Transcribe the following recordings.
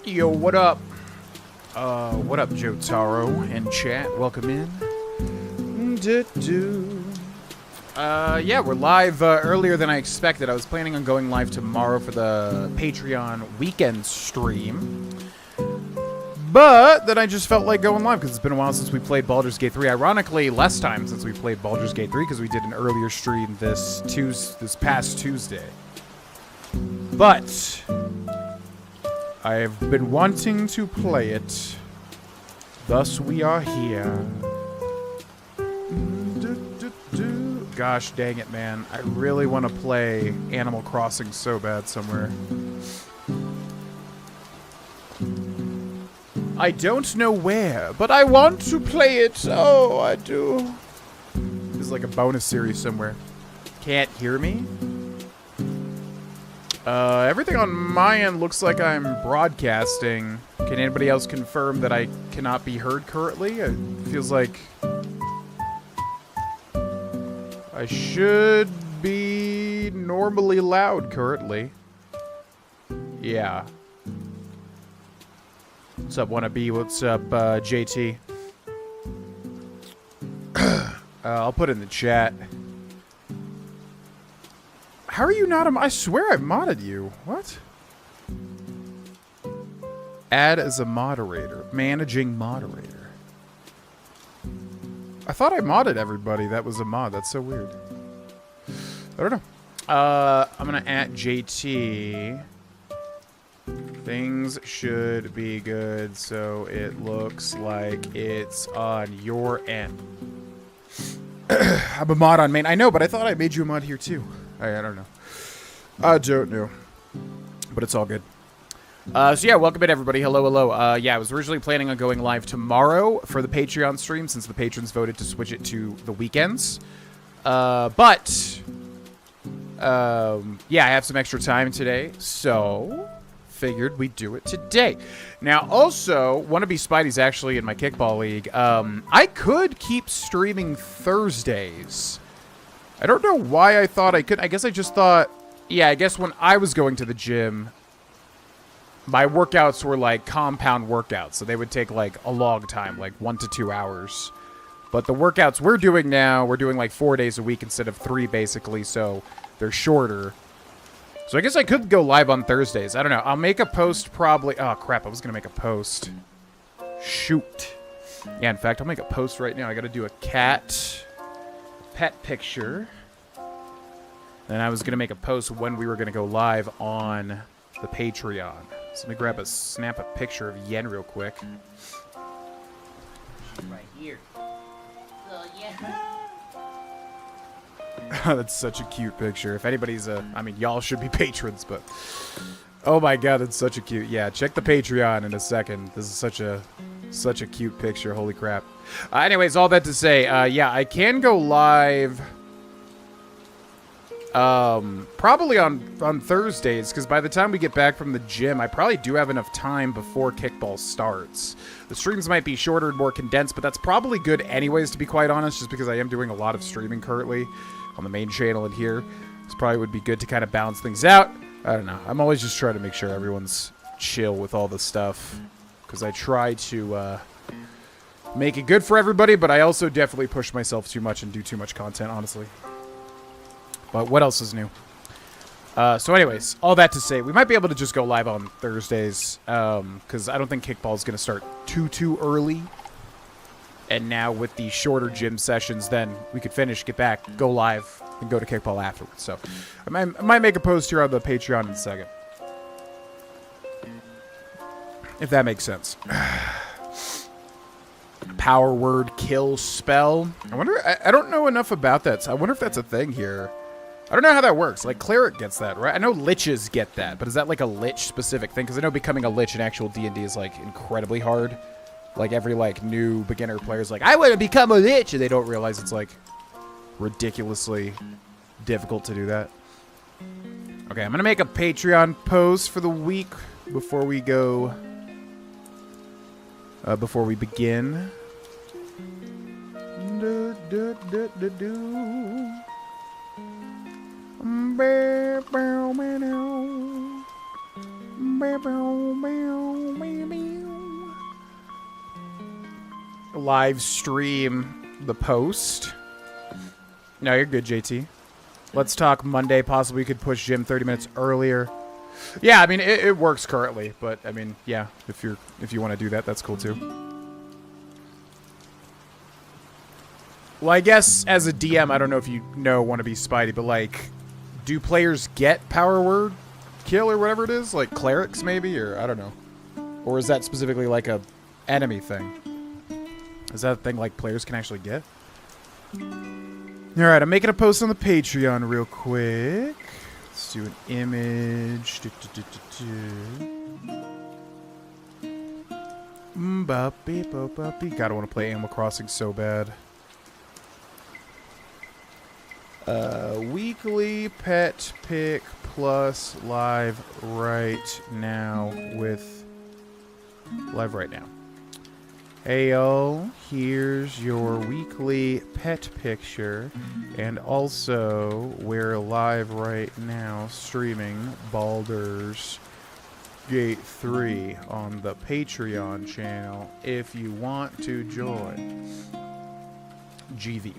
Yo, what up? What up, Jotaro in chat? Welcome in. Yeah, we're live earlier than I expected. I was planning on going live tomorrow for the Patreon weekend stream. But then I just felt like going live because it's been a while since we played Baldur's Gate 3. Ironically, less time since we played Baldur's Gate 3 because we did an earlier stream this past Tuesday. But I have been wanting to play it. Thus we are here. Gosh dang it, man. I really want to play Animal Crossing so bad somewhere. I don't know where, but I want to play it. Oh, I do. There's like a bonus series somewhere. Can't hear me? Everything on my end looks like I'm broadcasting. Can anybody else confirm that I cannot be heard currently? It feels like I should be normally loud currently. Yeah. What's up, Wannabe? What's up, JT? I'll put it in the chat. How are you not I swear I modded you. What? Add as a moderator. Managing moderator. I thought I modded everybody that was a mod. That's so weird. I don't know. I'm gonna add JT. Things should be good, so it looks like it's on your end. I'm a mod on main. I know, but I thought I made you a mod here too. I don't know. I don't know. But it's all good. So yeah, welcome in everybody. Hello, hello. Yeah, I was originally planning on going live tomorrow for the Patreon stream since the patrons voted to switch it to the weekends. But yeah, I have some extra time today, so figured we'd do it today. Now, also, Wannabe Spidey's actually in my kickball league. I could keep streaming Thursdays. I don't know why I thought I could. I guess I just thought, yeah, I guess when I was going to the gym, my workouts were like compound workouts, so they would take like a long time, like 1 to 2 hours. But the workouts we're doing now, we're doing like 4 days a week instead of 3, basically, so they're shorter. So I guess I could go live on Thursdays. I don't know. I'll make a post probably. Oh, crap. I was going to make a post. Shoot. Yeah, in fact, I'll make a post right now. I got to do a cat pet picture. Then I was going to make a post when we were going to go live on the Patreon. So let me snap a picture of Yen real quick. Right here. So, yeah. That's such a cute picture. If anybody's I mean, y'all should be patrons, but oh my god, that's such a cute. Yeah, check the Patreon in a second. This is such a cute picture. Holy crap. Anyways, all that to say, yeah, I can go live probably on Thursdays, because by the time we get back from the gym, I probably do have enough time before kickball starts. The streams might be shorter and more condensed, but that's probably good anyways, to be quite honest, just because I am doing a lot of streaming currently on the main channel and here. This probably would be good to kind of balance things out. I don't know. I'm always just trying to make sure everyone's chill with all the stuff, because I try to make it good for everybody, but I also definitely push myself too much and do too much content, honestly. But what else is new? So anyways, all that to say, we might be able to just go live on Thursdays, because I don't think kickball is going to start too early. And now with the shorter gym sessions, then we could finish, get back, go live, and go to kickball afterwards. So I might make a post here on the Patreon in a second, if that makes sense. Power word kill spell. I wonder. I don't know enough about that. So I wonder if that's a thing here. I don't know how that works. Like, cleric gets that, right? I know liches get that, but is that like a lich-specific thing? Because I know becoming a lich in actual D&D is, like, incredibly hard. Like, every, like, new beginner player is like, I want to become a lich! And they don't realize it's, like, ridiculously difficult to do that. Okay, I'm going to make a Patreon post for the week before we go... before we begin. Live stream the post. No, you're good, JT. Let's talk Monday. Possibly we could push gym 30 minutes earlier. Yeah, I mean it works currently, but I mean, yeah, if you want to do that, that's cool too. Well, I guess as a DM, I don't know if you know Wannabe Spidey, but like, do players get power word kill or whatever it is? Like clerics maybe, or I don't know. Or is that specifically like a enemy thing? Is that a thing like players can actually get? Alright, I'm making a post on the Patreon real quick. Let's do an image. God, I want to play Animal Crossing so bad. Weekly pet pick plus live right now with live right now. Hey y'all, here's your weekly pet picture, and also we're live right now streaming Baldur's Gate 3 on the Patreon channel if you want to join. GV.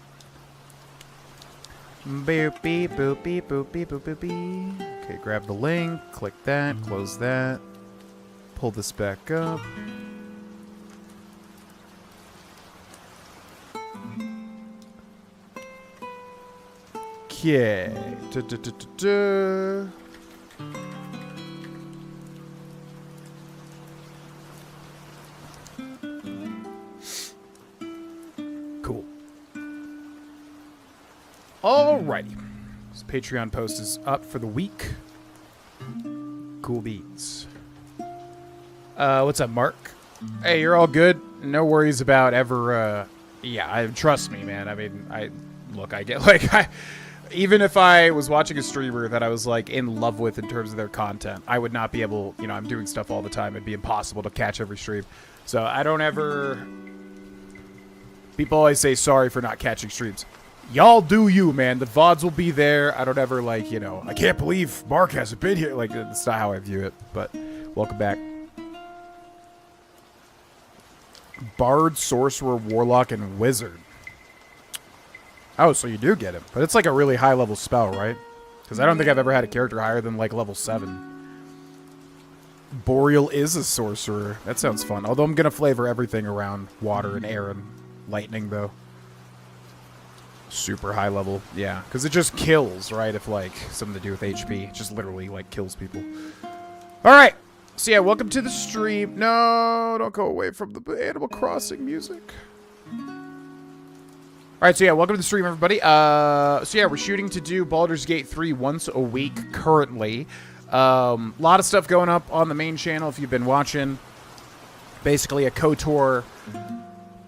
Boop beep boop beep boop beep boop boop beep. Okay, grab the link, click that, close that, pull this back up. Okay. Cool. Alrighty. This Patreon post is up for the week. Cool beans. What's up, Mark? Hey, you're all good? No worries about ever, yeah, trust me, man. I mean, look, I get, like, even if I was watching a streamer that I was, like, in love with in terms of their content, I would not be able, you know, I'm doing stuff all the time. It'd be impossible to catch every stream. So I don't ever... People always say sorry for not catching streams. Y'all do you, man. The VODs will be there. I don't ever, like, you know, I can't believe Mark hasn't been here. Like, that's not how I view it, but welcome back. Bard, Sorcerer, Warlock, and Wizard. Oh, so you do get him. But it's like a really high-level spell, right? Because I don't think I've ever had a character higher than, like, level 7. Boreal is a sorcerer. That sounds fun. Although I'm going to flavor everything around water and air and lightning, though. Super high level. Yeah, because it just kills, right? If, like, something to do with HP. It just literally, like, kills people. Alright. So, yeah, welcome to the stream. No, don't go away from the Animal Crossing music. Alright, so yeah, welcome to the stream, everybody. So yeah, we're shooting to do Baldur's Gate 3 once a week currently. A lot of stuff going up on the main channel if you've been watching. Basically a KOTOR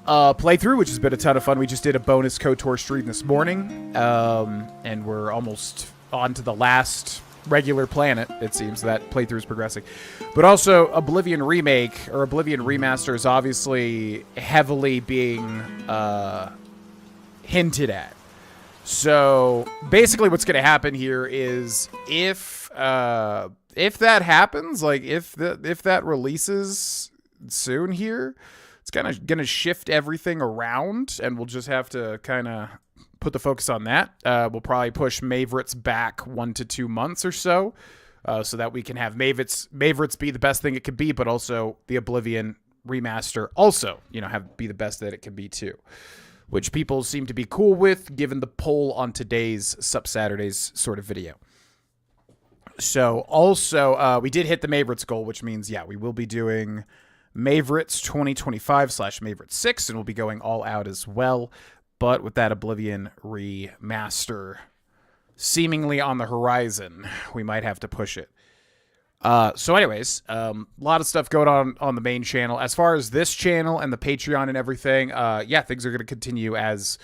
playthrough, which has been a ton of fun. We just did a bonus KOTOR stream this morning. And we're almost on to the last regular planet, it seems. That playthrough is progressing. But also, Oblivion Remake, or Oblivion Remaster, is obviously heavily being... hinted at. So basically what's going to happen here is if that happens, like if that releases soon here, it's kind of going to shift everything around, and we'll just have to kind of put the focus on that. We'll probably push Mavericks back 1 to 2 months or so, so that we can have Mavericks be the best thing it could be, but also the Oblivion Remaster also, you know, be the best that it can be too. Which people seem to be cool with, given the poll on today's Sup Saturdays sort of video. So, also, we did hit the Mavericks goal, which means, yeah, we will be doing Mavericks 2025/Mavericks 6, and we'll be going all out as well. But with that Oblivion Remaster seemingly on the horizon, we might have to push it. So anyways, a lot of stuff going on the main channel. As far as this channel and the Patreon and everything, yeah, things are going to continue as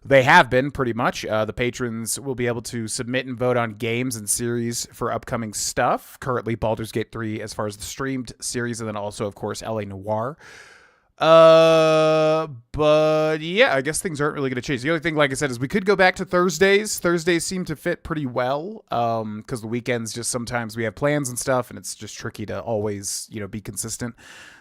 they have been pretty much. The patrons will be able to submit and vote on games and series for upcoming stuff. Currently, Baldur's Gate 3 as far as the streamed series, and then also, of course, LA Noire. But yeah, I guess things aren't really going to change. The only thing, like I said, is we could go back to Thursdays. Thursdays seem to fit pretty well, because the weekends just sometimes we have plans and stuff, and it's just tricky to always, you know, be consistent.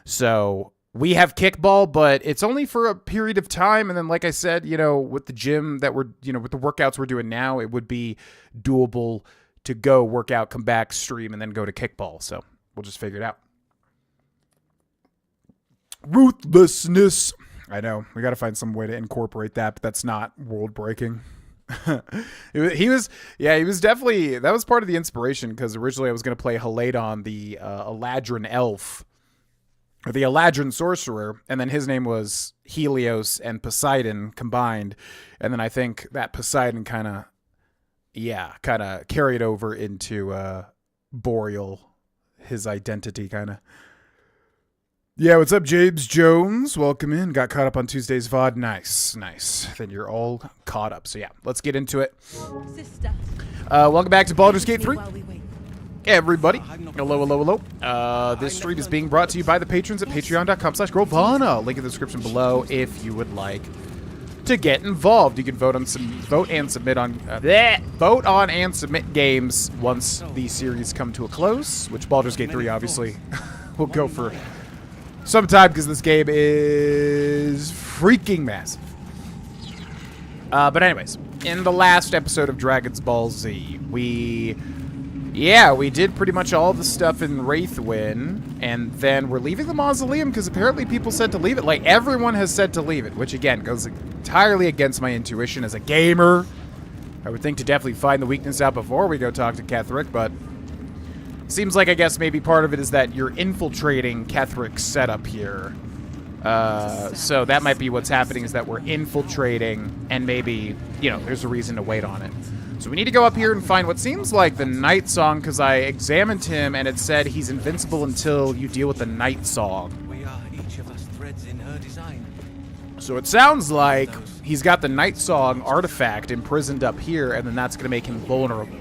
So we have kickball, but it's only for a period of time. And then, like I said, you know, with the gym that we're, you know, with the workouts we're doing now, it would be doable to go work out, come back, stream, and then go to kickball. So we'll just figure it out. Ruthlessness. I know. We got to find some way to incorporate that, but that's not world breaking. he was definitely, that was part of the inspiration, because originally I was going to play Haladon, the Eladrin elf, or the Eladrin sorcerer, and then his name was Helios and Poseidon combined, and then I think that Poseidon kind of carried over into Boreal, his identity kind of. Yeah, what's up, James Jones? Welcome in. Got caught up on Tuesday's VOD. Nice. Then you're all caught up. So yeah, let's get into it. Sister. Welcome back to Baldur's Gate 3. Everybody. Hello. This stream is being brought to you by the patrons at patreon.com/Vana. Link in the description below if you would like to get involved. You can vote and submit and submit games once the series come to a close, which Baldur's Gate 3 obviously will go for some time, because this game is freaking massive. But anyways, in the last episode of Dragon's Ball Z, we did pretty much all the stuff in Wraithwin, and then we're leaving the mausoleum because apparently people said to leave it. Like, everyone has said to leave it, which again goes entirely against my intuition as a gamer. I would think to definitely find the weakness out before we go talk to Ketheric, but seems like, I guess, maybe part of it is that you're infiltrating Ketheric's setup here. So that might be what's happening, is that we're infiltrating, and maybe, you know, there's a reason to wait on it. So we need to go up here and find what seems like the Night Song, because I examined him, and it said he's invincible until you deal with the Night Song. We are each of us threads in her design. So it sounds like he's got the Night Song artifact imprisoned up here, and then that's going to make him vulnerable.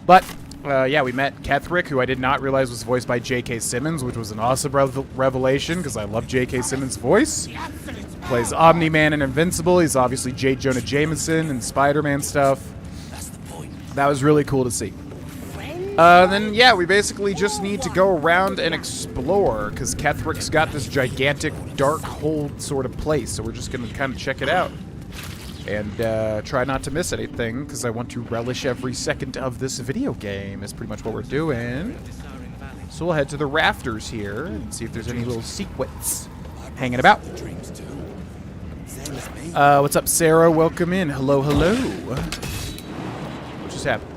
But, yeah, we met Ketherick, who I did not realize was voiced by J.K. Simmons, which was an awesome revelation, because I love J.K. Simmons' voice. Plays Omni-Man in Invincible. He's obviously J. Jonah Jameson and Spider-Man stuff. That was really cool to see. Then, yeah, we basically just need to go around and explore, because Ketherick's got this gigantic dark hole sort of place, so we're just going to kind of check it out. And try not to miss anything, because I want to relish every second of this video game, is pretty much what we're doing. So we'll head to the rafters here, and see if there's any little secrets hanging about. What's up, Sarah? Welcome in. Hello, hello. What just happened?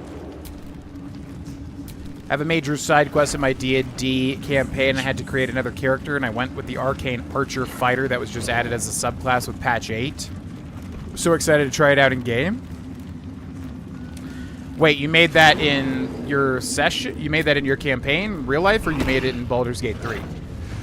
I have a major side quest in my D&D campaign. I had to create another character, and I went with the Arcane Archer Fighter that was just added as a subclass with patch 8. So excited to try it out in game. Wait, you made that in your session? You made that in your campaign, real life, or you made it in Baldur's Gate 3?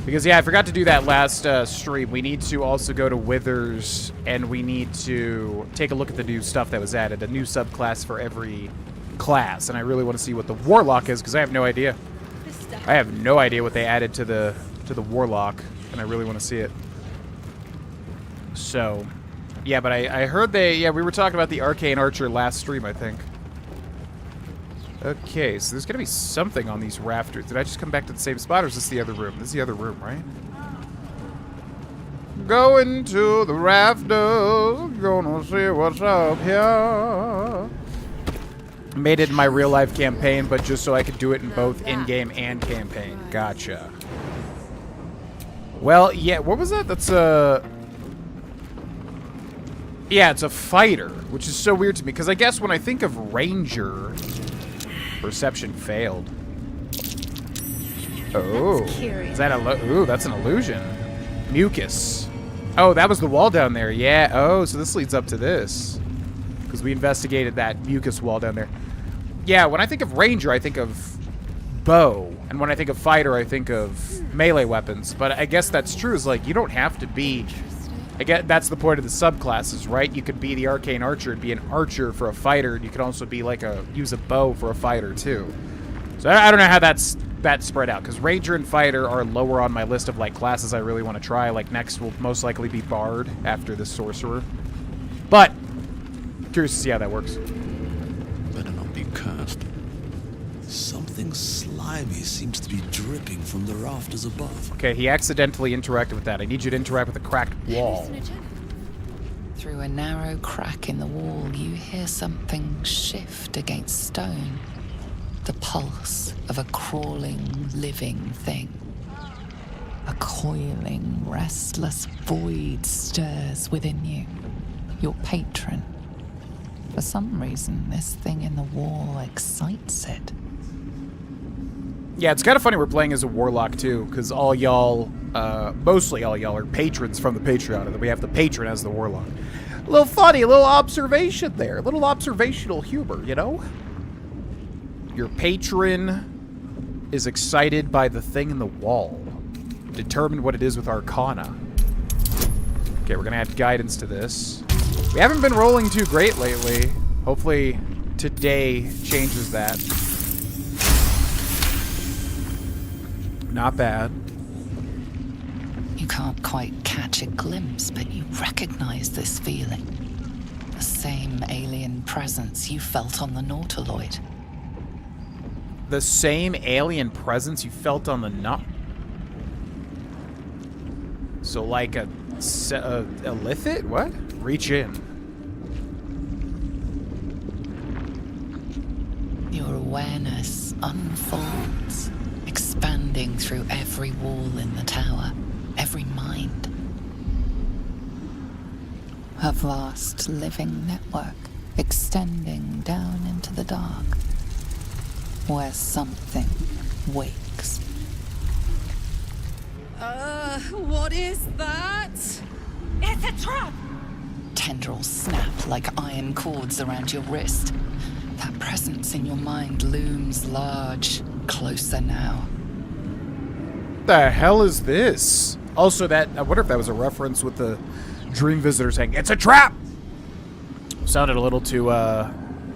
Because, yeah, I forgot to do that last stream. We need to also go to Withers, and we need to take a look at the new stuff that was added, a new subclass for every class, and I really want to see what the Warlock is, because I have no idea. I have no idea what they added to the Warlock, and I really want to see it. So, yeah, but I heard we were talking about the Arcane Archer last stream, I think. Okay, so there's going to be something on these rafters. Did I just come back to the same spot, or is this the other room? This is the other room, right? Going to the rafters, gonna see what's up here. Made it in my real-life campaign, but just so I could do it in both in-game and campaign. Gotcha. Well, yeah, what was that? That's a... Yeah, it's a fighter, which is so weird to me, because I guess when I think of Ranger, perception failed. Oh. Is that a... Ooh, that's an illusion. Mucus. Oh, that was the wall down there. Yeah. Oh, so this leads up to this. Because we investigated that mucus wall down there. Yeah, when I think of Ranger, I think of bow. And when I think of fighter, I think of melee weapons. But I guess that's true, is like, you don't have to be... I guess that's the point of the subclasses, right? You could be the Arcane Archer and be an archer for a fighter. And you could also be like use a bow for a fighter, too. So I don't know how that's spread out. Because Ranger and Fighter are lower on my list of, like, classes I really want to try. Like, next will most likely be Bard after the Sorcerer. But... curious to see how that works. Better not be cursed. Something slimy seems to be dripping from the rafters above. Okay, he accidentally interacted with that. I need you to interact with a cracked wall. Through a narrow crack in the wall, you hear something shift against stone. The pulse of a crawling, living thing. A coiling, restless void stirs within you. Your patron. For some reason, this thing in the wall excites it. Yeah, it's kind of funny we're playing as a Warlock, too, because all y'all, mostly all y'all are patrons from the Patreon, and then we have the patron as the Warlock. A little funny, a little observation there. A little observational humor, you know? Your patron is excited by the thing in the wall. Determine what it is with Arcana. Okay, we're going to add guidance to this. We haven't been rolling too great lately. Hopefully today changes that. Not bad. You can't quite catch a glimpse, but you recognize this feeling. The same alien presence you felt on the Nautiloid. The same alien presence you felt on the So like a lithid? What? Reach in. Your awareness unfolds, expanding through every wall in the tower, every mind. A vast living network extending down into the dark, where something wakes. What is that? It's a trap! Tendrils snap like iron cords around your wrist. That presence in your mind looms large, closer now. The hell is this? Also, that I wonder if that was a reference with the Dream Visitor saying, "It's a trap!" Sounded a little too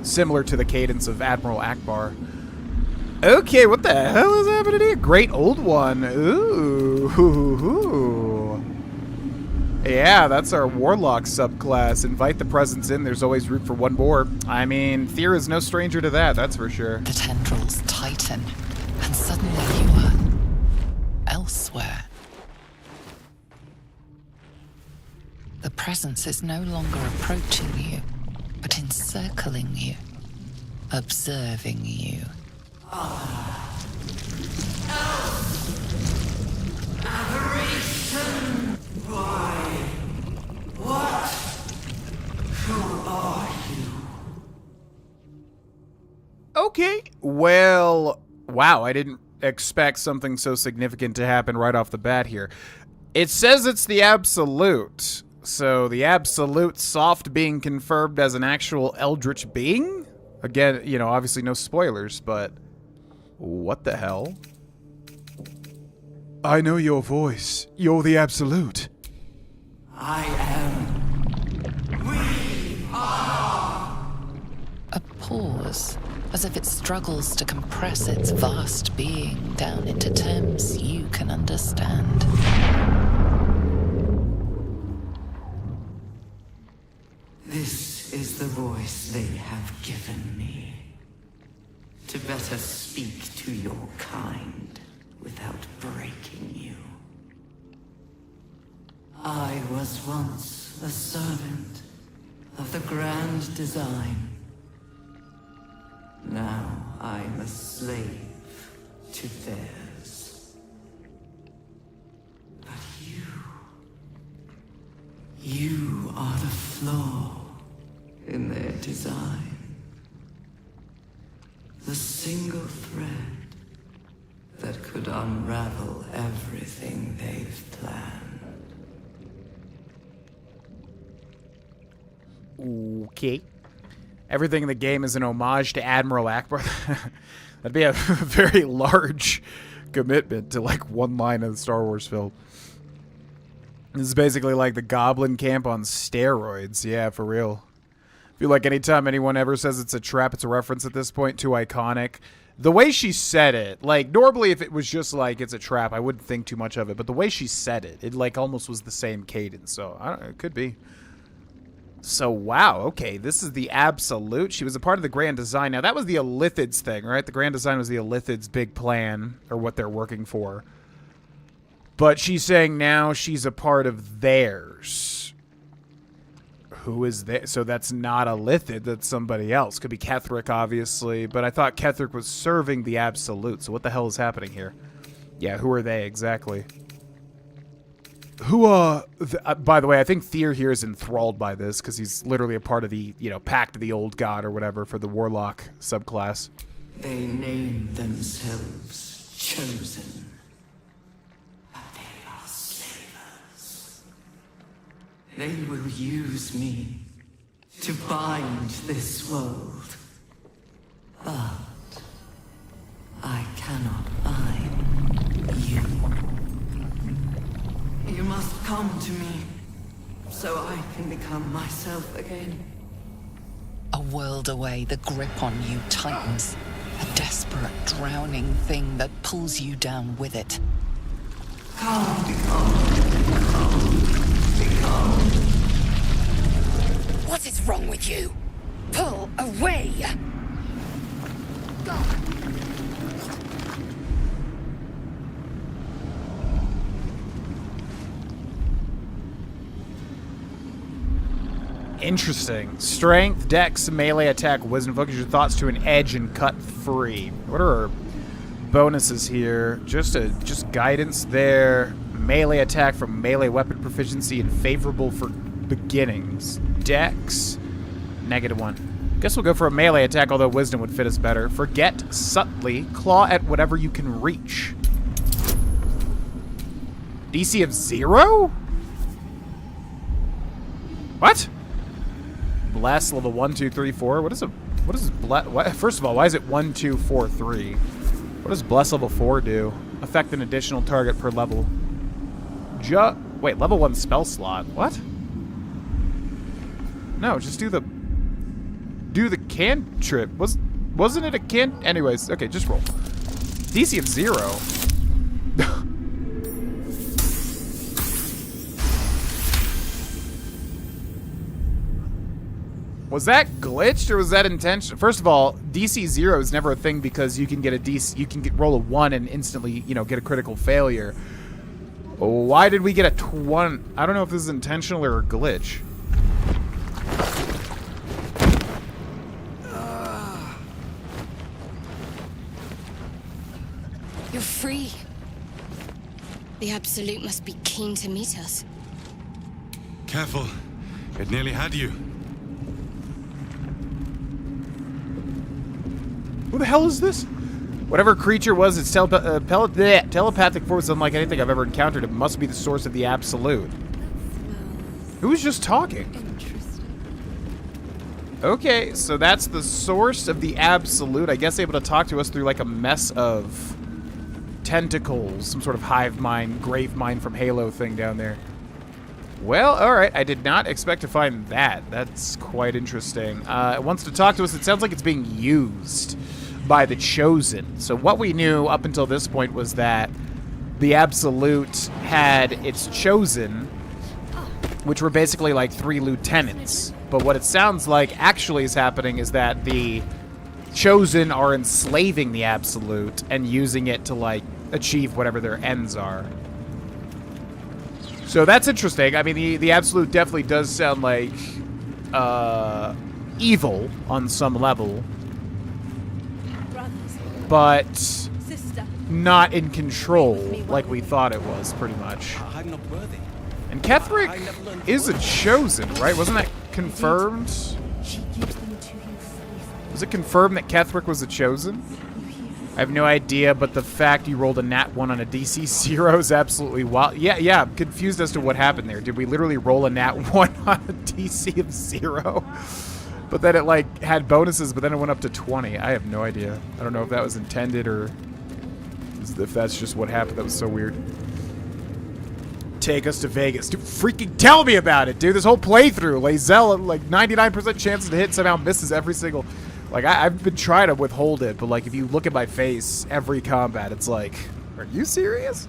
similar to the cadence of Admiral Akbar. Okay, what the hell is happening here? Great old one. Ooh. Yeah, that's our Warlock subclass. Invite the presence in. There's always room for one more. I mean, Thea is no stranger to that, that's for sure. The tendrils tighten, and suddenly you are elsewhere. The presence is no longer approaching you, but encircling you, observing you. Aberration! Why? What? Who are you? Okay, well, wow, I didn't expect something so significant to happen right off the bat here. It says it's the Absolute, so the Absolute Soft being confirmed as an actual Eldritch being? Again, you know, obviously no spoilers, but what the hell? I know your voice. You're the Absolute. I am. We are. A pause, as if it struggles to compress its vast being down into terms you can understand. This is the voice they have given me. To better speak to your kind without breaking you. I was once a servant of the grand design. Now I'm a slave to theirs. But you are the flaw in their design. The single thread that could unravel everything they've planned. Okay. Everything in the game is an homage to Admiral Akbar. That'd be a very large commitment to like one line of the Star Wars film. This is basically like the Goblin Camp on steroids. Yeah, for real. I feel like anytime anyone ever says it's a trap, it's a reference at this point. Too iconic. The way she said it, like, normally if it was just like, it's a trap, I wouldn't think too much of it. But the way she said it, it like almost was the same cadence. So, I don't know, it could be. So, wow, okay, this is the Absolute. She was a part of the Grand Design. Now, that was the Illithids thing, right? The Grand Design was the Illithids' big plan, or what they're working for. But she's saying now she's a part of theirs. Who is that? So that's not a Lithid, that's somebody else. Could be Ketheric, obviously, but I thought Ketheric was serving the Absolute, so what the hell is happening here? Yeah, who are they exactly? Who, by the way, I think Thea here is enthralled by this, because he's literally a part of the, you know, Pact of the Old God or whatever for the Warlock subclass. They name themselves Chosen. But they are slavers. They will use me to bind this world. But I cannot bind you. You must come to me so I can become myself again. A world away, the grip on you tightens. A desperate, drowning thing that pulls you down with it. Come, become. What is wrong with you? Pull away! Interesting. Strength, dex, melee attack, wisdom. Focus your thoughts to an edge and cut free. What are our bonuses here? Just guidance there. Melee attack from melee weapon proficiency and favorable for beginnings. Dex, -1. Guess we'll go for a melee attack, although wisdom would fit us better. Forget subtly. Claw at whatever you can reach. DC of 0? What? Bless level 1, 2, 3, 4. What is bless? First of all, why is it 1, 2, 4, 3? What does bless level 4 do? Affect an additional target per level. Wait, level 1 spell slot. What? No, just do the do the cantrip. Wasn't it a can? Anyways, okay, just roll. DC of 0. Was that glitched or was that intentional? First of all, DC 0 is never a thing because you can get a DC, you can roll a 1 and instantly, you know, get a critical failure. Why did we get a 20? I don't know if this is intentional or a glitch. You're free. The Absolute must be keen to meet us. Careful. It nearly had you. Who the hell is this? Whatever creature was, its telepathic force is unlike anything I've ever encountered. It must be the source of the Absolute. Who was just talking? Okay, so that's the source of the Absolute. I guess able to talk to us through like a mess of tentacles, some sort of hive mind, grave mind from Halo thing down there. Well, alright, I did not expect to find that. That's quite interesting. It wants to talk to us. It sounds like it's being used by the Chosen. So what we knew up until this point was that the Absolute had its Chosen, which were basically like 3 lieutenants. But what it sounds like actually is happening is that the Chosen are enslaving the Absolute and using it to like achieve whatever their ends are. So that's interesting. I mean, the Absolute definitely does sound like evil on some level, but not in control like we thought it was, pretty much. I'm not worthy. And Ketherick is a Chosen, right? Wasn't that confirmed? Was it confirmed that Ketherick was a Chosen? I have no idea, but the fact you rolled a nat 1 on a DC 0 is absolutely wild. Yeah, I'm confused as to what happened there. Did we literally roll a nat 1 on a DC of 0? But then it, like, had bonuses, but then it went up to 20. I have no idea. I don't know if that was intended or if that's just what happened. That was so weird. Take us to Vegas. Dude, freaking tell me about it, dude. This whole playthrough, Lae'zel, like, 99% chances to hit, somehow misses every single... Like, I've been trying to withhold it, but, like, if you look at my face every combat, it's like, are you serious?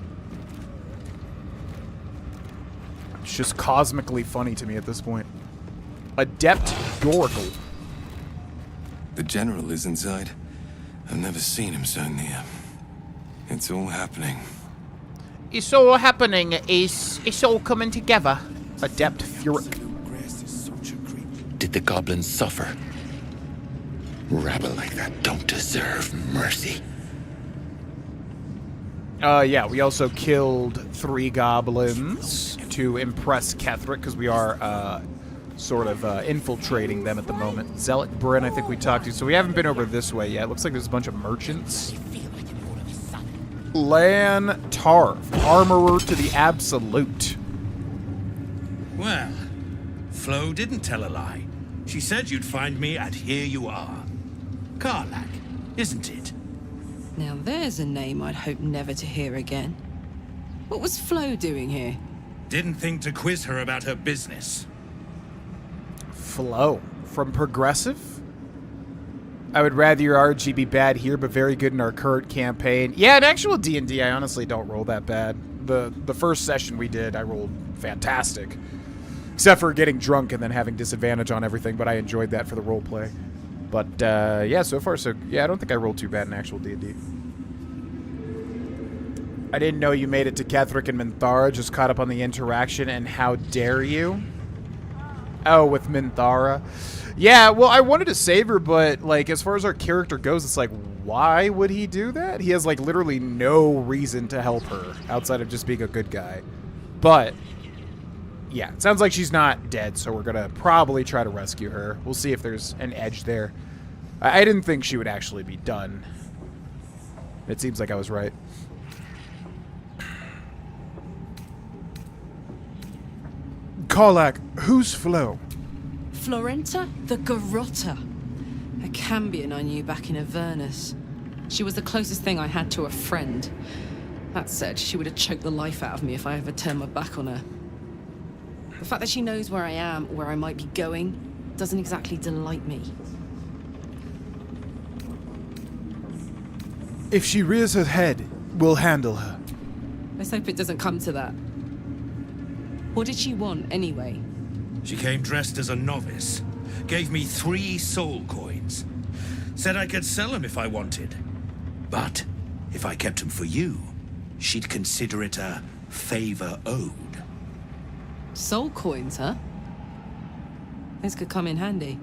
It's just cosmically funny to me at this point. Adept Oracle. The General is inside. I've never seen him so near. It's all happening. It's all happening. It's all coming together. Adept Furic. Did the goblins suffer? Rabble like that don't deserve mercy. Yeah, we also killed 3 goblins to impress Ketherick, because we are, sort of, infiltrating them at the moment. Zealot Bryn, I think we talked to, so we haven't been over this way yet. Looks like there's a bunch of merchants. Lan Tarv, Armorer to the Absolute. Well, Flo didn't tell a lie. She said you'd find me, and here you are. Karlach, isn't it? Now there's a name I'd hope never to hear again. What was Flo doing here? Didn't think to quiz her about her business. Flo, from Progressive? I would rather your RG be bad here, but very good in our current campaign. Yeah, in actual D&D, I honestly don't roll that bad. The first session we did, I rolled fantastic. Except for getting drunk and then having disadvantage on everything, but I enjoyed that for the roleplay. But, yeah, so far, so... Yeah, I don't think I rolled too bad in actual D&D. I didn't know you made it to Ketherick and Minthara, just caught up on the interaction, and how dare you? Oh, with Minthara. Yeah, well, I wanted to save her, but, like, as far as our character goes, it's like, why would he do that? He has, like, literally no reason to help her, outside of just being a good guy. But... yeah, it sounds like she's not dead, so we're gonna probably try to rescue her. We'll see if there's an edge there. I didn't think she would actually be done. It seems like I was right. Karlach, who's Flo? Florenta the Garotta. A Cambion I knew back in Avernus. She was the closest thing I had to a friend. That said, she would have choked the life out of me if I ever turned my back on her. The fact that she knows where I am, where I might be going, doesn't exactly delight me. If she rears her head, we'll handle her. Let's hope it doesn't come to that. What did she want, anyway? She came dressed as a novice, gave me 3 soul coins. Said I could sell them if I wanted. But if I kept them for you, she'd consider it a favor owed. Soul coins, huh? This could come in handy.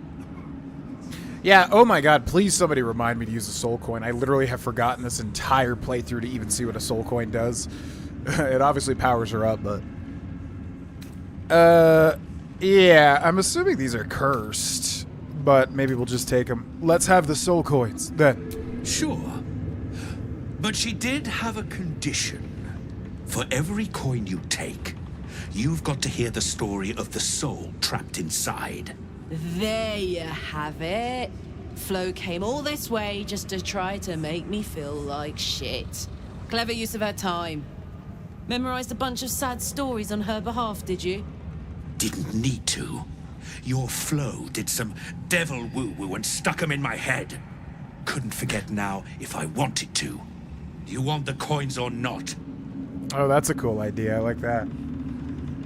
Yeah, oh my god, please somebody remind me to use a soul coin. I literally have forgotten this entire playthrough to even see what a soul coin does. It obviously powers her up, but... yeah, I'm assuming these are cursed. But maybe we'll just take them. Let's have the soul coins, then. Sure. But she did have a condition. For every coin you take, you've got to hear the story of the soul trapped inside. There you have it. Flo came all this way just to try to make me feel like shit. Clever use of her time. Memorized a bunch of sad stories on her behalf, did you? Didn't need to. Your Flo did some devil woo-woo and stuck 'em in my head. Couldn't forget now if I wanted to. You want the coins or not? Oh, that's a cool idea. I like that.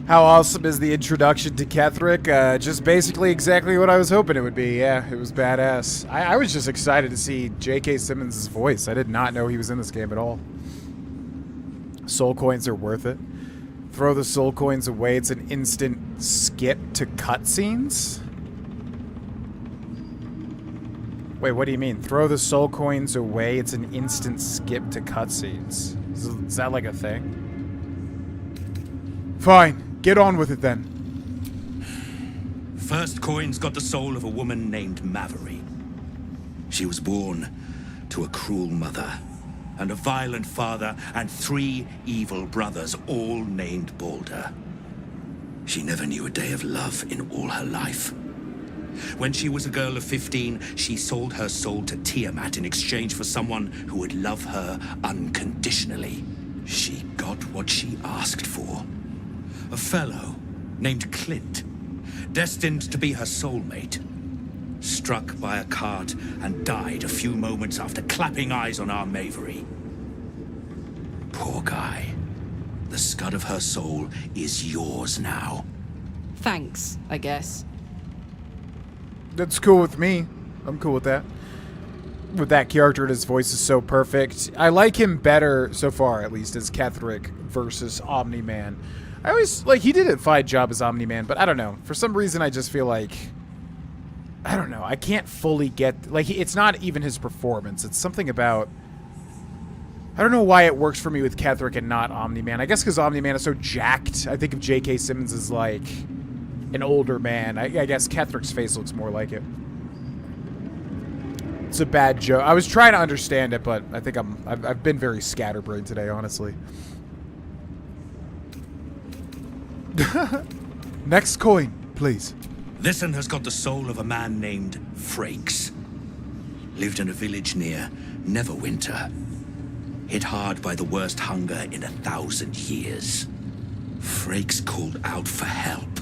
How awesome is the introduction to Ketherick? Just basically exactly what I was hoping it would be. Yeah, it was badass. I was just excited to see J.K. Simmons' voice. I did not know he was in this game at all. Soul coins are worth it. Throw the soul coins away. It's an instant skip to cutscenes? Wait, what do you mean? Throw the soul coins away. It's an instant skip to cutscenes. Is that like a thing? Fine. Get on with it then. First coin's got the soul of a woman named Maveri. She was born to a cruel mother and a violent father and 3 evil brothers, all named Baldur. She never knew a day of love in all her life. When she was a girl of 15, she sold her soul to Tiamat in exchange for someone who would love her unconditionally. She got what she asked for. A fellow named Clint, destined to be her soulmate, struck by a cart and died a few moments after clapping eyes on our Maveri. Poor guy. The scud of her soul is yours now. Thanks, I guess. That's cool with me. I'm cool with that. With that character, and his voice is so perfect. I like him better, so far at least, as Ketherick versus Omni-Man. I always, like, he did a fine job as Omni-Man, but I don't know. For some reason, I just feel like... I don't know. I can't fully get... Like, it's not even his performance. It's something about... I don't know why it works for me with Ketherick and not Omni-Man. I guess because Omni-Man is so jacked. I think of J.K. Simmons as, like, an older man. I guess Ketherick's face looks more like it. It's a bad joke. I was trying to understand it, but I think I've been very scatterbrained today, honestly. Next coin, please. This one has got the soul of a man named Frakes. Lived in a village near Neverwinter. Hit hard by the worst hunger in 1,000 years. Frakes called out for help.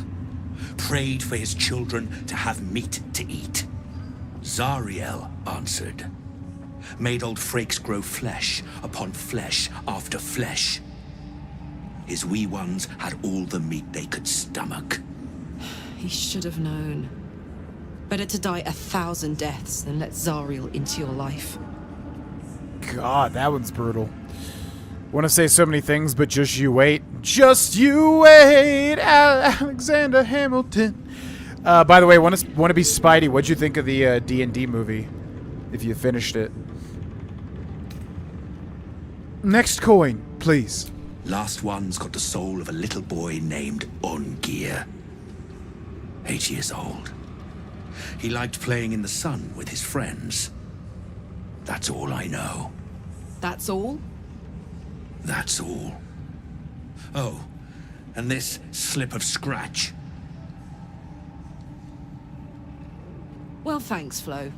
Prayed for his children to have meat to eat. Zariel answered. Made old Frakes grow flesh upon flesh after flesh. His wee ones had all the meat they could stomach. He should have known. Better to die 1,000 deaths than let Zariel into your life. God, that one's brutal. Want to say so many things, but just you wait. Just you wait, Alexander Hamilton. By the way, want to be Spidey? What'd you think of the D&D movie? If you finished it. Next coin, please. Last one's got the soul of a little boy named Ongir. 8 years old. He liked playing in the sun with his friends. That's all I know. That's all? That's all. Oh, and this slip of scratch. Well, thanks, Flo.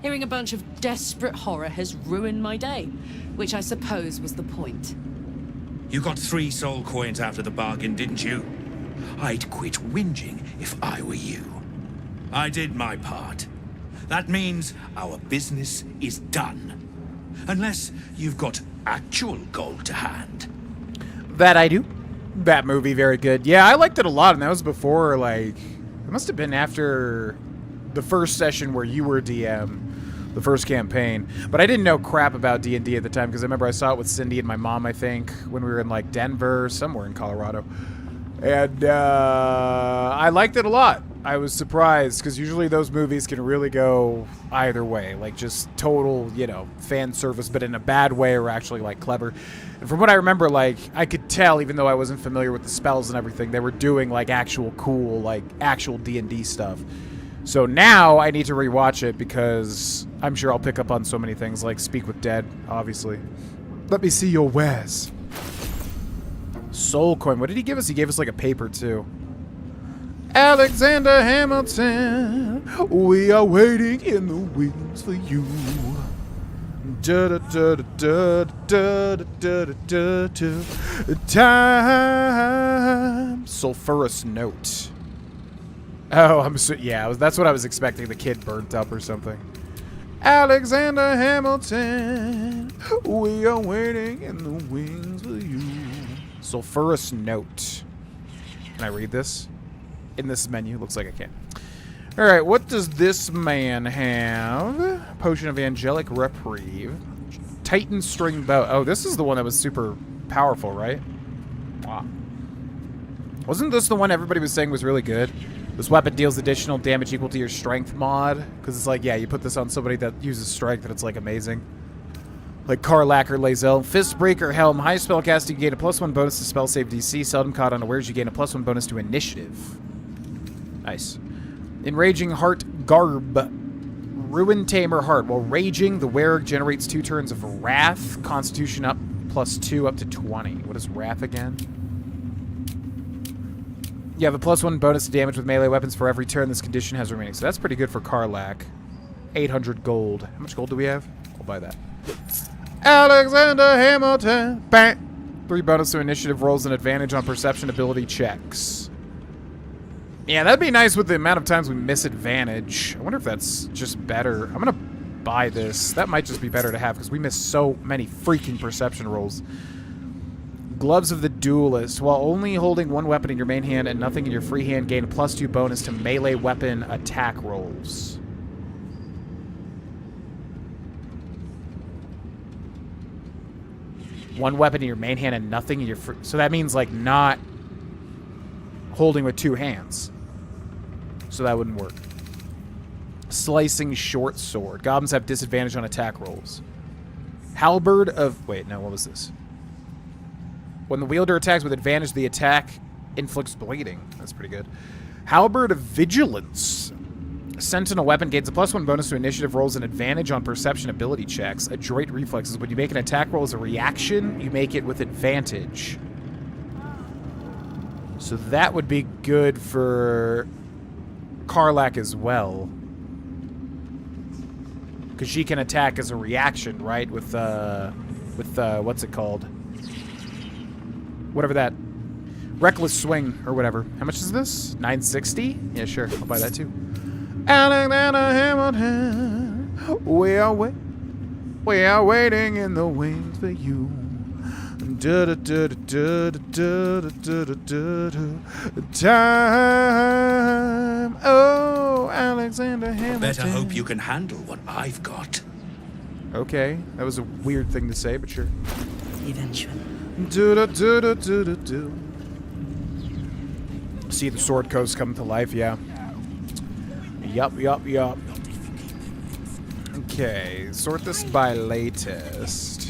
Hearing a bunch of desperate horror has ruined my day, which I suppose was the point. You got 3 soul coins after the bargain, didn't you? I'd quit whinging if I were you. I did my part. That means our business is done. Unless you've got actual gold to hand. That I do. That movie, very good. Yeah, I liked it a lot, and that was before, like, it must have been after the first session where you were DM, the first campaign. But I didn't know crap about D&D at the time, because I remember I saw it with Cindy and my mom, I think, when we were in, like, Denver, somewhere in Colorado. And I liked it a lot. I was surprised, because usually those movies can really go either way. Like, just total, you know, fan service, but in a bad way, or actually, like, clever. And from what I remember, like, I could tell, even though I wasn't familiar with the spells and everything, they were doing, like, actual cool, like, actual D&D stuff. So now I need to rewatch it, because I'm sure I'll pick up on so many things, like Speak with Dead, obviously. Let me see your wares. Soul coin. What did he give us? He gave us, like, a paper, too. Alexander Hamilton, we are waiting in the wings for you. Time. Sulfurous note. Oh, yeah, that's what I was expecting. The kid burnt up or something. Alexander Hamilton, we are waiting in the wings for you. Sulfurous note. Can I read this? In this menu? Looks like I can. Alright, what does this man have? Potion of Angelic Reprieve. Titan String Bow. Oh, this is the one that was super powerful, right? Wow. Wasn't this the one everybody was saying was really good? This weapon deals additional damage equal to your strength mod. Because it's like, yeah, you put this on somebody that uses strength and it's like amazing. Like Karlak or Lae'zel. Fistbreaker Helm. High spell casting, you gain a +1 bonus to spell save DC. Seldom caught unawares, you gain a +1 bonus to initiative. Nice. Enraging Heart Garb. Ruin Tamer Heart. While raging, the wearer generates 2 turns of Wrath. Constitution up +2 up to 20. What is Wrath again? You have a +1 bonus to damage with melee weapons for every turn this condition has remaining. So that's pretty good for Karlak. 800 gold. How much gold do we have? I'll buy that. Alexander Hamilton. Bang. 3 bonus to initiative rolls and advantage on perception ability checks. Yeah, that'd be nice with the amount of times we miss advantage. I wonder if that's just better. I'm gonna buy this. That might just be better to have because we miss so many freaking perception rolls. Gloves of the Duelist. While only holding 1 weapon in your main hand and nothing in your free hand, gain a +2 bonus to melee weapon attack rolls. One weapon in your main hand and nothing in your free... So that means, like, not holding with 2 hands. So that wouldn't work. Slicing Short Sword. Goblins have disadvantage on attack rolls. Halberd of... Wait, no, what was this? When the wielder attacks with advantage, the attack inflicts bleeding. That's pretty good. Halberd of Vigilance. Sentinel weapon gains a +1 bonus to initiative rolls and advantage on perception ability checks. Adroit reflexes. When you make an attack roll as a reaction, you make it with advantage. So that would be good for Karlak as well. Because she can attack as a reaction, right? With what's it called? Whatever that. Reckless Swing or whatever. How much is this? 960? Yeah, sure. I'll buy that too. Alexander Hamilton, we are waiting in the wings for you. Time. Oh, Alexander Hamilton. Better hope you can handle what I've got. Okay, that was a weird thing to say, but sure. Eventually. See the sword coast come to life, yeah. Yup. Okay, sort this by latest.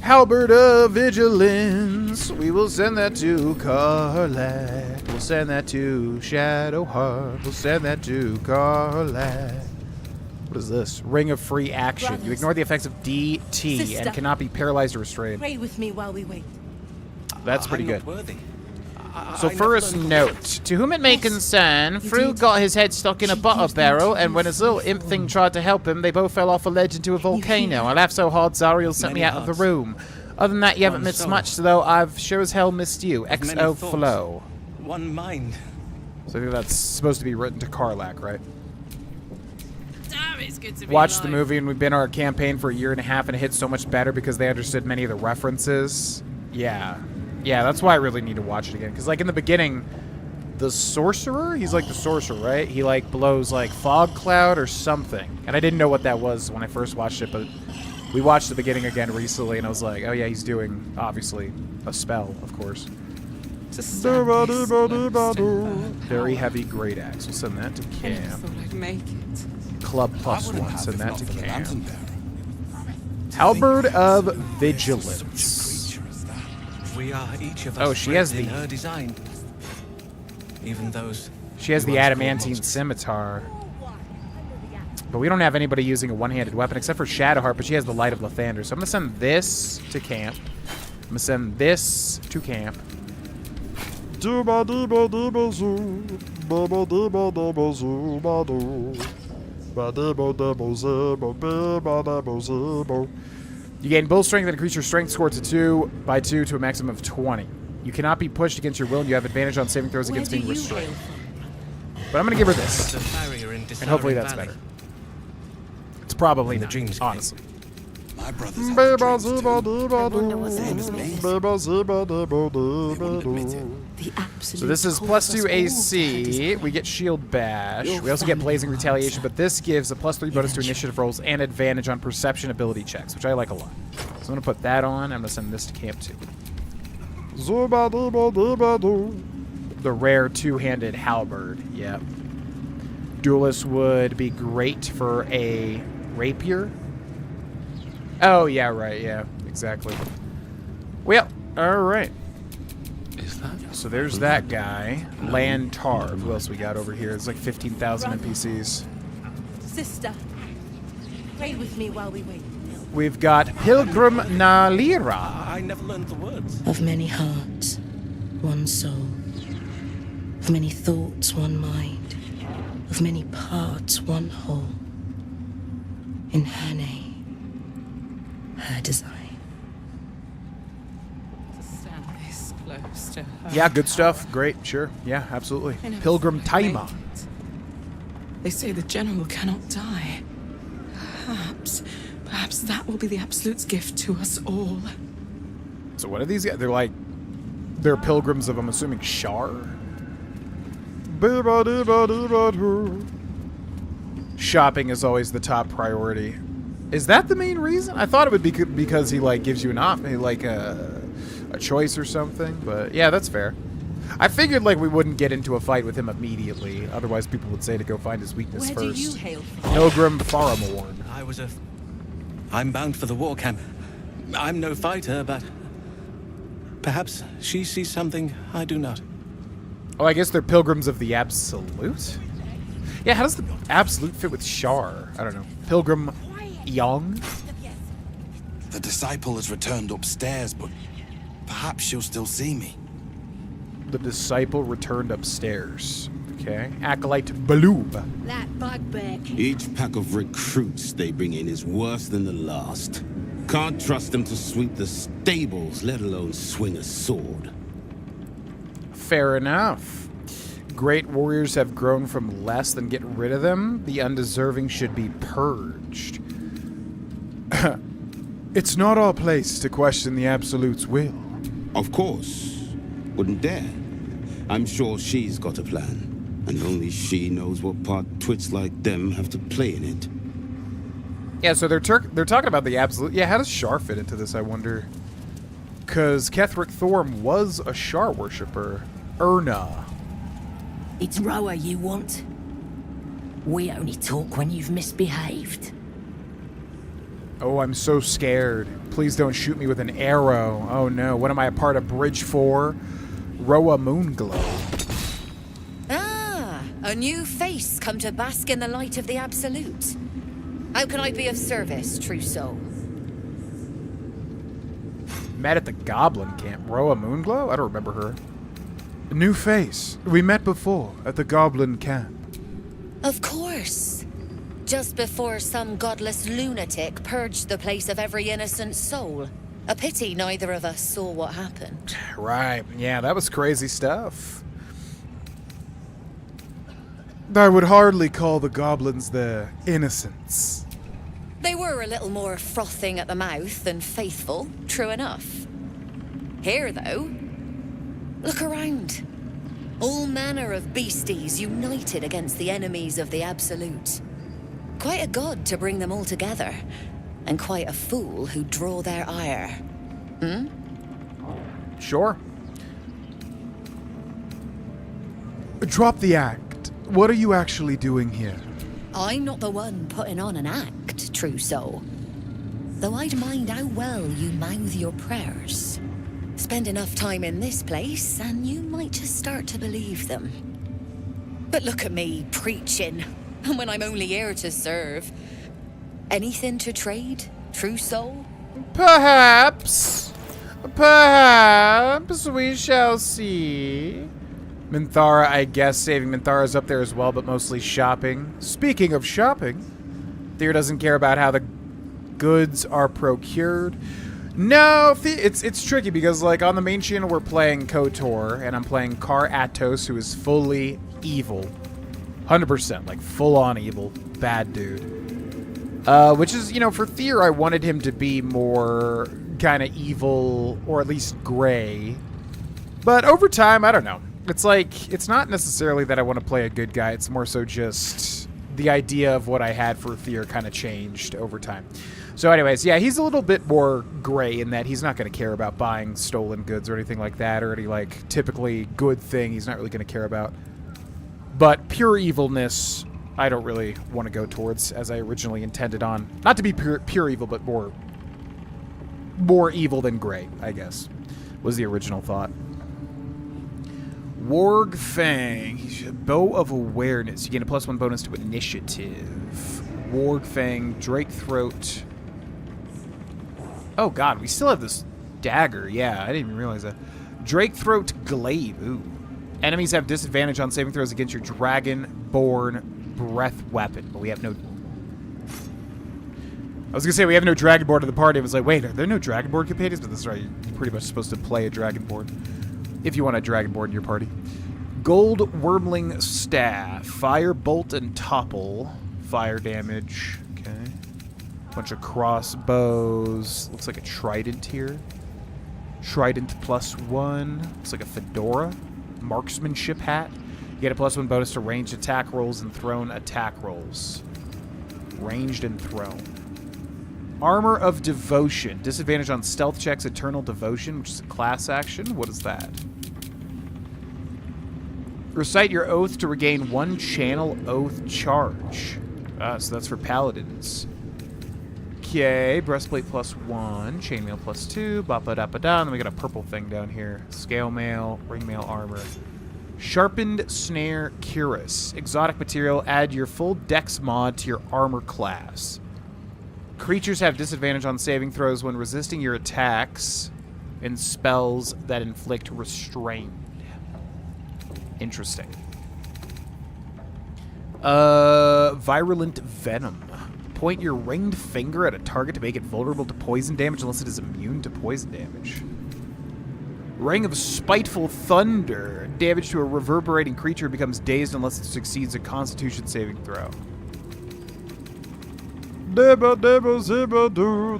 Halberd of Vigilance. We will send that to Karlak. We'll send that to Shadowheart. We'll send that to Karlak. What is this? Ring of Free Action. Brothers. You ignore the effects of DT Sister. and cannot be paralyzed or restrained. Pray with me while we wait. That's pretty good. Worthy. So first note, to whom it may concern, Fru got his head stuck in a butter barrel, and when his little imp thing tried to help him, they both fell off a ledge into a volcano. I laughed so hard Zariel sent me out of the room. Other than that, you haven't missed much, though I've sure as hell missed you. XO Flow. One mind. So I think that's supposed to be written to Karlak, right? it's good to be watched the alive. movie and we've been on our campaign for a year and a half and it hits so much better because they understood many of the references. Yeah. Yeah, that's why I really need to watch it again. Because, like, in the beginning, the sorcerer, he's like the sorcerer, right? He, like, blows, like, fog cloud or something. And I didn't know what that was when I first watched it, but we watched the beginning again recently and I was like, oh yeah, he's doing, obviously, a spell, of course. Very heavy great axe. We'll send that to I never Cam. thought I'd make it. Club I plus wouldn't one. have Send if that not to for the Cam. lantern bearer. Halberd of Vigilance. We are each of us Oh, she has bred in the- her design. Even those She has who the once adamantine called scimitar. But we don't have anybody using a one-handed weapon except for Shadowheart, but she has the Light of Lathander. So I'm going to send this to camp. I'm going to send this to camp. You gain bull strength and increase your strength score to 2 by 2 to a maximum of 20. You cannot be pushed against your will, and you have advantage on saving throws against being restrained. But I'm going to give her this. the barrier in And hopefully Disarray that's Valley. better. It's probably In the not, dreams honestly. My brothers have the dreams too. The absolute So this is plus 2 AC. We get Shield Bash. We also get Blazing Retaliation, but this gives a plus 3 bonus to initiative rolls and advantage on perception ability checks, which I like a lot. So I'm going to put that on. I'm going to send this to camp too. The rare two-handed halberd. Yep. Duelist would be great for a rapier. Oh, yeah, right. Yeah, exactly. Well, all right. Is that? So there's that guy. Lantarv. Who else we got over here? It's like 15,000 NPCs. Sister, pray with me while we wait. We've got Pilgrim Nalira. I never learned the words. Of many hearts, one soul. Of many thoughts, one mind. Of many parts, one whole. In her name, her design. To stand this close to her. Yeah, good stuff. Great, sure. Yeah, absolutely. I never Pilgrim thought I'd Taima. make it. They say the general cannot die. Perhaps that will be the Absolute's gift to us all. So what are these guys? They're pilgrims of, I'm assuming, Shar? Shopping is always the top priority. Is that the main reason? I thought it would be because he, like, gives you an a choice or something, but yeah, that's fair. I figured, like, we wouldn't get into a fight with him immediately, otherwise people would say to go find his weakness Where first. do you hail from? Pilgrim Faramorn. I'm bound for the war camp. I'm no fighter, but perhaps she sees something I do not. Oh, I guess they're pilgrims of the Absolute? Yeah, how does the Absolute fit with Shar? I don't know. Pilgrim Young? The disciple has returned upstairs, but perhaps she'll still see me. The disciple returned upstairs. Okay. Acolyte Balub. That bugbear. Each pack of recruits they bring in is worse than the last. Can't trust them to sweep the stables, let alone swing a sword. Fair enough. Great warriors have grown from less than get rid of them. The undeserving should be purged. It's not our place to question the Absolute's will. Of course. Wouldn't dare. I'm sure she's got a plan. And only she knows what part twits like them have to play in it. Yeah, so they're talking about the Absolute. Yeah, how does Shar fit into this, I wonder? Because Ketheric Thorm was a Shar worshipper. Erna. It's Roa you want. We only talk when you've misbehaved. Oh, I'm so scared. Please don't shoot me with an arrow. Oh no, what am I, a part of Bridge 4? Roa Moonglow. Ah, a new face come to bask in the light of the Absolute. How can I be of service, true soul? Met at the Goblin Camp. Roa Moonglow? I don't remember her. A new face. We met before at the Goblin Camp. Of course. Just before some godless lunatic purged the place of every innocent soul. A pity neither of us saw what happened. Right. Yeah, that was crazy stuff. I would hardly call the goblins their innocents. They were a little more frothing at the mouth than faithful, true enough. Here, though, look around. All manner of beasties united against the enemies of the Absolute. Quite a god to bring them all together, and quite a fool who'd draw their ire. Hmm? Sure. Drop the act. What are you actually doing here? I'm not the one putting on an act, true soul. Though I'd mind how well you mouth your prayers. Spend enough time in this place, and you might just start to believe them. But look at me, preaching, and when I'm only here to serve. Anything to trade, true soul? Perhaps. Perhaps we shall see. Minthara, I guess saving Minthara's up there as well, but mostly shopping. Speaking of shopping, Tyr doesn't care about how the goods are procured. No, it's tricky because, like, on the main channel we're playing KOTOR, and I'm playing Kar Atos, who is fully evil. 100%, like, full-on evil. Bad dude. Which is, you know, for Tyr, I wanted him to be more kind of evil, or at least gray. But over time, I don't know. It's like, it's not necessarily that I want to play a good guy, it's more so just the idea of what I had for Tyr kind of changed over time. So anyways, yeah, he's a little bit more gray in that he's not going to care about buying stolen goods or anything like that, or any, like, typically good thing he's not really going to care about. But pure evilness, I don't really want to go towards, as I originally intended on. Not to be pure evil, but more evil than gray, I guess, was the original thought. Warg Fang. Bow of Awareness. You gain a +1 bonus to initiative. Warg Fang. Drake Throat. Oh god, we still have this dagger. Yeah, I didn't even realize that. Drake Throat Glaive. Ooh. Enemies have disadvantage on saving throws against your Dragonborn breath weapon, but we have no... I was gonna say we have no Dragonborn in the party. I was like, wait, are there no Dragonborn companions? But that's right, you're pretty much supposed to play a Dragonborn if you want a Dragonborn in your party. Gold Wormling Staff. Fire, Bolt, and Topple. Fire damage. Okay. Bunch of crossbows. Looks like a trident here. Trident +1. Looks like a fedora. Marksmanship hat. You get a +1 bonus to ranged attack rolls and thrown attack rolls. Ranged and thrown. Armor of Devotion. Disadvantage on stealth checks, Eternal Devotion, which is a class action. What is that? Recite your oath to regain 1 channel oath charge. So that's for paladins. Okay, breastplate +1, chainmail +2, ba-ba-da-ba-da, and then we got a purple thing down here. Scale mail, ringmail armor. Sharpened Snare Cuirass. Exotic material, add your full dex mod to your armor class. Creatures have disadvantage on saving throws when resisting your attacks and spells that inflict restraint. Interesting. Virulent Venom. Point your ringed finger at a target to make it vulnerable to poison damage unless it is immune to poison damage. Ring of Spiteful Thunder. Damage to a reverberating creature becomes dazed unless it succeeds a Constitution saving throw. The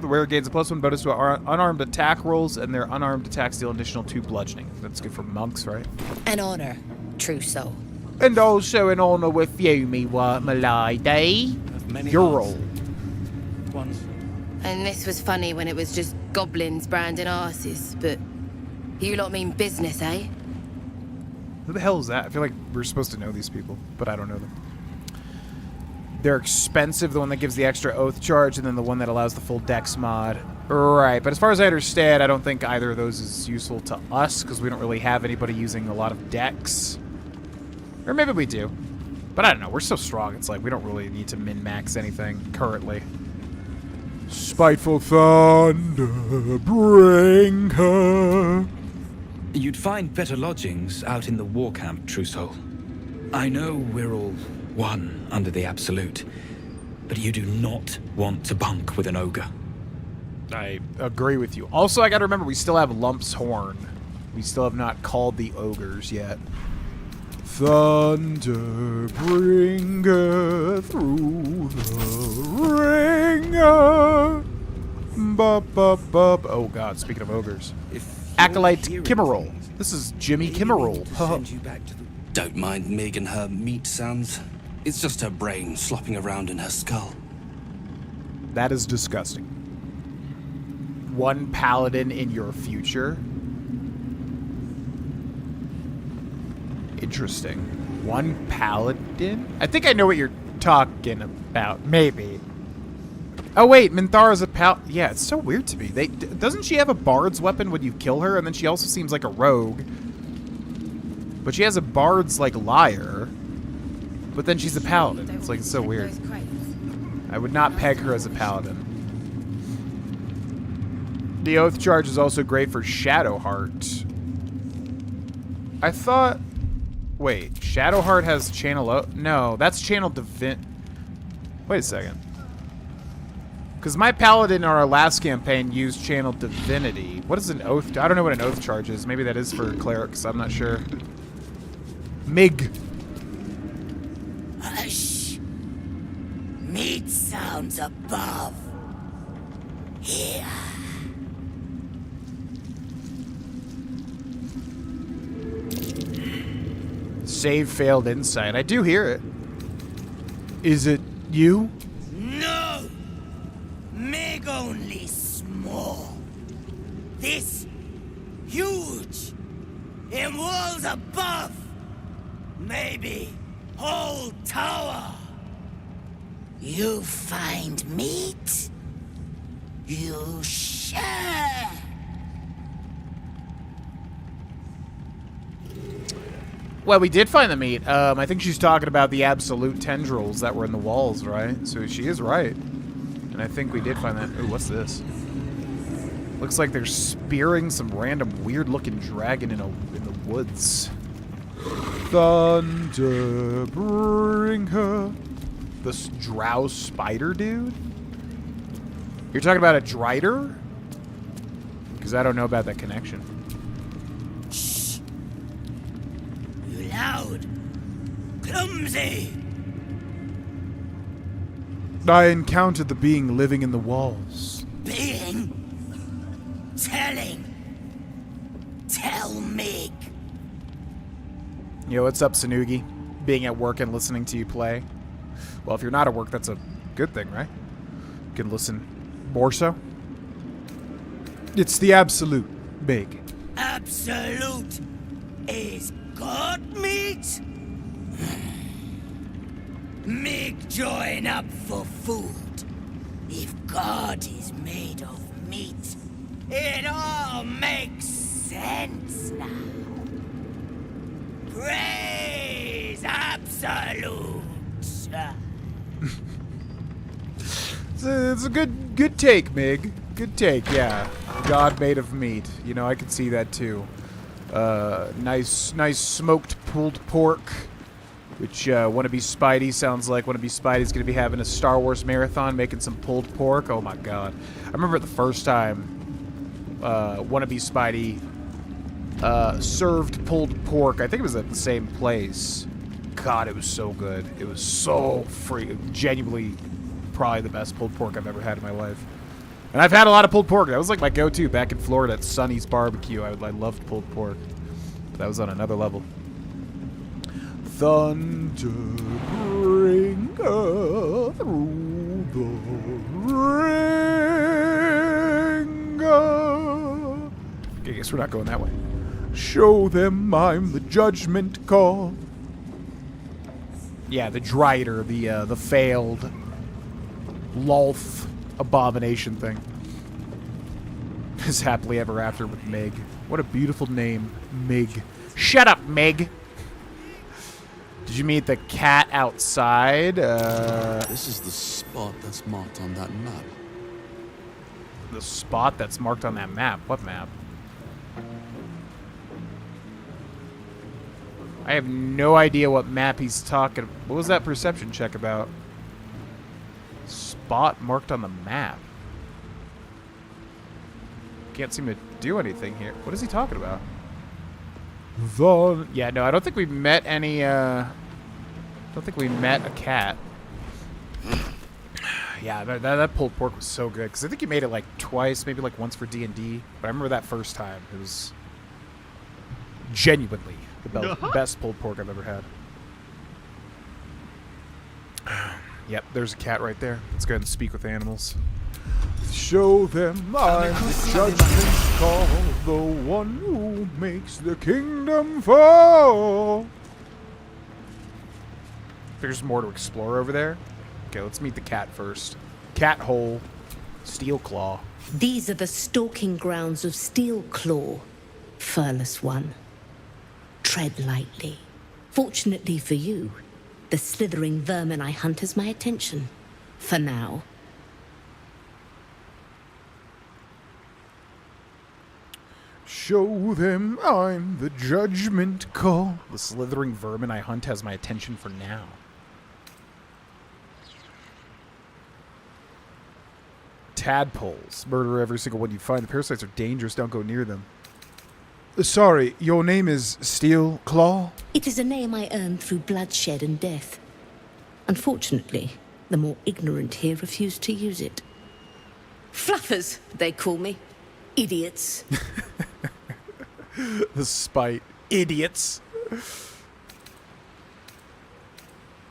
wearer gains a +1 bonus to unarmed attack rolls, and their unarmed attacks deal an additional 2 bludgeoning. That's good for monks, right? An honor, true soul. And also an honor with you, me lady. Your roll. Once. And this was funny when it was just goblins branding arses, but you lot mean business, eh? Who the hell is that? I feel like we're supposed to know these people, but I don't know them. They're expensive, the one that gives the extra oath charge, and then the one that allows the full dex mod. Right, but as far as I understand, I don't think either of those is useful to us, because we don't really have anybody using a lot of dex. Or maybe we do. But I don't know, we're so strong, it's like we don't really need to min-max anything currently. Spiteful Thunder, bring her. You'd find better lodgings out in the war camp, True Soul. I know we're all one under the Absolute, but you do not want to bunk with an ogre. I agree with you. Also, I gotta remember, we still have Lump's Horn. We still have not called the ogres yet. Thunder bringer through the ringer. Oh god, speaking of ogres. Acolyte Kimmerol. This is Jimmy Kimmerol. Don't mind Meg and her meat sounds. It's just her brain slopping around in her skull. That is disgusting. One paladin in your future? Interesting. One paladin? I think I know what you're talking about. Maybe. Oh wait, Minthara's a yeah, it's so weird to me. Doesn't she have a bard's weapon when you kill her? And then she also seems like a rogue. But she has a bard's, like, lyre. But then she's a paladin. It's like, it's so weird. I would not peg her as a paladin. The Oath Charge is also great for Shadowheart. I thought... Wait, Shadowheart has Channel O... No, that's Channel Divin... Wait a second. Because my paladin in our last campaign used Channel Divinity. What is an Oath... I don't know what an Oath Charge is. Maybe that is for clerics. I'm not sure. Mig. Hush. Meat sounds above. Here. Save failed insight. I do hear it. Is it you? No! Meg only small. This huge. In walls above. Maybe whole tower. You find meat? You share. Well, we did find the meat. I think she's talking about the absolute tendrils that were in the walls, right? So she is right. And I think we did find that. Ooh, what's this? Looks like they're spearing some random weird-looking dragon in the woods. Thunder bring her. This drow spider dude? You're talking about a drider? Because I don't know about that connection. Shh. You loud. Clumsy. I encountered the being living in the walls. Being? Telling. Tell Meg. Yo, what's up, Sanugi? Being at work and listening to you play. Well, if you're not at work, that's a good thing, right? You can listen more so. It's the absolute big. Absolute is God meat? Meg join up for food. If God is made of meat, it all makes sense now. Praise Absolute. It's a good take, Mig. Good take, yeah. God made of meat. You know, I can see that too. Nice smoked pulled pork, which Wannabe Spidey sounds like Wannabe Spidey's gonna be having a Star Wars marathon, making some pulled pork. Oh my god! I remember the first time Wannabe Spidey served pulled pork. I think it was at the same place. God, it was so good. It was so genuinely probably the best pulled pork I've ever had in my life. And I've had a lot of pulled pork. That was like my go-to back in Florida at Sonny's Barbecue. I loved pulled pork. But that was on another level. Thunder bring through the ringer. Okay, I guess we're not going that way. Show them I'm the judgment call. Yeah, the Drider, the failed Lolth abomination thing. Is happily ever after with Meg. What a beautiful name, Meg. Shut up, Meg. Did you meet the cat outside? This is the spot that's marked on that map. The spot that's marked on that map? What map? I have no idea what map he's talking about. What was that perception check about? Spot marked on the map. Can't seem to do anything here. What is he talking about? Yeah, no, I don't think we met any, don't think we met a cat. Yeah, that pulled pork was so good, because I think you made it like twice, maybe like once for D&D, but I remember that first time. It was genuinely the best pulled pork I've ever had. Yep, there's a cat right there. Let's go ahead and speak with animals. Show them I'm the judgment call, the one who makes the kingdom fall. There's more to explore over there. Okay, let's meet the cat first. Cat hole, steel claw. These are the stalking grounds of Steel Claw, furless one. Tread lightly. Fortunately for you, the slithering vermin I hunt has my attention. For now. Show them I'm the judgment call. The slithering vermin I hunt has my attention for now. Tadpoles. Murder every single one you find. The parasites are dangerous. Don't go near them. Sorry, your name is Steel Claw? It is a name I earned through bloodshed and death. Unfortunately, the more ignorant here refuse to use it. Fluffers, they call me. Idiots. The spite. Idiots.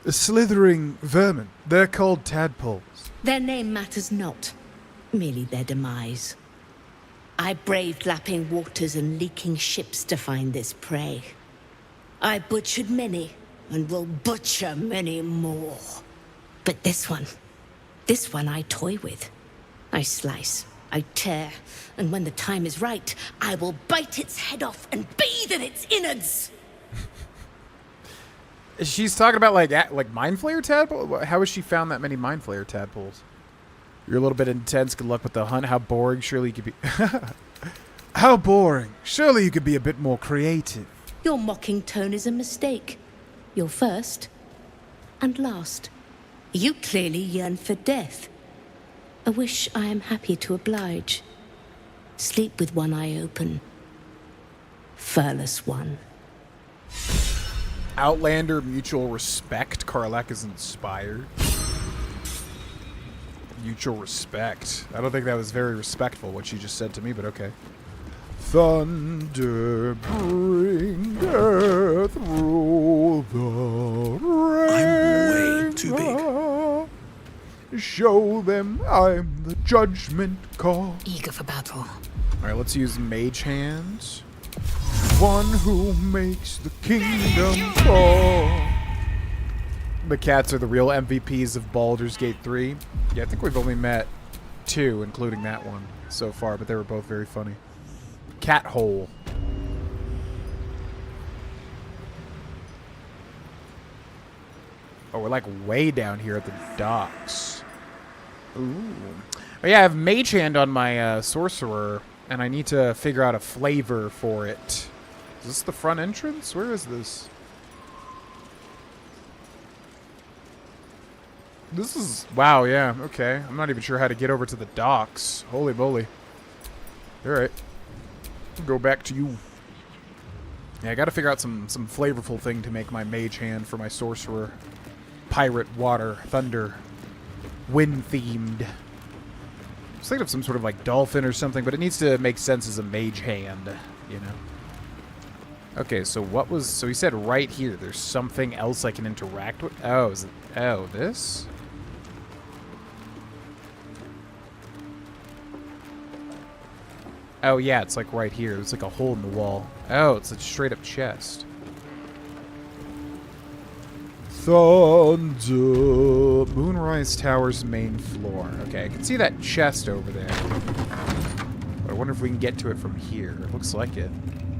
The slithering vermin. They're called tadpoles. Their name matters not. Merely their demise. I braved lapping waters and leaking ships to find this prey. I butchered many, and will butcher many more. But this one I toy with. I slice, I tear, and when the time is right, I will bite its head off and bathe in its innards! She's talking about like mind flayer tadpole? How has she found that many mind flayer tadpoles? You're a little bit intense. Good luck with the hunt. How boring. Surely you could be... How boring. Surely you could be a bit more creative. Your mocking tone is a mistake. You're first and last. You clearly yearn for death. A wish I am happy to oblige. Sleep with one eye open. Furless one. Outlander mutual respect. Karlak is inspired. Mutual respect. I don't think that was very respectful, what she just said to me, but okay. Thunder bringeth through the rain. I'm way too big. Show them I'm the judgment call. Eager for battle. Alright, let's use Mage Hands. One who makes the kingdom fall. The cats are the real MVPs of Baldur's Gate 3. Yeah, I think we've only met 2, including that one, so far, but they were both very funny. Cat hole. Oh, we're like way down here at the docks. Ooh. Oh yeah, I have Mage Hand on my sorcerer, and I need to figure out a flavor for it. Is this the front entrance? Where is this? This is... Wow, yeah, okay. I'm not even sure how to get over to the docks. Holy moly. Alright. Go back to you. Yeah, I gotta figure out some flavorful thing to make my Mage Hand for my sorcerer. Pirate, water, thunder, wind-themed. I was thinking of some sort of like dolphin or something, but it needs to make sense as a Mage Hand, you know? Okay, so what was... So he said right here, there's something else I can interact with? Oh, is it... Oh, this? Oh, yeah, it's like right here. There's like a hole in the wall. Oh, it's a straight-up chest. Thunder. Moonrise Tower's main floor. Okay, I can see that chest over there. But I wonder if we can get to it from here. It looks like it.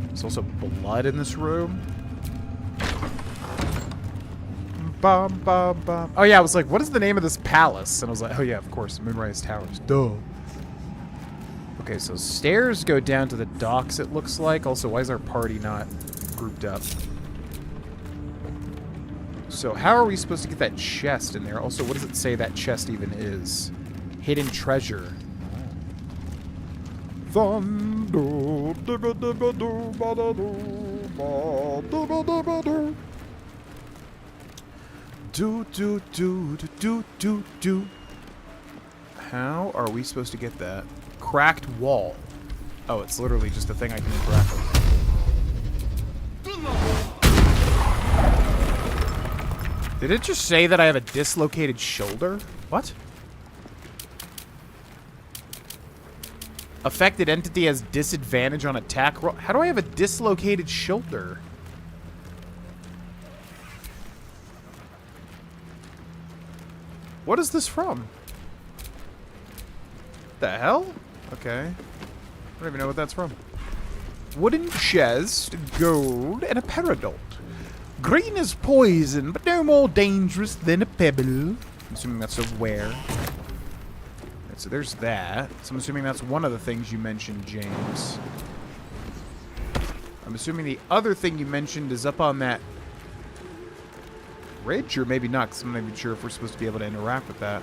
There's also blood in this room. Bum, bum, bum. Oh, yeah, I was like, what is the name of this palace? And I was like, oh, yeah, of course, Moonrise Towers. Duh. Okay, so stairs go down to the docks, it looks like. Also, why is our party not grouped up? So how are we supposed to get that chest in there? Also, what does it say that chest even is? Hidden treasure. Thunder. How are we supposed to get that? Cracked wall. Oh, it's literally just a thing I can interact with. Did it just say that I have a dislocated shoulder? What? Affected entity has disadvantage on attack roll. How do I have a dislocated shoulder? What is this from? The hell? Okay. I don't even know what that's from. Wooden chest, gold, and a peridot. Green is poison, but no more dangerous than a pebble. I'm assuming that's a where. Right, so there's that. So I'm assuming that's one of the things you mentioned, James. I'm assuming the other thing you mentioned is up on that ridge, or maybe not, because I'm not even sure if we're supposed to be able to interact with that.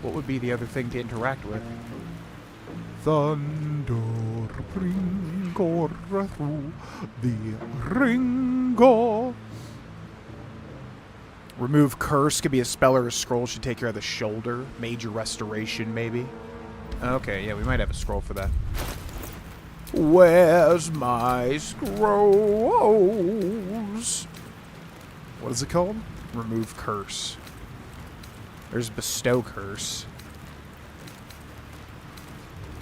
What would be the other thing to interact with? Thunder bringer through the ringer. Remove curse could be a spell or a scroll. Should take care of the shoulder. Major restoration, maybe. Okay, yeah, we might have a scroll for that. Where's my scrolls? What is it called? Remove curse. There's bestow curse.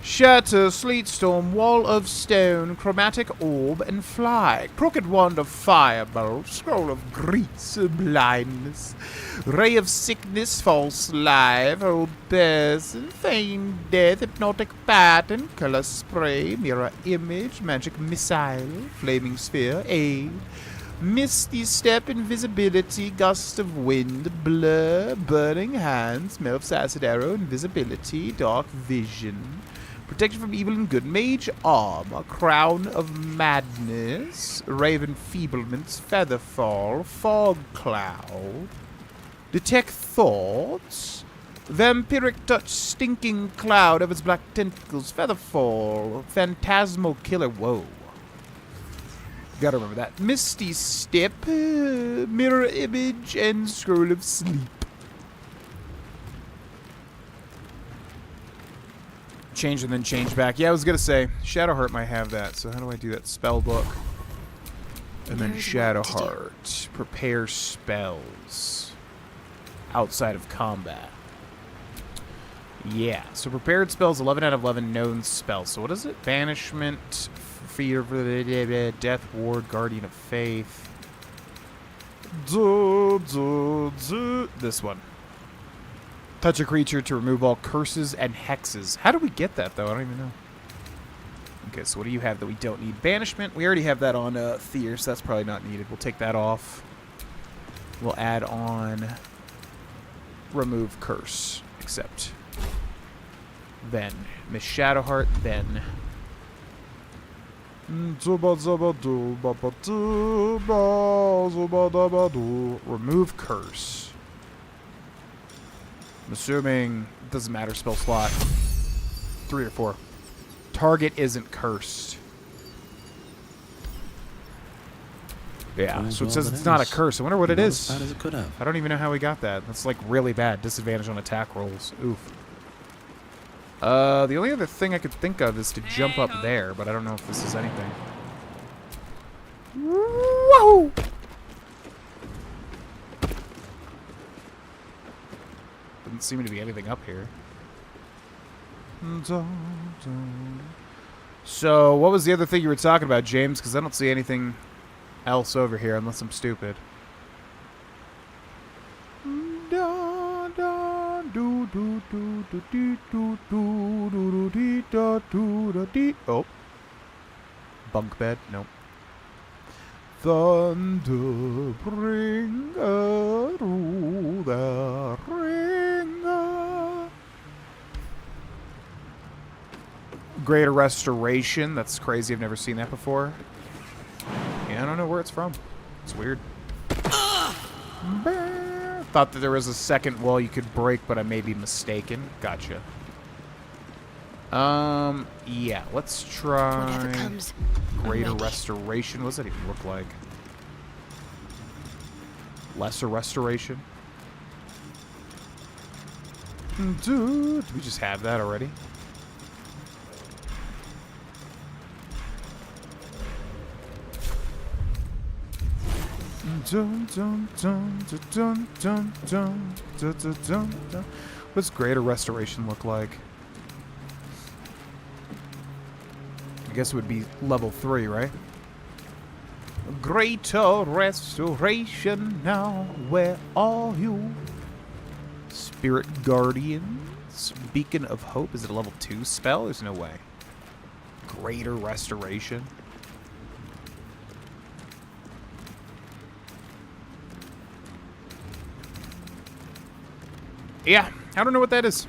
Shatter, sleet storm, wall of stone, chromatic orb, and fly. Crooked wand of firebolt, scroll of grease, blindness, ray of sickness, false life, old person, feigned death, hypnotic pattern, color spray, mirror image, magic missile, flaming sphere, aid. Misty step, invisibility, gust of wind, blur, burning hands, melts acid arrow, invisibility, dark vision, protection from evil and good, mage arm, a crown of madness, raven feeblements, feather fall, fog cloud, detect thoughts, vampiric touch, stinking cloud of its black tentacles, feather fall, phantasmal killer, whoa. Gotta remember that. Misty step, mirror image, and scroll of sleep. Change and then change back. Yeah, I was gonna say, Shadowheart might have that. So how do I do that? Spell book. And then Shadowheart. Prepare spells. Outside of combat. Yeah, so prepared spells, 11 out of 11 known spells. So what is it? Banishment, Fear of the Death Ward, Guardian of Faith. This one. Touch a creature to remove all curses and hexes. How do we get that, though? I don't even know. Okay, so what do you have that we don't need? Banishment. We already have that on Thier, so that's probably not needed. We'll take that off. We'll add on remove curse. Except. Then. Miss Shadowheart, then. Remove curse. I'm assuming it doesn't matter, spell slot. 3 or 4. Target isn't cursed. Yeah, so it says it's not a curse. I wonder what it is. As bad as it could have. I don't even know how we got that. That's like really bad. Disadvantage on attack rolls. Oof. The only other thing I could think of is to jump up there, but I don't know if this is anything. Whoa! Doesn't seem to be anything up here. So, what was the other thing you were talking about, James? Because I don't see anything else over here, unless I'm stupid. Oh. Bunk bed? Nope. Thunder bringer through the ringer. Greater restoration. That's crazy. I've never seen that before. Yeah, I don't know where it's from. It's weird. Thought that there was a second wall you could break, but I may be mistaken. Gotcha. Yeah, let's try Whatever comes, Greater I'm ready. Restoration. What does that even look like? Lesser Restoration? Dude, did we just have that already? Dun, dun, dun, dun, dun, dun, dun, dun, dun, dun, dun. What does Greater Restoration look like? I guess it would be level 3, right? Greater Restoration now, where are you? Spirit Guardians, Beacon of Hope. Is it a level 2 spell? There's no way. Greater Restoration. Yeah, I don't know what that is.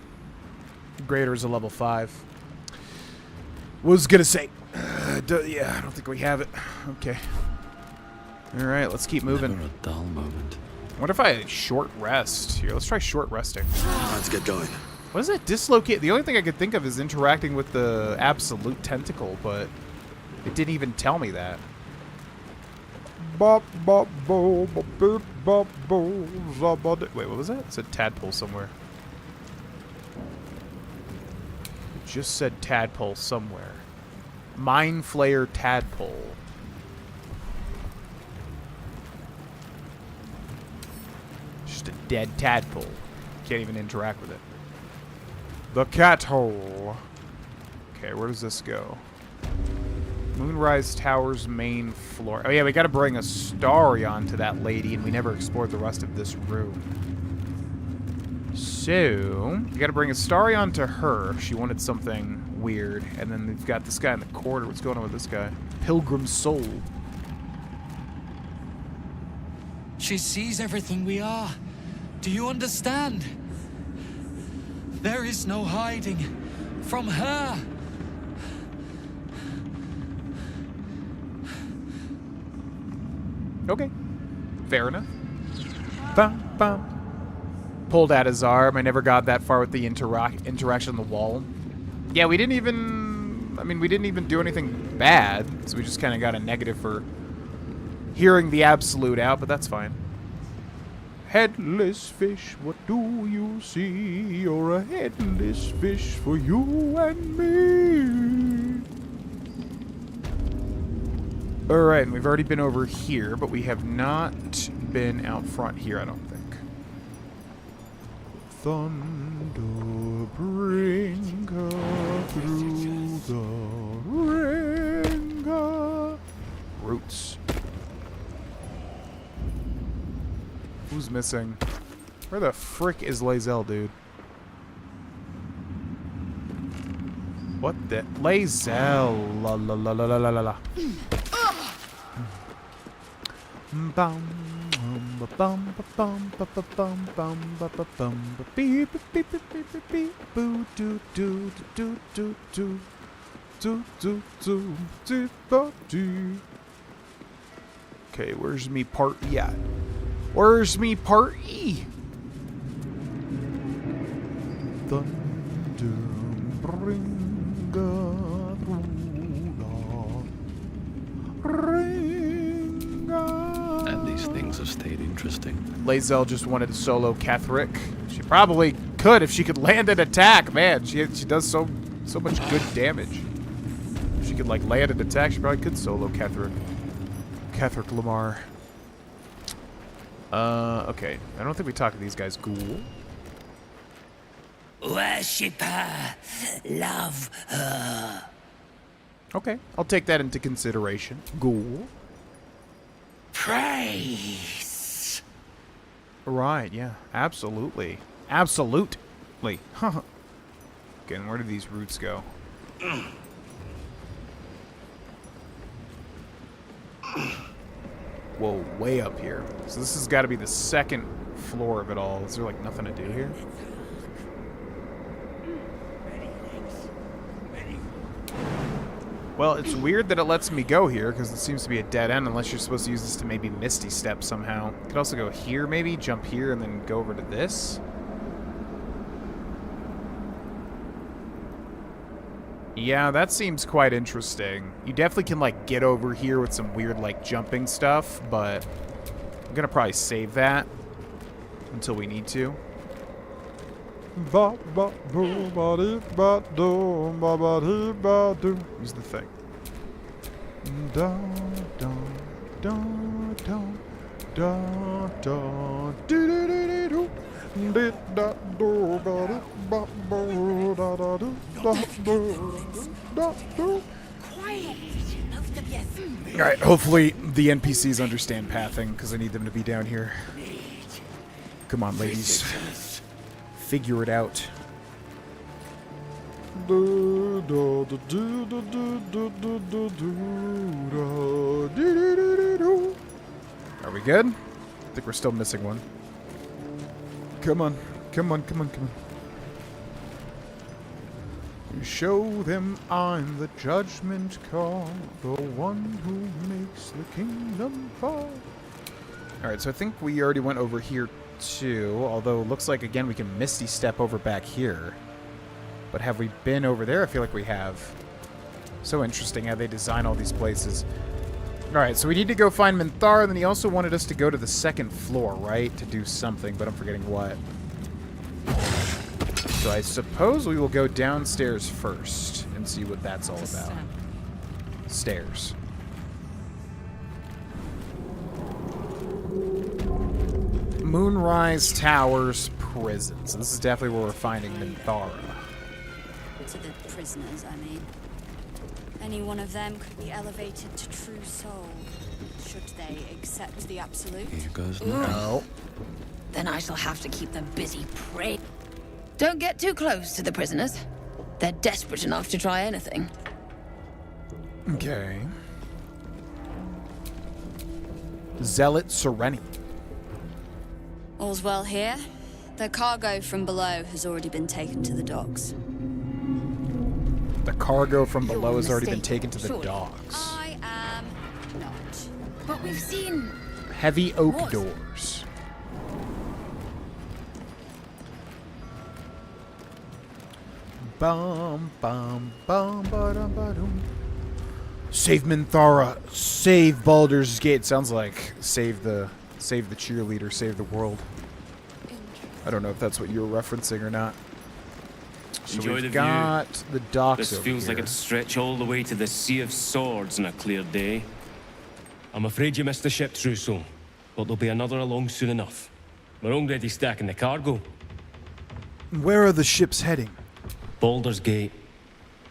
Greater is a level 5. Was gonna say, yeah, I don't think we have it. Okay. All right, let's keep moving. Never a dull moment. What if I short rest? Here, let's try short resting. Let's get going. What is it? Dislocate. The only thing I could think of is interacting with the absolute tentacle, but it didn't even tell me that. Wait, what was that? It said tadpole somewhere. It just said tadpole somewhere. Mind Flayer tadpole. Just a dead tadpole. Can't even interact with it. The cat hole. Okay, where does this go? Moonrise Tower's main floor. Oh yeah, we gotta bring a Starion to that lady, and we never explored the rest of this room. So, we gotta bring a Starion to her if she wanted something weird. And then we've got this guy in the corner. What's going on with this guy? Pilgrim Soul. She sees everything we are. Do you understand? There is no hiding from her. Okay. Fair enough. Bum, bum. Pulled at his arm. I never got that far with the interaction on the wall. Yeah, we didn't even... I mean, we didn't even do anything bad. So we just kind of got a negative for hearing the absolute out, but that's fine. Headless fish, what do you see? You're a headless fish for you and me. Alright, and we've already been over here, but we have not been out front here, I don't think. Thunder, bring her through the ringer. Roots. Who's missing? Where the frick is Lae'zel, dude? What the? Lae'zel. La la la la la la la la. Bum bum bum bum bum bum bum bum bum beep beep beep beep beep boo do do do do do do do do do do. Okay, where's me part E at? Where's me part E? Thunder bring And these things have stayed interesting. Lae'zel just wanted to solo Ketheric. She probably could if she could land an attack. Man, she does so much good damage. If she could like land an attack, she probably could solo Ketheric. Ketheric Lamar. Okay. I don't think we talked to these guys. Ghoul. Worship her. Love her. Okay. I'll take that into consideration. Ghoul. Praise. Right, yeah. Absolutely. Absolutely. Huh. Okay, and where do these roots go? Whoa, way up here. So this has got to be the second floor of it all. Is there like nothing to do here? Well, it's weird that it lets me go here, because it seems to be a dead end, unless you're supposed to use this to maybe Misty Step somehow. Could also go here, maybe, jump here, and then go over to this. Yeah, that seems quite interesting. You definitely can, like, get over here with some weird, like, jumping stuff, but I'm gonna probably save that until we need to. Use the thing. Alright, hopefully the NPCs understand pathing, because I need them to be down here. Come on, ladies. Figure it out. Are we good? I think we're still missing one. Come on. Come on, come on, come on. Show them I'm the judgment call, the one who makes the kingdom fall. Alright, so I think we already went over here too, although it looks like, again, we can Misty Step over back here. But have we been over there? I feel like we have. So interesting how they design all these places. Alright, so we need to go find Minthara, and then he also wanted us to go to the second floor, right? To do something, but I'm forgetting what. So I suppose we will go downstairs first and see what that's all about. Stairs. Moonrise Towers Prison. So this is definitely where we're finding Minthara. To the prisoners, I mean. Any one of them could be elevated to true soul, should they accept the absolute. Here goes no. Then I shall have to keep them busy praying. Don't get too close to the prisoners. They're desperate enough to try anything. Okay. Zealot Sereni. All's well here. The cargo from below has already been taken to the docks. The cargo from below has already been taken to the docks. I am not. But we've seen heavy oak doors. Bum bum bum ba dum ba dum. Save Minthara. Save Baldur's Gate. Sounds like save the cheerleader. Save the world. I don't know if that's what you were referencing or not. So Enjoy we've the got the docks This over feels here. like it'd stretch all the way to the Sea of Swords on a clear day. I'm afraid you missed the ship, Trousseau, but there'll be another along soon enough. We're already stacking the cargo. Where are the ships heading? Baldur's Gate.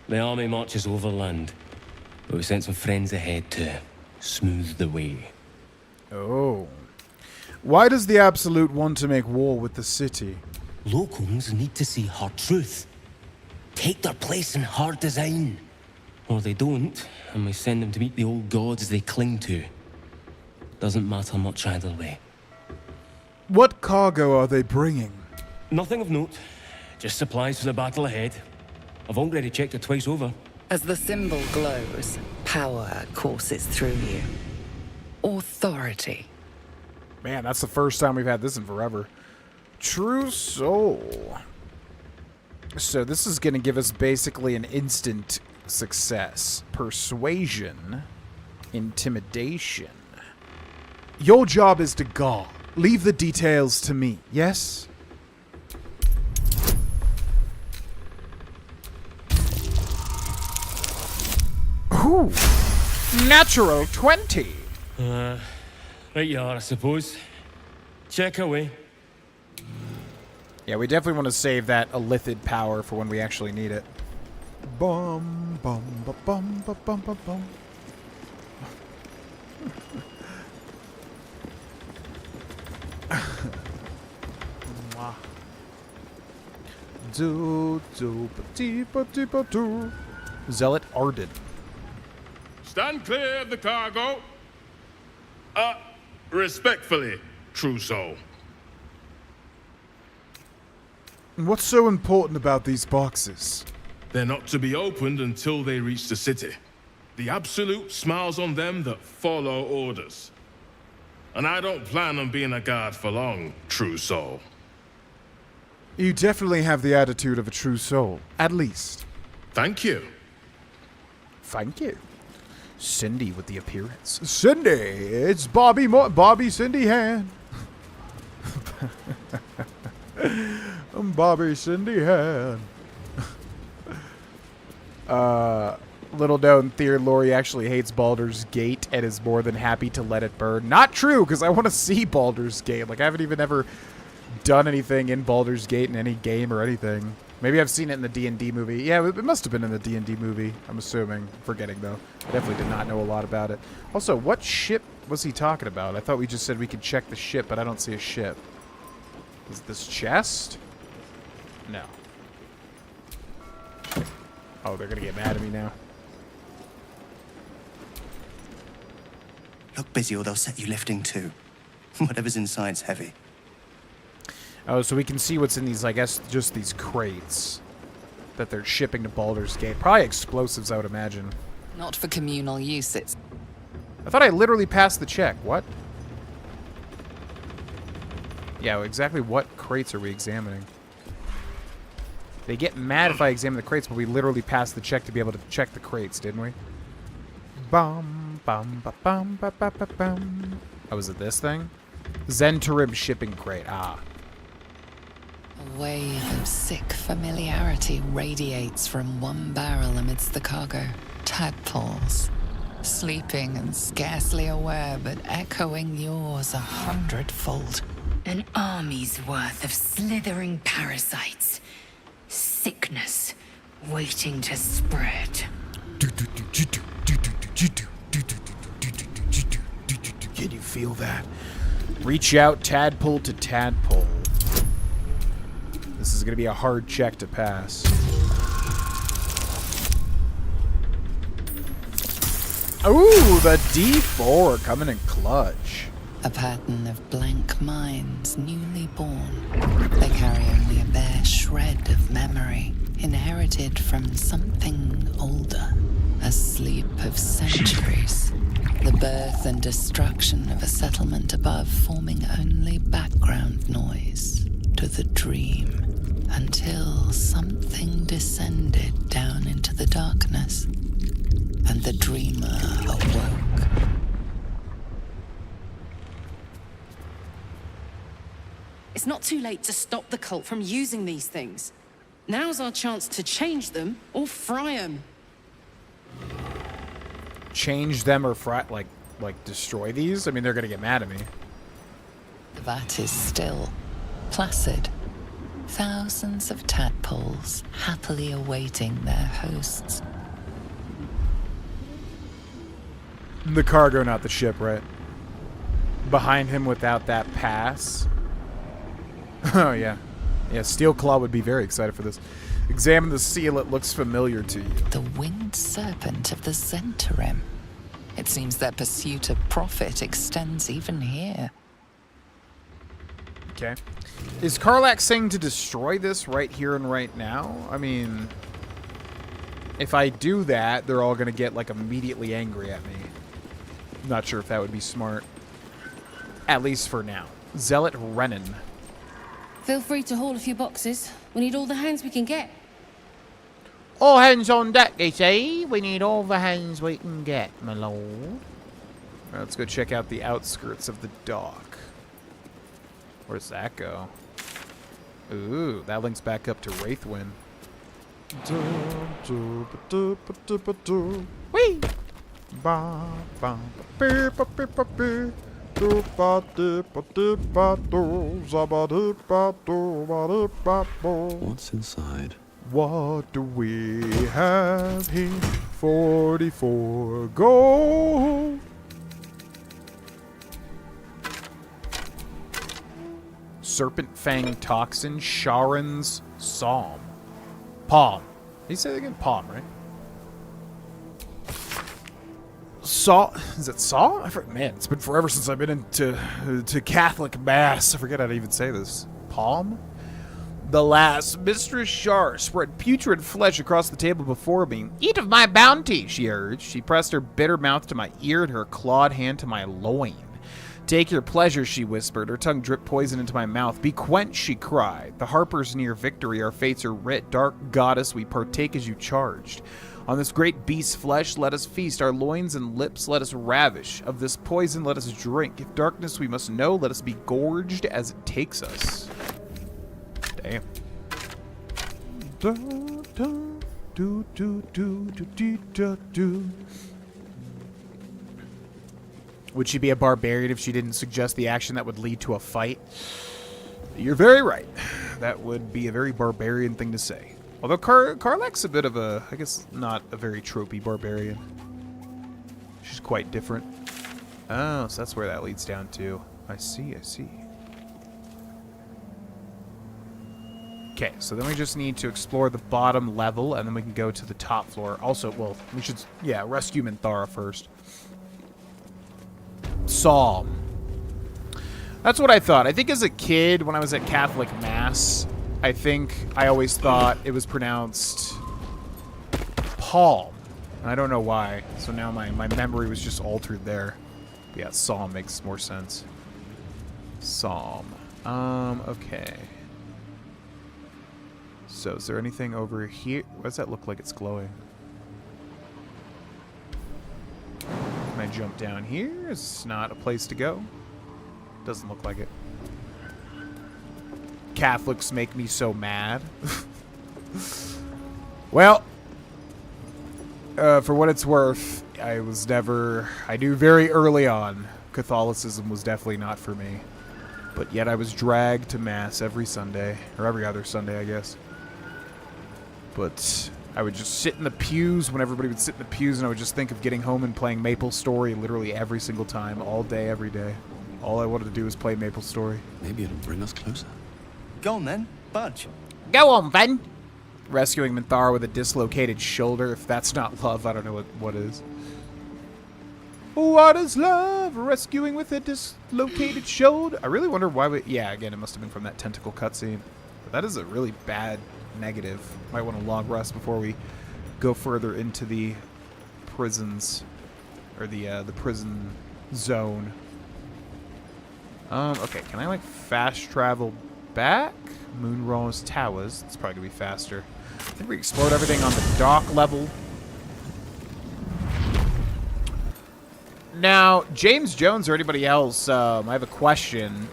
The army marches overland, but we sent some friends ahead to smooth the way. Oh. Why does the Absolute want to make war with the city? Locals need to see her truth. Take their place in her design. Or they don't, and we send them to meet the old gods they cling to. Doesn't matter much either way. What cargo are they bringing? Nothing of note. Just supplies for the battle ahead. I've already checked it twice over. As the symbol glows, power courses through you. Authority. Man, that's the first time we've had this in forever. True Soul. So this is going to give us basically an instant success. Persuasion. Intimidation. Your job is to guard. Leave the details to me, yes? Ooh. Natural 20. Right you are, I suppose. Check away. Yeah, we definitely want to save that Illithid power for when we actually need it. Bum, bum, ba, bum, ba, bum, ba, bum. Mwah. Do, do, ba, dee, ba, dee, ba, do. Zealot Arden. Stand clear of the cargo. Respectfully, Trousseau. What's so important about these boxes? They're not to be opened until they reach the city. The Absolute smiles on them that follow orders. And I don't plan on being a guard for long, Trousseau. You definitely have the attitude of a true soul, at least. Thank you. Thank you. Cindy with the appearance. Cindy! It's Bobby Cindy Han. I'm Bobby Cindy Han. Little known theory, Lori actually hates Baldur's Gate and is more than happy to let it burn. Not true, because I want to see Baldur's Gate. Like, I haven't even ever done anything in Baldur's Gate in any game or anything. Maybe I've seen it in the D&D movie. Yeah, it must have been in the D&D movie, I'm assuming. Forgetting, though. I definitely did not know a lot about it. Also, what ship was he talking about? I thought we just said we could check the ship, but I don't see a ship. Is it this chest? No. Oh, they're gonna get mad at me now. Look busy or they'll set you lifting too. Whatever's inside's heavy. Oh, so we can see what's in these, I guess, just these crates that they're shipping to Baldur's Gate. Probably explosives, I would imagine. Not for communal use, it's... I thought I literally passed the check. What? Yeah, exactly what crates are we examining? They get mad if I examine the crates, but we literally passed the check to be able to check the crates, didn't we? Bum, bum, ba, bum, ba, ba, ba, bum. Oh, was it this thing? Zentarim shipping crate. Ah. A wave of sick familiarity radiates from one barrel amidst the cargo. Tadpoles, sleeping and scarcely aware, but echoing yours 100-fold. An army's worth of slithering parasites. Sickness waiting to spread. Can you feel that? Reach out tadpole to tadpole. This is going to be a hard check to pass. Ooh, the D4 coming in clutch. A pattern of blank minds newly born. They carry only a bare shred of memory, inherited from something older. A sleep of centuries. The birth and destruction of a settlement above forming only background noise to the dream. Until something descended down into the darkness, and the dreamer awoke. It's not too late to stop the cult from using these things. Now's our chance to change them or fry them. Change them or fry, like destroy these? I mean, they're gonna get mad at me. The vat is still, placid. Thousands of tadpoles happily awaiting their hosts. The cargo, not the ship, right? Behind him without that pass. Oh, yeah. Yeah, Steel Claw would be very excited for this. Examine the seal, it looks familiar to you. The winged serpent of the Zentarim. It seems their pursuit of profit extends even here. Okay. Is Karlak saying to destroy this right here and right now? I mean, if I do that, they're all going to get, like, immediately angry at me. I'm not sure if that would be smart. At least for now. Zealot Renan. Feel free to haul a few boxes. We need all the hands we can get. All hands on deck, you see? We need all the hands we can get, my lord. Right, let's go check out the outskirts of the dock. Where does that go? Ooh, that links back up to Wraithwind. Whee! What's inside? What do we have here? 44 gold. Serpent Fang Toxin, Sharon's Psalm. Palm. Did you say that again? Palm, right? Saw. Is it Saw? Man, it's been forever since I've been into Catholic Mass. I forget how to even say this. Palm? The last, Mistress Shar spread putrid flesh across the table before me. Eat of my bounty, she urged. She pressed her bitter mouth to my ear and her clawed hand to my loin. Take your pleasure, she whispered. Her tongue dripped poison into my mouth. Be quenched, she cried. The harper's near victory. Our fates are writ. Dark goddess, we partake as you charged. On this great beast's flesh, let us feast. Our loins and lips let us ravish. Of this poison, let us drink. If darkness we must know, let us be gorged as it takes us. Damn. Da, da, do, do, do, do, do, do, do. Would she be a barbarian if she didn't suggest the action that would lead to a fight? You're very right. That would be a very barbarian thing to say. Although Karlach's a bit of a, I guess, not a very tropey barbarian. She's quite different. Oh, so that's where that leads down to. I see, I see. Okay, so then we just need to explore the bottom level, and then we can go to the top floor. Also, well, we should, yeah, rescue Minthara first. Psalm. That's what I thought. I think as a kid, when I was at Catholic Mass, I think I always thought it was pronounced Palm. And I don't know why. So now my memory was just altered there. But yeah, Psalm makes more sense. Psalm. Okay. So is there anything over here? What does that look like it's glowing? Can I jump down here? It's not a place to go. Doesn't look like it. Catholics make me so mad. Well, for what it's worth, I knew very early on Catholicism was definitely not for me. But yet I was dragged to Mass every Sunday, or every other Sunday, I guess. But I would just sit in the pews when everybody would sit in the pews, and I would just think of getting home and playing Maple Story literally every single time, all day, every day. All I wanted to do was play Maple Story. Maybe it'll bring us closer. Go on then, budge. Go on, then. Rescuing Minthara with a dislocated shoulder. If that's not love, I don't know what is. What is love? Rescuing with a dislocated shoulder. I really wonder why we... Yeah, again, it must have been from that tentacle cutscene. But that is a really bad negative. Might want a long rest before we go further into the prisons. Or the prison zone. Okay, can I, like, fast travel back? Moonrose Towers. It's probably going to be faster. I think we explored everything on the dock level. Now, James Jones or anybody else, I have a question.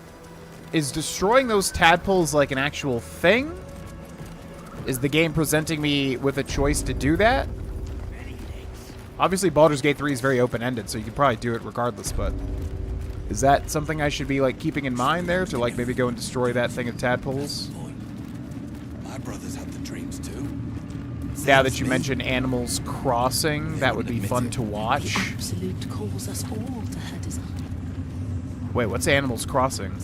Is destroying those tadpoles like an actual thing? Is the game presenting me with a choice to do that? Obviously, Baldur's Gate 3 is very open-ended, so you can probably do it regardless, but... Is that something I should be, like, keeping in mind there? To, like, maybe go and destroy that thing of tadpoles? My brothers had the dreams too. Now that you mention Animals Crossing, that would be fun to watch. The Absolute calls us all to her design. Wait, what's Animals Crossing?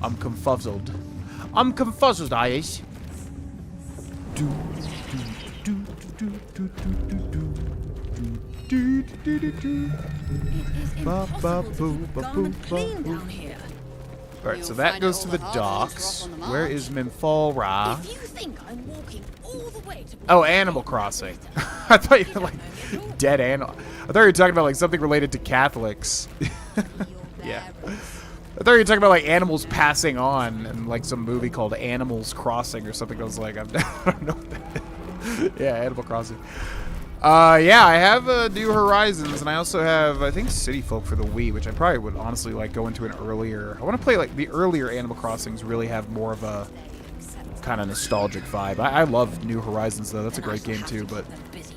I'm confuzzled. I'm confuzzled, eyes. Alright, so that goes to the docks. Where is Minthara? Oh, Animal Crossing. I thought you were like dead animal. I thought you were talking about like something related to Catholics. Yeah. I thought you were talking about like animals passing on and like some movie called Animals Crossing or something. I was like, I don't know what that is. Yeah, Animal Crossing. Yeah, I have New Horizons, and I also have, I think, City Folk for the Wii, which I probably would honestly like go into an earlier... I want to play, like, the earlier Animal Crossings really have more of a kind of nostalgic vibe. I love New Horizons, though. That's a great game, too, but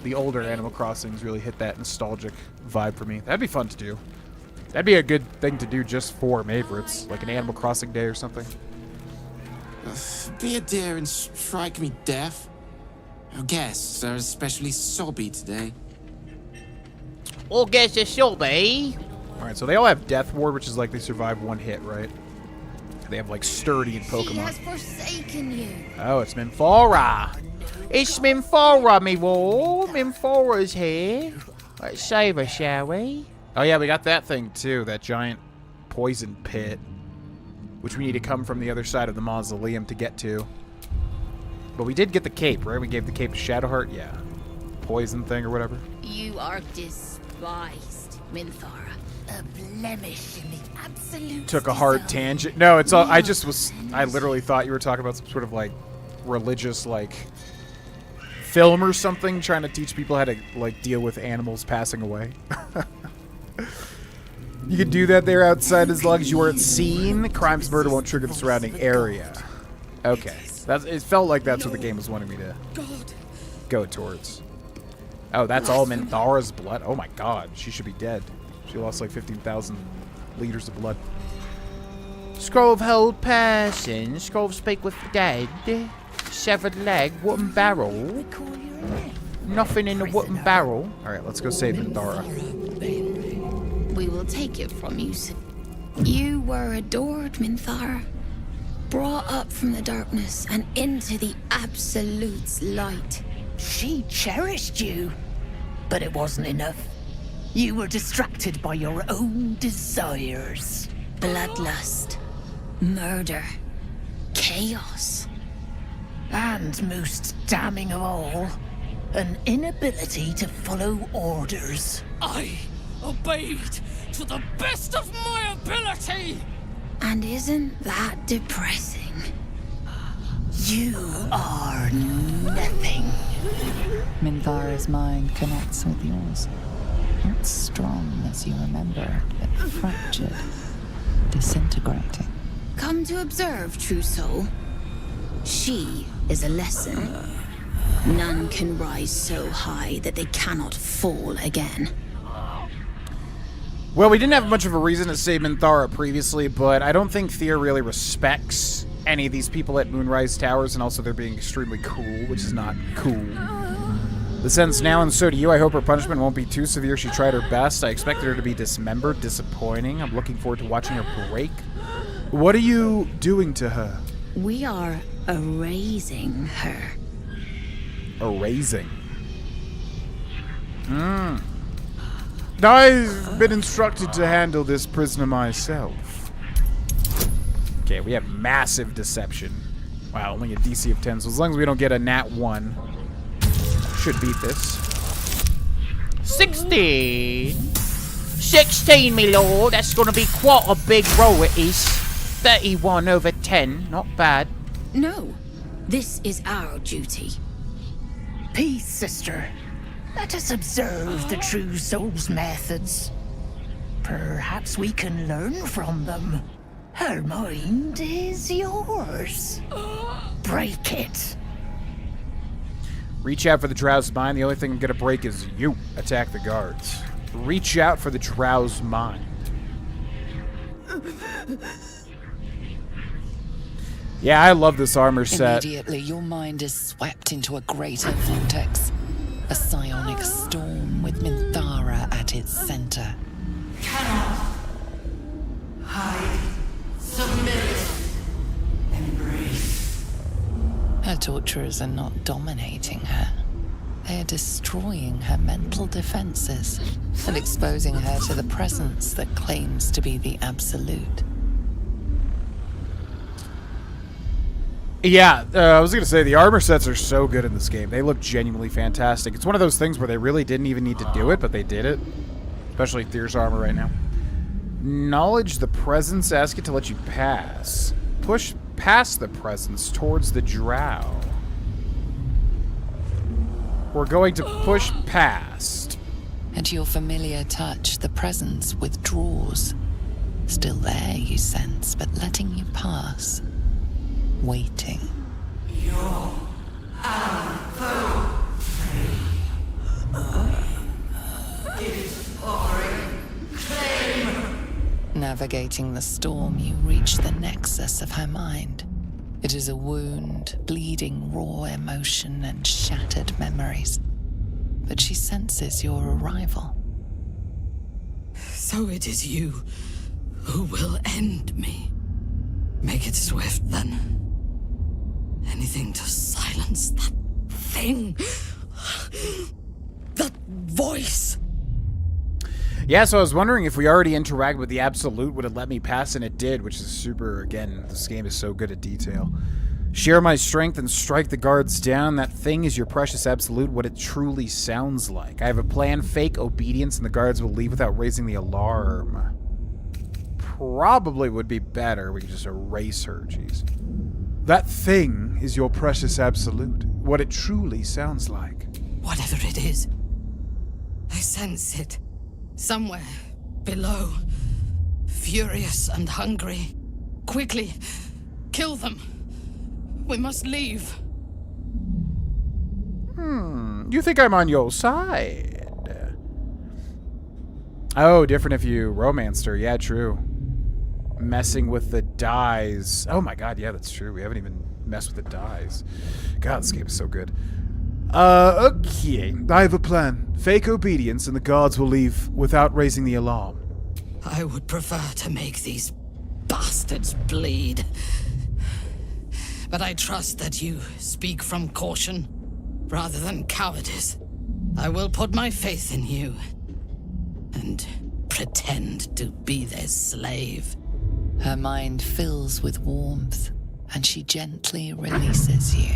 the older Animal Crossings really hit that nostalgic vibe for me. That'd be fun to do. That'd be a good thing to do just for favorites, like an Animal Crossing day or something. Be a dear and strike me deaf. Our guests are especially sobby today. All guests are sobby. Alright, so they all have Death Ward, which is like they survive one hit, right? They have like sturdy in Pokemon. She has forsaken you. Oh, it's Minthara. It's Minthara, me wall. Minthara's here. Let's save her, shall we? Oh yeah, we got that thing too, that giant poison pit, which we need to come from the other side of the mausoleum to get to. But we did get the cape, right? We gave the cape to Shadowheart, yeah. Poison thing or whatever. You are despised, Minthara. A blemish in the absolute. Took a hard tangent. No, it's all. I literally thought you were talking about some sort of like religious like film or something trying to teach people how to, like, deal with animals passing away. You can do that there outside as long as you aren't seen. Crimes murder won't trigger the surrounding area. Okay. It felt like that's what the game was wanting me to go towards. Oh, that's all Minthara's blood? Oh my god, she should be dead. She lost like 15,000 liters of blood. Scroll of hold person. Scroll of speak with dead. Severed leg. Wooden barrel. Nothing in the wooden barrel. Alright, let's go save Minthara. We will take it from you. You were adored, Minthara. Brought up from the darkness and into the Absolute's light. She cherished you, but it wasn't enough. You were distracted by your own desires. Bloodlust. Murder. Chaos. And most damning of all, an inability to follow orders. I obeyed to the best of my ability! And isn't that depressing? You are nothing. Minthara's mind connects with yours. Not strong as you remember, but fractured, disintegrating. Come to observe, true soul. She is a lesson. None can rise so high that they cannot fall again. Well, we didn't have much of a reason to save Minthara previously, but I don't think Thea really respects any of these people at Moonrise Towers, and also they're being extremely cruel, which is not cool. The sentence now, and so do you. I hope her punishment won't be too severe. She tried her best. I expected her to be dismembered. Disappointing. I'm looking forward to watching her break. What are you doing to her? We are erasing her. Erasing? I've been instructed to handle this prisoner myself. Okay, we have massive deception. Wow, only a DC of 10, so as long as we don't get a nat 1, should beat this. 16! 16, me lord! That's gonna be quite a big roll, it is. 31 over 10, not bad. No, this is our duty. Peace, sister. Let us observe the true soul's methods. Perhaps we can learn from them. Her mind is yours. Break it. Reach out for the Drow's mind. The only thing I'm gonna break is you. Attack the guards. Reach out for the Drow's mind. Yeah, I love this armor set. Immediately, your mind is swept into a greater vortex. A psionic storm with Minthara at its center. Cannot hide. Submit. Embrace. Her torturers are not dominating her. They are destroying her mental defenses and exposing her to the presence that claims to be the Absolute. Yeah, I was going to say, the armor sets are so good in this game. They look genuinely fantastic. It's one of those things where they really didn't even need to do it, but they did it. Especially Thyr's armor right now. Acknowledge the presence. Ask it to let you pass. Push past the presence towards the drow. We're going to push past. And your familiar touch, the presence withdraws. Still there, you sense, but letting you pass. Waiting. You're our foe. Navigating the storm, you reach the nexus of her mind. It is a wound, bleeding raw emotion and shattered memories. But she senses your arrival. So it is you who will end me. Make it swift, then. Anything to silence that thing. That voice. Yeah, so I was wondering if we already interacted with the Absolute, would it let me pass? And it did, which is super, again, this game is so good at detail. Share my strength and strike the guards down. That thing is your precious Absolute, what it truly sounds like. I have a plan, fake obedience, and the guards will leave without raising the alarm. Probably would be better. We could just erase her, jeez. That thing is your precious Absolute. what it truly sounds like. Whatever it is, I sense it. Somewhere below. Furious and hungry. Quickly, kill them. We must leave. You think I'm on your side? Oh, different if you romanced her. Yeah, true. Messing with the dyes. Oh my god, yeah, that's true. We haven't even messed with the dyes. God, this game is so good. Okay. I have a plan. Fake obedience and the guards will leave without raising the alarm. I would prefer to make these bastards bleed. But I trust that you speak from caution rather than cowardice. I will put my faith in you and pretend to be their slave. Her mind fills with warmth, and she gently releases you.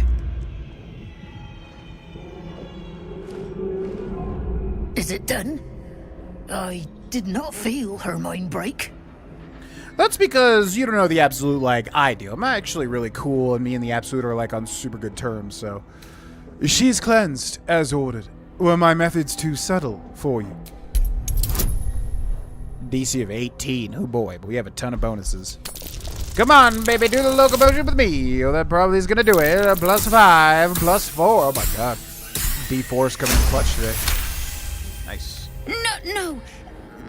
Is it done? I did not feel her mind break. That's because you don't know the Absolute like I do. I'm actually really cool, and me and the Absolute are like on super good terms, so... She's cleansed, as ordered. Were my methods too subtle for you? DC of 18. Oh boy, but we have a ton of bonuses. Come on, baby, do the locomotion with me. Oh, that probably is gonna do it. +5, +4. Oh my god. D4's coming in clutch today. Nice. No.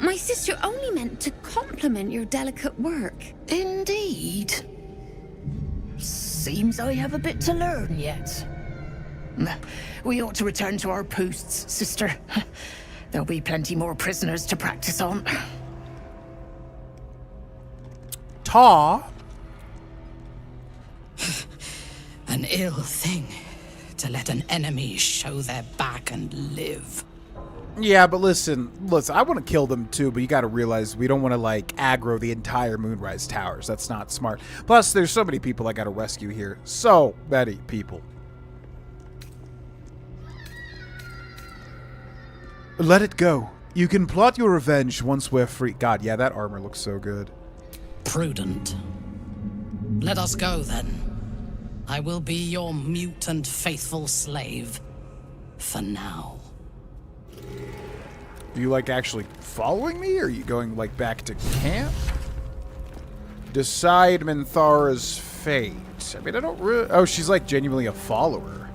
My sister only meant to compliment your delicate work. Indeed. Seems I have a bit to learn yet. We ought to return to our posts, sister. There'll be plenty more prisoners to practice on. Tar? An ill thing to let an enemy show their back and live. Yeah, but listen, I want to kill them too, but you gotta realize we don't want to, like, aggro the entire Moonrise Towers. That's not smart. Plus, there's so many people I gotta rescue here. So many people. Let it go. You can plot your revenge once we're free. God, yeah, that armor looks so good. Prudent. Let us go, then. I will be your mute and faithful slave. For now. Are you, like, actually following me, or are you going, like, back to camp? Decide Minthara's fate. I mean, I don't really... Oh, she's, like, genuinely a follower.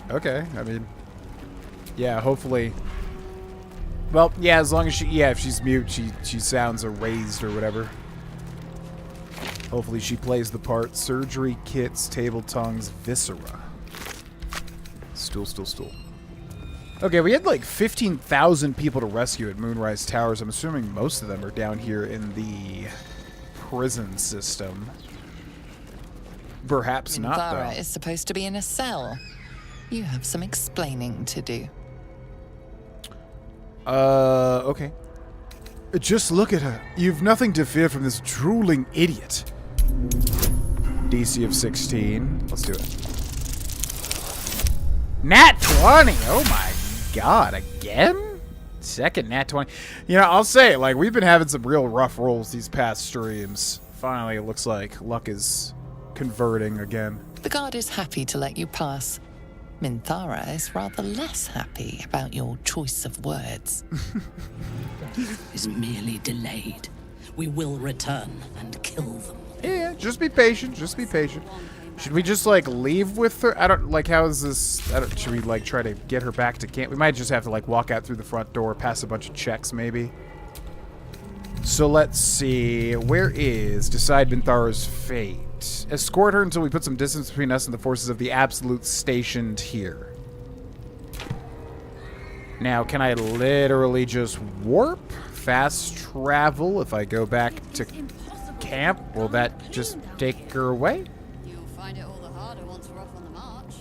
Okay, I mean... Yeah, hopefully... Well, yeah, as long as she... Yeah, if she's mute, she sounds erased or whatever. Hopefully she plays the part. Surgery, kits, table tongues, viscera. Stool. Okay, we had like 15,000 people to rescue at Moonrise Towers. I'm assuming most of them are down here in the prison system. Perhaps not, Vana though. is supposed to be in a cell. You have some explaining to do. Okay. Just look at her. You've nothing to fear from this drooling idiot. DC of 16. Let's do it. Nat 20! Oh my god, again? Second Nat 20. You know, I'll say it, like, we've been having some real rough rolls these past streams. Finally, it looks like luck is converting again. The guard is happy to let you pass. Minthara is rather less happy about your choice of words. Is merely delayed. We will return and kill them. Yeah, just be patient. Just be patient. Should we just, like, leave with her? I don't, like, how is this... should we, like, try to get her back to camp? We might just have to, like, walk out through the front door, pass a bunch of checks, maybe. So let's see. Where is Decide Minthara's fate? Escort her until we put some distance between us and the forces of the Absolute stationed here. Now, can I literally just warp? Fast travel? If I go back to camp, will that just take her away? You'll find it all the harder once we're off on the march.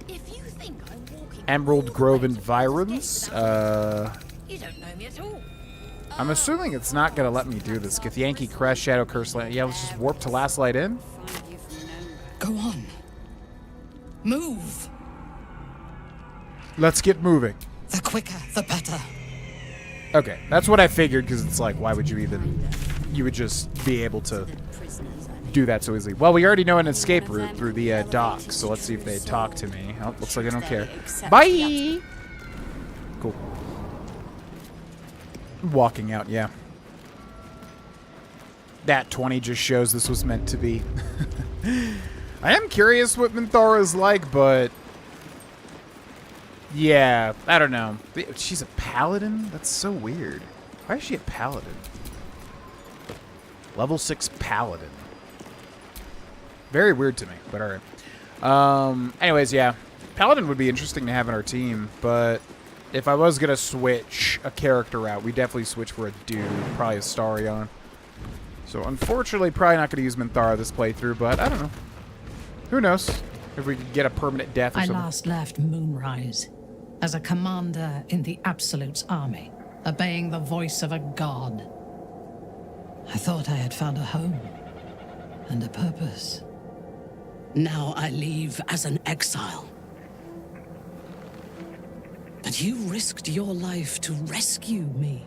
If you think I'm walking... Emerald Grove environs? You don't know me at all. I'm assuming it's not going to let me do this. Githyanki Crest, Shadow Curse Land. Yeah, let's just warp to Last Light Inn. Go on. Move. Let's get moving. The quicker, the better. Okay, that's what I figured, because it's like, why would you even... You would just be able to do that so easily. Well, we already know an escape route through the docks, so let's see if they talk to me. Oh, looks like they don't care. Bye! Cool. Walking out, yeah. That 20 just shows this was meant to be. I am curious what Minthara is like, but... yeah, I don't know. She's a paladin? That's so weird. Why is she a paladin? Level 6 paladin. Very weird to me, but alright. Anyways, yeah. Paladin would be interesting to have in our team, but if I was going to switch a character out, we definitely switch for a dude. Probably a Starion. So, unfortunately, probably not going to use Minthara this playthrough, but I don't know. Who knows if we could get a permanent death or I something. last left Moonrise as a commander in the Absolute's army, obeying the voice of a god. I thought I had found a home and a purpose. Now I leave as an exile. But you risked your life to rescue me.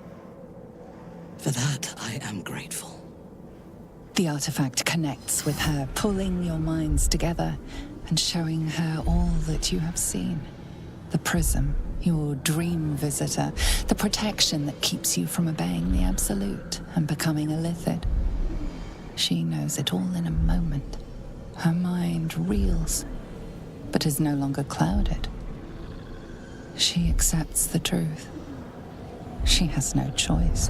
For that, I am grateful. The artifact connects with her, pulling your minds together and showing her all that you have seen. The prism, your dream visitor, the protection that keeps you from obeying the Absolute and becoming a Lithid. She knows it all in a moment. Her mind reels, but is no longer clouded. She accepts the truth. She has no choice.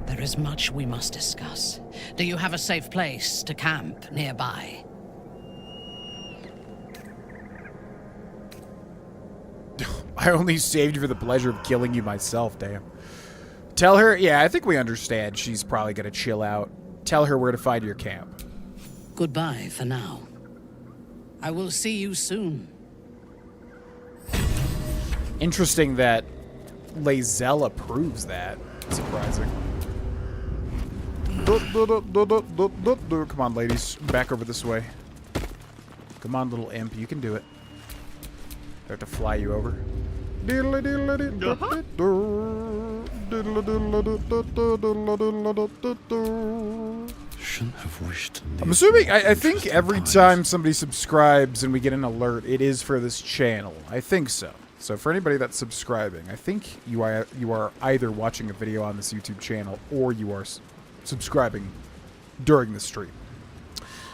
There is much we must discuss. Do you have a safe place to camp nearby? I only saved you for the pleasure of killing you myself, damn. Tell her, yeah, I think we understand she's probably going to chill out. Tell her where to find your camp. Goodbye for now. I will see you soon. Interesting that Lae'zel approves that. Surprising. Come on, ladies. Back over this way. Come on, little imp. You can do it. I have to fly you over. Shouldn't have wished to I'm assuming, I think every time somebody subscribes and we get an alert, it is for this channel. I think so. So for anybody that's subscribing, I think you are either watching a video on this YouTube channel or you are subscribing during the stream.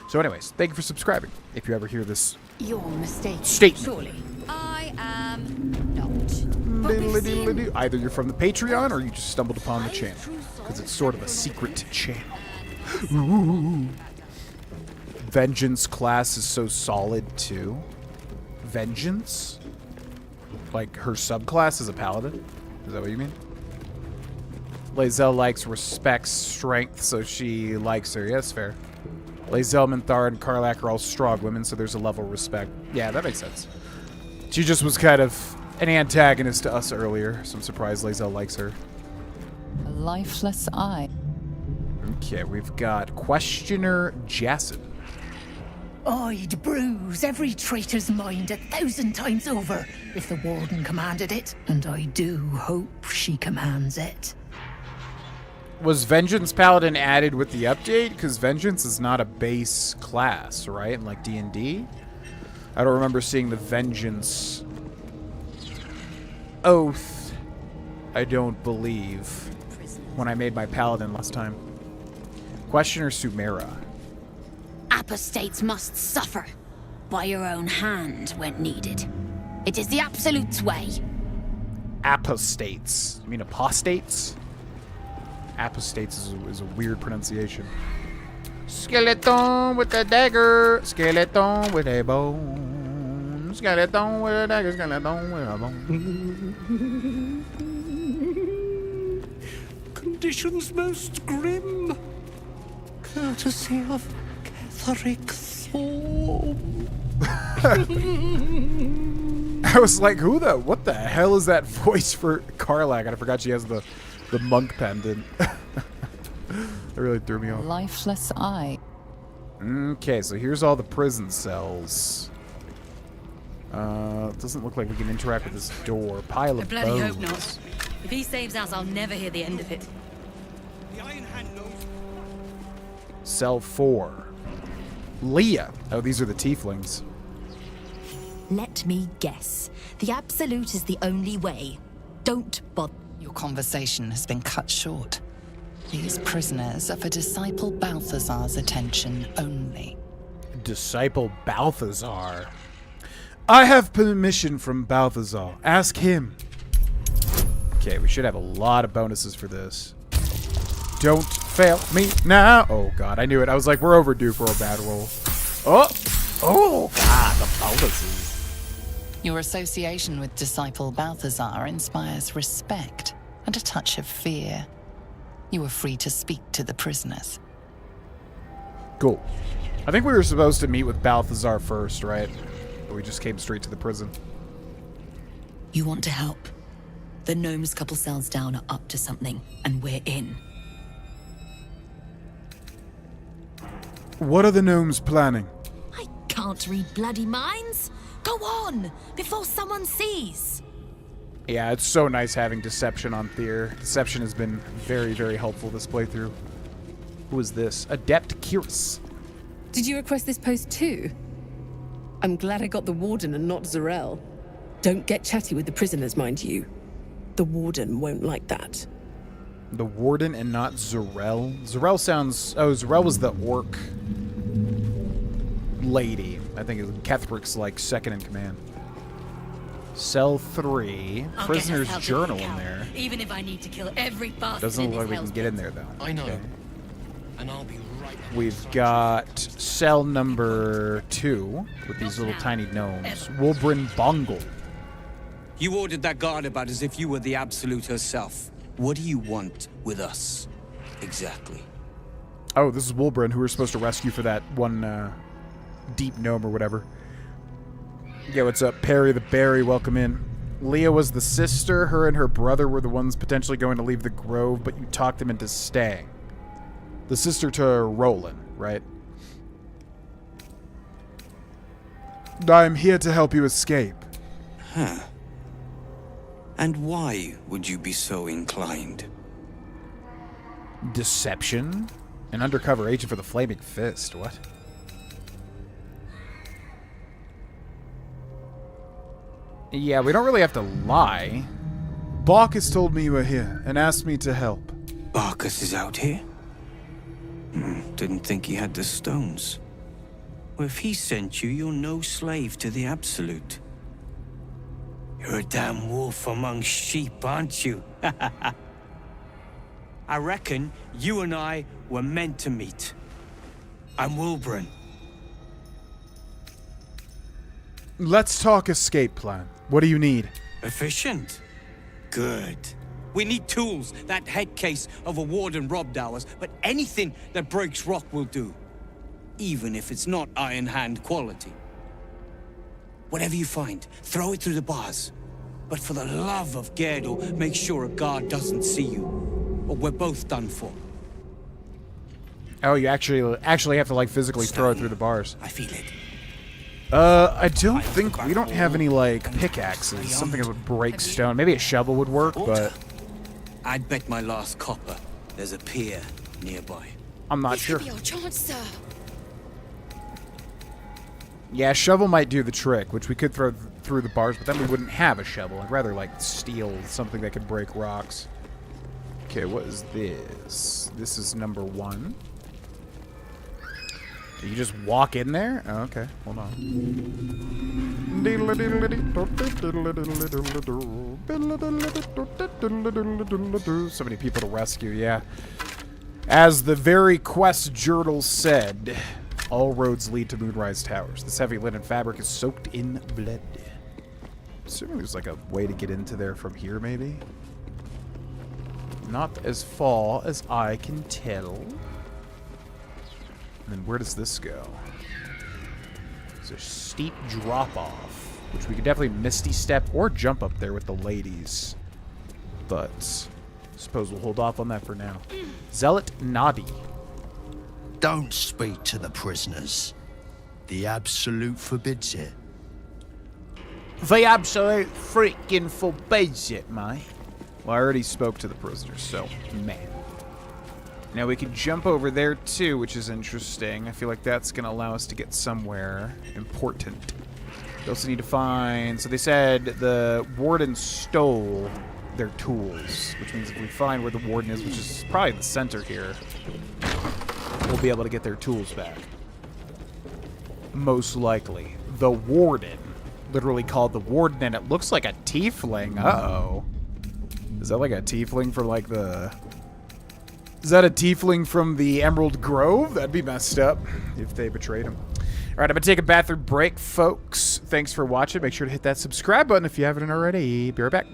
So anyways, thank you for subscribing. If you ever hear this You're mistaken. statement. Surely. I am not. Either you're from the Patreon or you just stumbled upon the channel. Because it's sort of a secret channel. Ooh. Vengeance class is so solid too. Vengeance? Like her subclass is a paladin? Is that what you mean? Lae'zel likes, respects, strength, so she likes her. Yes, fair. Lae'zel, Minthara, and Karlach are all strong women, so there's a level of respect. Yeah, that makes sense. She just was kind of an antagonist to us earlier, so I'm surprised Lae'zel likes her. A lifeless eye. Okay, we've got Questioner Jasson. I'd bruise every traitor's mind 1,000 times over if the Warden commanded it, and I do hope she commands it. Was Vengeance Paladin added with the update? Because Vengeance is not a base class, right? In like D&D? I don't remember seeing the Vengeance oath, I don't believe, when I made my Paladin last time. Questioner Sumera. Apostates must suffer by your own hand when needed. It is the Absolute's way. Apostates. You mean apostates? Apostates is a weird pronunciation. Skeleton with a dagger. Skeleton with a bone. Skeleton with a dagger. Skeleton with a bone. Conditions most grim. Courtesy of Catherick Thorn. I was like, what the hell is that voice for Karlach? And I forgot she has the monk pendant. That really threw me off. Lifeless eye. Okay, so here's all the prison cells. It doesn't look like we can interact with this door. Pile I of bloody hope bones. not. If he saves us, I'll never hear the end of it. Cell 4. Leah. Oh, these are the tieflings. Let me guess. The Absolute is the only way. Don't bother. Your conversation has been cut short. These prisoners are for Disciple Balthazar's attention only. Disciple Balthazar. I have permission from Balthazar. Ask him. Okay, we should have a lot of bonuses for this. Don't fail me now. Oh, God, I knew it. I was like, we're overdue for a bad roll. Oh! Oh, God, the bonuses. Your association with Disciple Balthazar inspires respect and a touch of fear. You are free to speak to the prisoners. Cool. I think we were supposed to meet with Balthazar first, right? But we just came straight to the prison. You want to help? The gnomes couple cells down are up to something, and we're in. What are the gnomes planning? I can't read bloody minds. Go on, before someone sees. Yeah, it's so nice having Deception on Thier. Deception has been very, very helpful this playthrough. Who is this? Adept Kiris. Did you request this post too? I'm glad I got the Warden and not Zarel. Don't get chatty with the prisoners, mind you. The Warden won't like that. The Warden and not Zarel? Zarel sounds... Oh, Zarel was the orc lady. I think it was Kethrick's, like, second in command. Cell 3. Prisoner's journal in there. Even if I need to kill every bastard. Doesn't look like we can get in there, though. I know. Okay. And I'll be right. We've got cell number 2 with these little tiny gnomes. Wolbrin Bongle. You ordered that guard about as if you were the Absolute herself. What do you want with us, exactly? Oh, this is Wolbrin, who we're supposed to rescue for that one deep gnome or whatever. Yeah, what's up? Perry the Berry, welcome in. Leah was the sister. Her and her brother were the ones potentially going to leave the grove, but you talked them into staying. The sister to Roland, right? I'm here to help you escape. Huh. And why would you be so inclined? Deception? An undercover agent for the Flaming Fist. What? Yeah, we don't really have to lie. Bacchus told me you were here and asked me to help. Bacchus is out here? Didn't think he had the stones. Well, if he sent you, you're no slave to the Absolute. You're a damn wolf among sheep, aren't you? I reckon you and I were meant to meet. I'm Wolbrin. Let's talk escape plan. What do you need? Efficient? Good. We need tools. That head case of a Warden robbed ours, but anything that breaks rock will do. Even if it's not Iron Hand quality. Whatever you find, throw it through the bars. But for the love of Gerdo, make sure a guard doesn't see you, or we're both done for. Oh, you actually have to, like, physically throw it through the bars. I feel it. I don't think we don't have any, like, pickaxes. Something that would break stone. Maybe a shovel would work, but I'd bet my last copper there's a pier nearby. I'm not sure. Your chance, sir. Yeah, a shovel might do the trick, which we could throw through the bars, but then we wouldn't have a shovel. I'd rather, like, steal something that could break rocks. Okay, what is this? This is number 1. You just walk in there? Oh, okay, hold on. So many people to rescue, yeah. As the very quest journal said, all roads lead to Moonrise Towers. This heavy linen fabric is soaked in blood. Assuming there's like a way to get into there from here, maybe? Not as far as I can tell. And then where does this go? It's a steep drop-off, which we could definitely Misty Step or jump up there with the ladies. But I suppose we'll hold off on that for now. Zealot Nadi. Don't speak to the prisoners. The Absolute forbids it. The Absolute freaking forbids it, mate. Well, I already spoke to the prisoners, so, man. Now we could jump over there too, which is interesting. I feel like that's going to allow us to get somewhere important. We also need to find... So they said the warden stole their tools, which means if we find where the warden is, which is probably the center here, we'll be able to get their tools back. Most likely. The warden. Literally called the warden, and it looks like a tiefling. Uh-oh. Is that like a tiefling for like the... Is that a tiefling from the Emerald Grove? That'd be messed up if they betrayed him. All right, I'm going to take a bathroom break, folks. Thanks for watching. Make sure to hit that subscribe button if you haven't already. Be right back.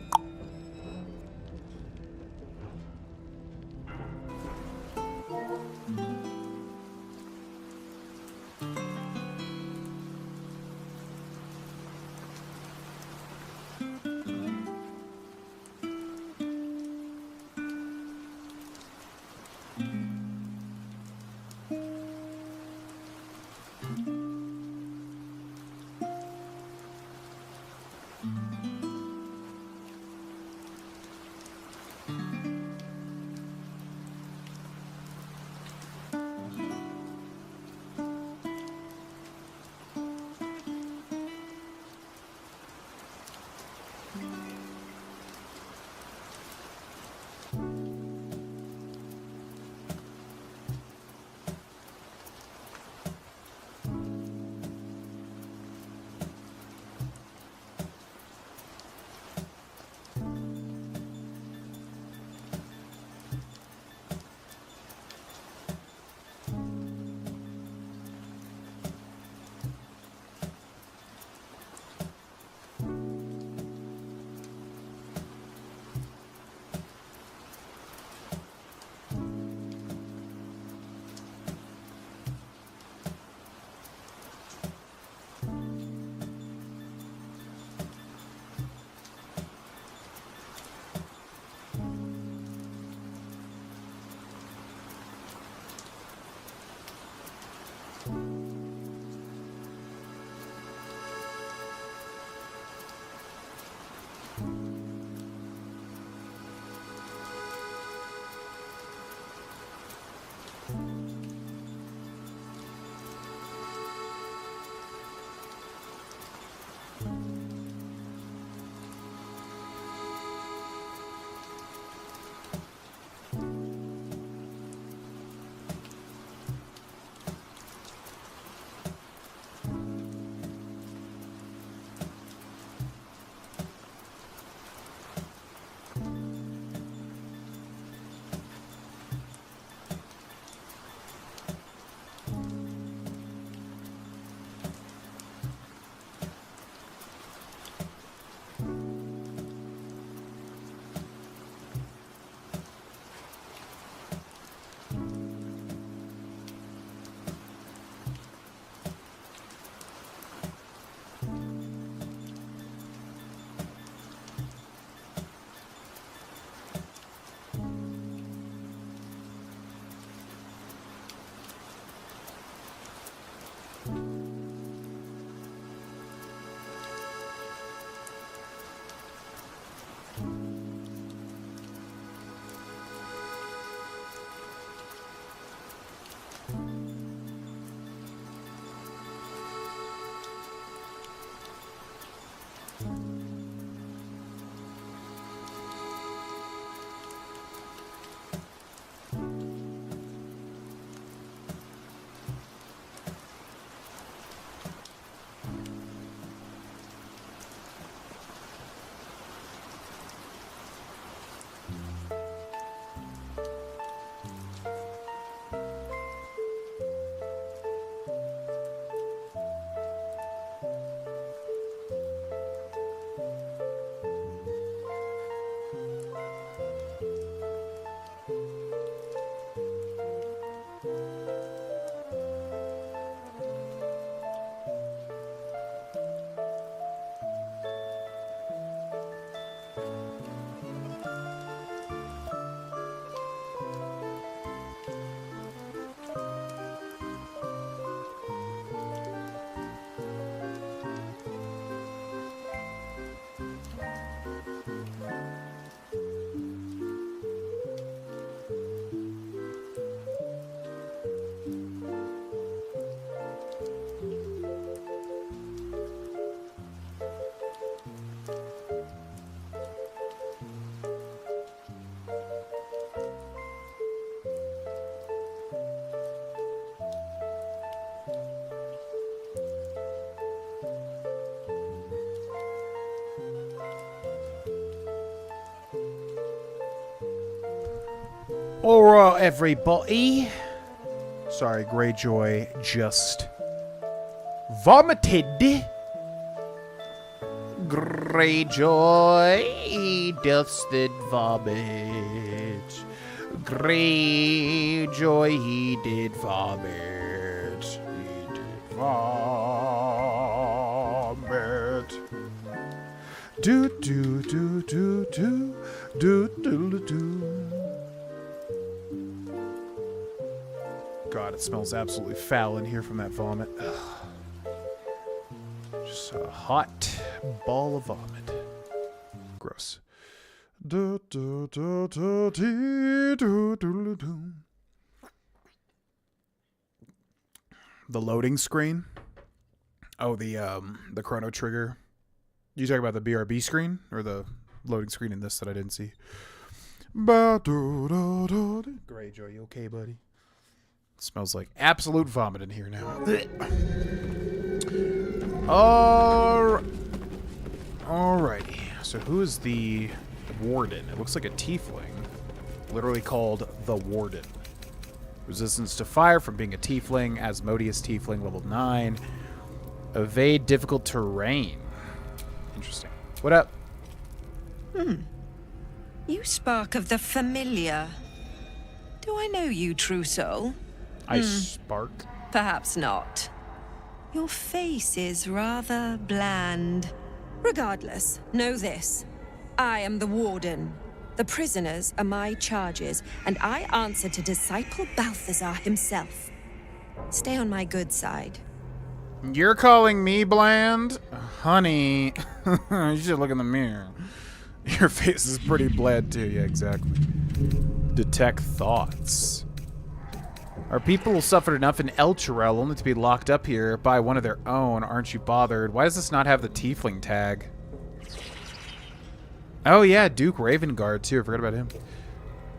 Alright, everybody. Sorry, Greyjoy just vomited. Greyjoy, he dusted vomit. Greyjoy, he did vomit. He did vomit. Do do do do do do do do. God, it smells absolutely foul in here from that vomit. Ugh. Just a hot ball of vomit. Gross. Do, do, do, do, dee, do, do, do. The loading screen. Oh, the chrono trigger. You talking about the BRB screen or the loading screen in this that I didn't see? Greyjoy, you okay, buddy? It smells like absolute vomit in here now. Alrighty. So who is the warden? It looks like a tiefling. Literally called the warden. Resistance to fire from being a tiefling. Asmodeus tiefling, level 9. Evade difficult terrain. Interesting. What up? You spark of the familiar. Do I know you, true soul? I spark? Perhaps not. Your face is rather bland. Regardless, know this. I am the warden. The prisoners are my charges, and I answer to Disciple Balthazar himself. Stay on my good side. You're calling me bland? Honey, you should look in the mirror. Your face is pretty bland too. Yeah, exactly. Detect thoughts. Our people suffered enough in Elturel only to be locked up here by one of their own. Aren't you bothered? Why does this not have the tiefling tag? Oh yeah, Duke Ravengard too. I forgot about him.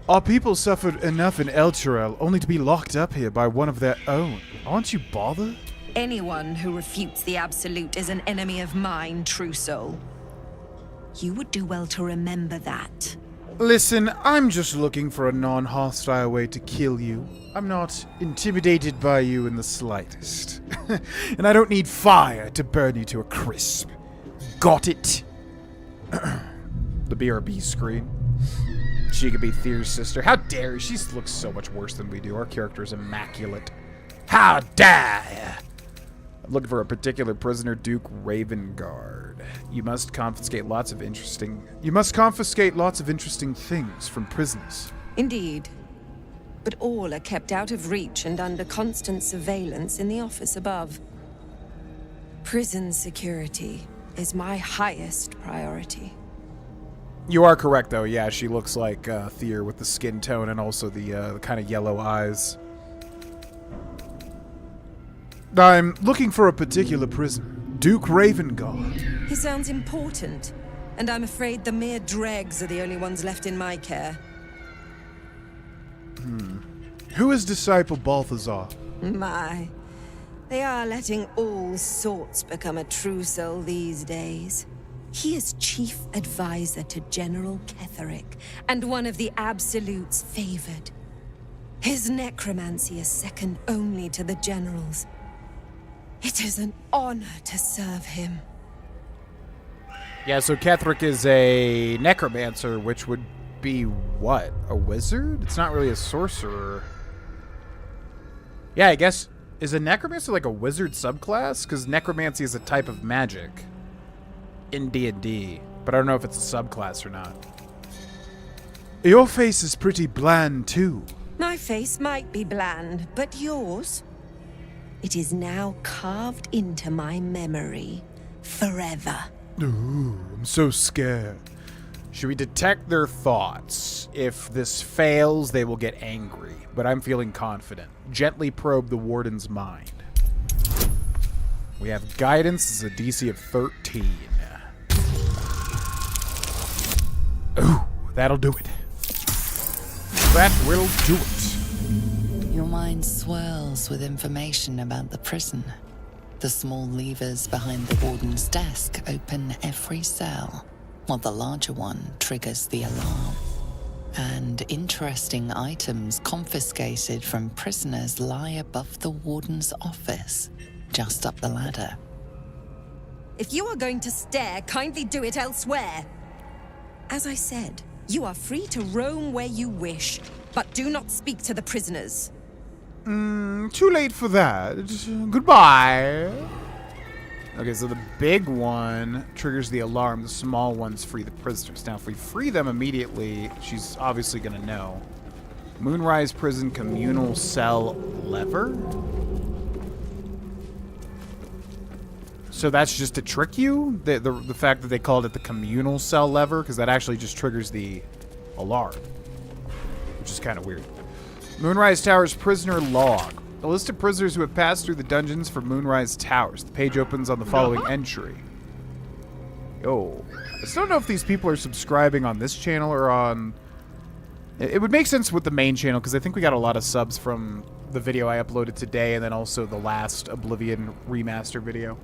Our people suffered enough in Elturel only to be locked up here by one of their own. Aren't you bothered? Anyone who refutes the Absolute is an enemy of mine, true soul. You would do well to remember that. Listen, I'm just looking for a non-hostile way to kill you. I'm not intimidated by you in the slightest. And I don't need fire to burn you to a crisp. Got it? The BRB screen. She could be Thyr's sister. How dare you? She looks so much worse than we do. Our character is immaculate. How dare you? I'm looking for a particular prisoner, Duke Ravengard. You must confiscate lots of interesting things from prisoners. Indeed. But all are kept out of reach and under constant surveillance in the office above. Prison security is my highest priority. You are correct, though. Yeah, she looks like Thyr with the skin tone and also the kind of yellow eyes. I'm looking for a particular prisoner, Duke Ravengard. He sounds important, and I'm afraid the mere dregs are the only ones left in my care. Who is Disciple Balthazar? My. They are letting all sorts become a true soul these days. He is chief advisor to General Ketherick, and one of the Absolute's favored. His necromancy is second only to the General's. It is an honor to serve him. Yeah, so Ketherick is a necromancer, which would be what? A wizard? It's not really a sorcerer. Yeah, I guess, is a necromancer like a wizard subclass? Because necromancy is a type of magic in D&D, but I don't know if it's a subclass or not. Your face is pretty bland, too. My face might be bland, but yours? It is now carved into my memory forever. Ooh, I'm so scared. Should we detect their thoughts? If this fails, they will get angry, but I'm feeling confident. Gently probe the warden's mind. We have guidance. This is a DC of 13. Ooh, that'll do it. That will do it. Your mind swirls with information about the prison. The small levers behind the warden's desk open every cell, while the larger one triggers the alarm. And interesting items confiscated from prisoners lie above the warden's office, just up the ladder. If you are going to stare, kindly do it elsewhere. As I said, you are free to roam where you wish, but do not speak to the prisoners. Too late for that. Goodbye. Okay, so the big one triggers the alarm. The small ones free the prisoners. Now, if we free them immediately, she's obviously going to know. Moonrise Prison Communal Cell Lever? So that's just to trick you? The fact that they called it the Communal Cell Lever? Because that actually just triggers the alarm. Which is kind of weird. Moonrise Tower's Prisoner Log. A list of prisoners who have passed through the dungeons for Moonrise Towers. The page opens on the following entry. Yo. I still don't know if these people are subscribing on this channel or on... It would make sense with the main channel, because I think we got a lot of subs from the video I uploaded today, and then also the last Oblivion remaster video.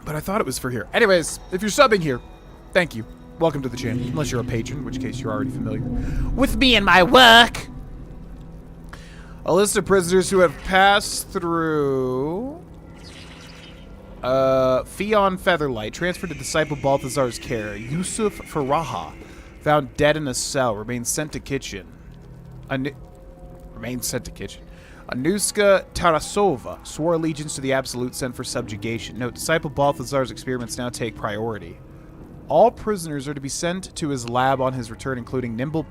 But I thought it was for here. Anyways, if you're subbing here, thank you. Welcome to the channel, unless you're a patron, in which case you're already familiar with me and my work. A list of prisoners who have passed through Fion Featherlight, transferred to Disciple Balthazar's care. Yusuf Faraha, found dead in a cell, remains sent to kitchen. Anuska Tarasova, swore allegiance to the Absolute, sent for subjugation. Note, Disciple Balthazar's experiments now take priority. All prisoners are to be sent to his lab on his return, including Nimble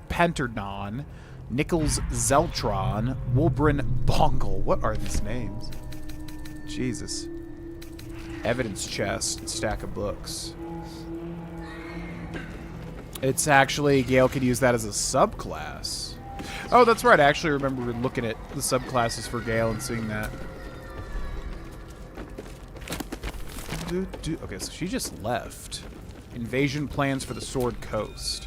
Penternon, Nichols Zeltron, Wolbrin Bongle. What are these names? Jesus. Evidence chest, stack of books. It's actually, Gale could use that as a subclass. Oh, that's right. I actually remember looking at the subclasses for Gale and seeing that. Okay, so she just left. Invasion plans for the Sword Coast.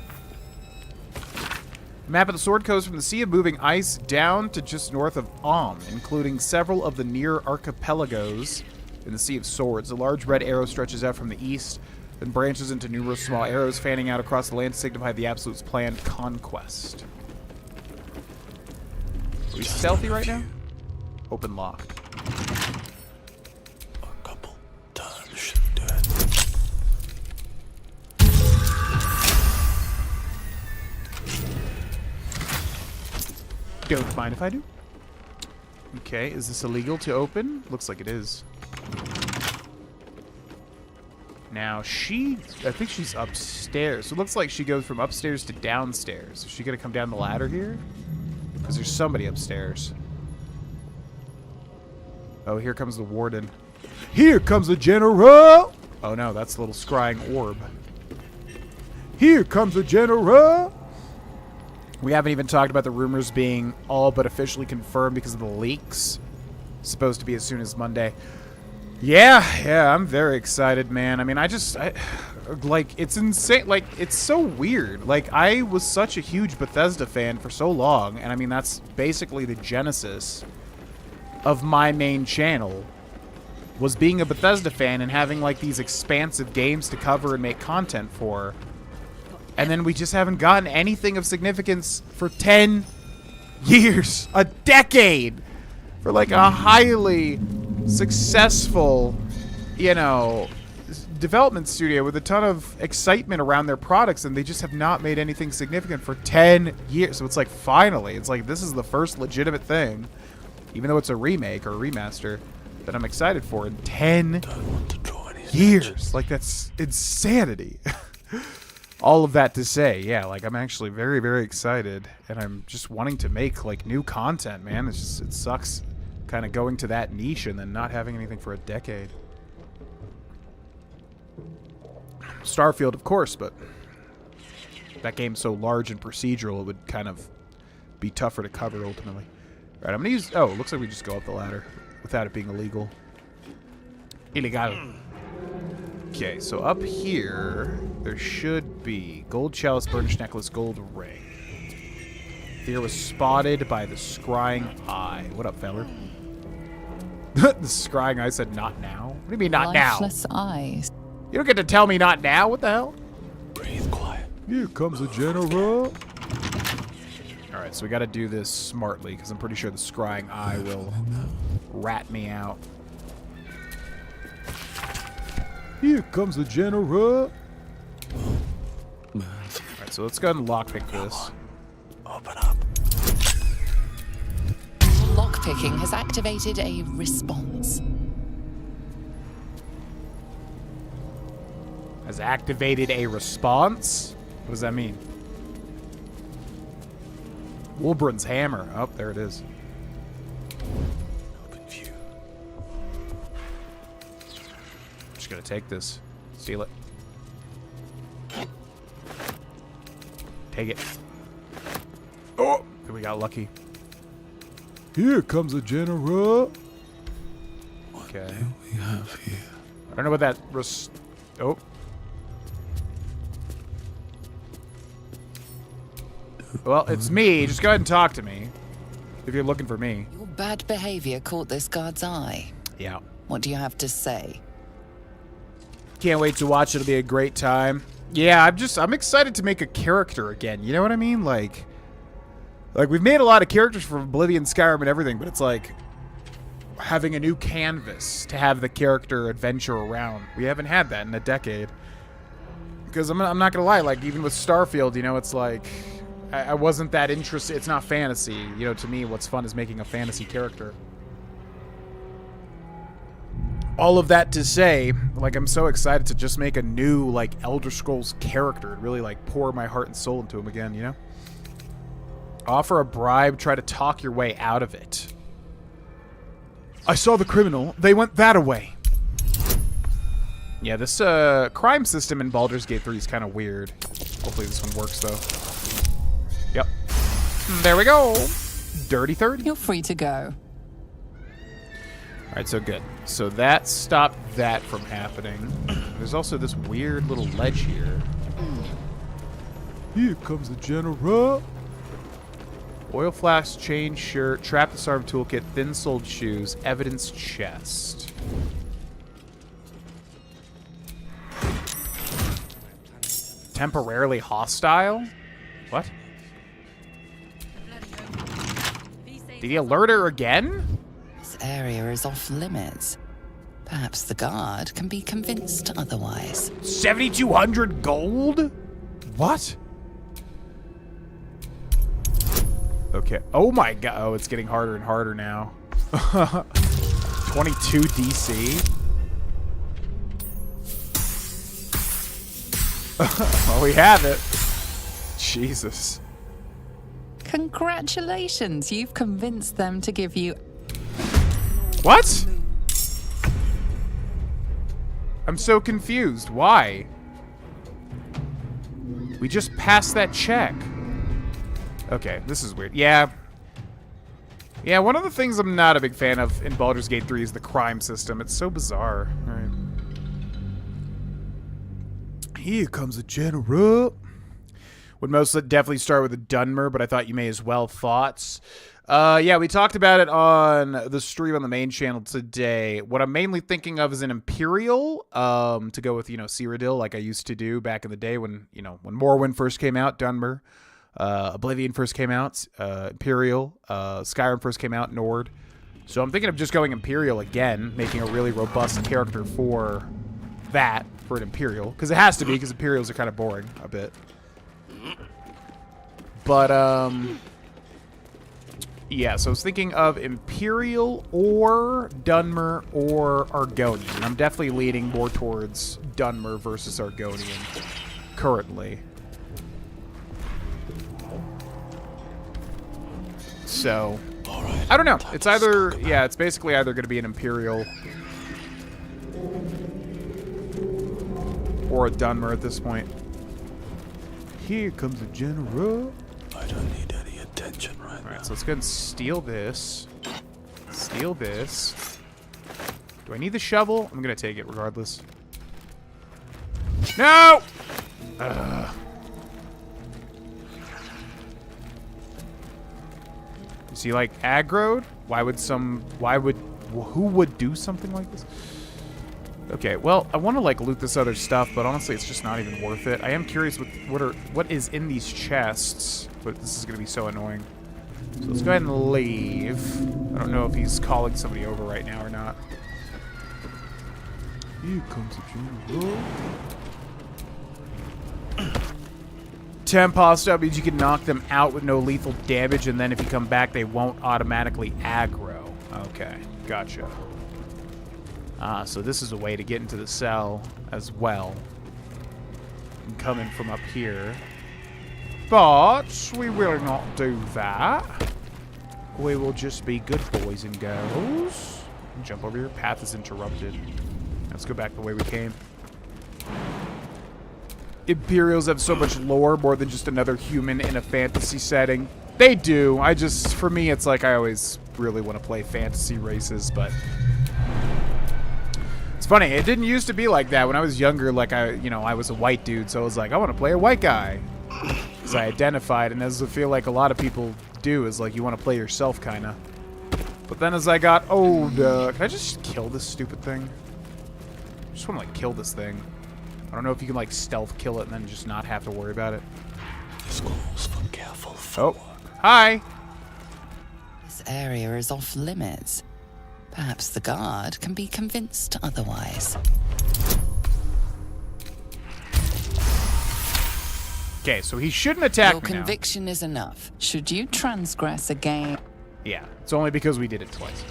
Map of the Sword Coast from the Sea of Moving Ice down to just north of including several of the near archipelagos in the Sea of Swords. A large red arrow stretches out from the east, then branches into numerous small arrows fanning out across the land to signify the Absolute's planned conquest. Are we stealthy right now? Open lock. A couple times should do it. Don't mind if I do. Okay, is this illegal to open? Looks like it is. Now, I think she's upstairs. So it looks like she goes from upstairs to downstairs. Is she going to come down the ladder here? Because there's somebody upstairs. Oh, here comes the warden. Here comes the general! Oh no, that's the little scrying orb. Here comes the general! We haven't even talked about the rumors being all but officially confirmed because of the leaks. Supposed to be as soon as Monday. Yeah, I'm very excited, man. I mean, like, it's insane. Like, it's so weird. Like, I was such a huge Bethesda fan for so long, and I mean, that's basically the genesis of my main channel, was being a Bethesda fan and having, like, these expansive games to cover and make content for. And then we just haven't gotten anything of significance for 10 years. A decade! For, like, a highly successful, you know, development studio with a ton of excitement around their products, and they just have not made anything significant for 10 years. So it's like, finally, it's like, this is the first legitimate thing, even though it's a remake or a remaster, that I'm excited for in 10 years. Like, that's insanity. All of that to say, yeah, like, I'm actually very, very excited, and I'm just wanting to make, like, new content, man. It's just, it sucks kind of going to that niche and then not having anything for a decade. Starfield, of course, but that game's so large and procedural, it would kind of be tougher to cover ultimately. All right, I'm gonna use, oh, it looks like we just go up the ladder without it being illegal. Illegal. Okay, so up here, there should be gold chalice, burnished necklace, gold ring. Fear was spotted by the scrying eye. What up, feller? The scrying eye said, not now? What do you mean, not now? Lifeless eyes. You don't get to tell me not now? What the hell? Breathe quiet. Here comes the general. Alright, so we gotta do this smartly, because I'm pretty sure the scrying eye will rat me out. Here comes the general. Alright, so let's go ahead and lockpick this. Open up. Lockpicking has activated a response. Has activated a response? What does that mean? Wolbrun's hammer. Oh, there it is. Open view. Just gonna take this. Steal it. Take it. Oh! We got lucky. Here comes the general. Okay. What do we have here? I don't know what that oh. Well, it's me. Just go ahead and talk to me. If you're looking for me. Your bad behavior caught this guard's eye. Yeah. What do you have to say? Can't wait to watch. It'll be a great time. Yeah, I'm excited to make a character again. You know what I mean? Like we've made a lot of characters for Oblivion, Skyrim, and everything, but it's like having a new canvas to have the character adventure around. We haven't had that in a decade. Because I'm not gonna lie, like even with Starfield, you know, it's like I wasn't that interested. It's not fantasy. You know, to me, what's fun is making a fantasy character. All of that to say, like, I'm so excited to just make a new, like, Elder Scrolls character and really, like, pour my heart and soul into him again, you know? Offer a bribe, try to talk your way out of it. I saw the criminal. They went that-a-way. Yeah, this crime system in Baldur's Gate 3 is kind of weird. Hopefully this one works, though. Yep. There we go. Dirty 30. You're free to go. Alright, so good. So that stopped that from happening. There's also this weird little ledge here. Here comes the general. Oil flask, chain, shirt, trap disarm toolkit, thin-soled shoes, evidence chest. Temporarily hostile? What? Did he alert her again? This area is off limits. Perhaps the guard can be convinced otherwise. 7,200 gold? What? Okay. Oh my god. Oh, it's getting harder and harder now. 22 DC. Oh, we have it. Jesus. Congratulations, you've convinced them to give you... What? I'm so confused. Why? We just passed that check. Okay, this is weird. Yeah. Yeah, one of the things I'm not a big fan of in Baldur's Gate 3 is the crime system. It's so bizarre. All right. Here comes the general. Would most definitely start with a Dunmer, but I thought you may as well. Thoughts? Yeah, we talked about it on the stream on the main channel today. What I'm mainly thinking of is an Imperial, to go with, you know, Cyrodiil, like I used to do back in the day when, you know, when Morrowind first came out, Dunmer. Oblivion first came out, Imperial, Skyrim first came out, Nord. So I'm thinking of just going Imperial again, making a really robust character for that, for an Imperial. Because it has to be, because Imperials are kind of boring a bit. But, yeah, so I was thinking of Imperial or Dunmer or Argonian. I'm definitely leaning more towards Dunmer versus Argonian currently. So, I don't know. It's either, yeah, it's basically either going to be an Imperial or a Dunmer at this point. Here comes the general. I don't need any attention right now. Alright, so let's go ahead and steal this. Steal this. Do I need the shovel? I'm going to take it regardless. No! Is he like aggroed? Who would do something like this? Okay, well, I want to like loot this other stuff, but honestly, it's just not even worth it. I am curious what is in these chests, but this is going to be so annoying. So let's go ahead and leave. I don't know if he's calling somebody over right now or not. Here comes the general. Tempesta means you can knock them out with no lethal damage, and then if you come back, they won't automatically aggro. Okay, gotcha. So this is a way to get into the cell as well. And come in from up here. But we will not do that. We will just be good boys and girls. Jump over here. Path is interrupted. Let's go back the way we came. Imperials have so much lore, more than just another human in a fantasy setting. They do. For me, it's like I always really want to play fantasy races, but it's funny. It didn't used to be like that when I was younger. Like I was a white dude, so I was like, I want to play a white guy, because I identified, and as I feel like a lot of people do, is like you want to play yourself, kind of. But then as I got older, can I just kill this stupid thing? I just want to like kill this thing. I don't know if you can like stealth kill it and then just not have to worry about it. Scrolls for careful Oh, hi. This area is off limits. Perhaps the guard can be convinced otherwise. Okay, so he shouldn't attack Your me now. conviction is enough. Should you transgress again? Yeah, it's only because we did it twice.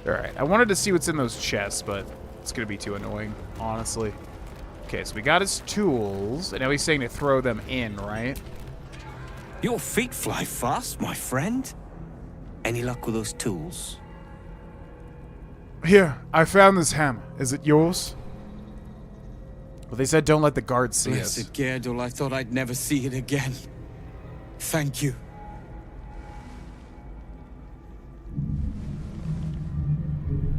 Alright, I wanted to see what's in those chests, but it's going to be too annoying, honestly. Okay, so we got his tools, and now he's saying to throw them in, right? Your feet fly fast, my friend. Any luck with those tools? Here, I found this hammer. Is it yours? Well, they said don't let the guards see us. Blessed Gerdul, I thought I'd never see it again. Thank you.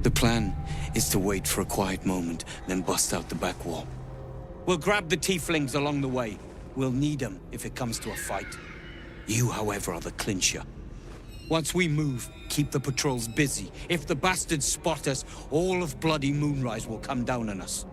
The plan is to wait for a quiet moment, then bust out the back wall. We'll grab the tieflings along the way. We'll need them if it comes to a fight. You, however, are the clincher. Once we move, keep the patrols busy. If the bastards spot us, all of bloody Moonrise will come down on us.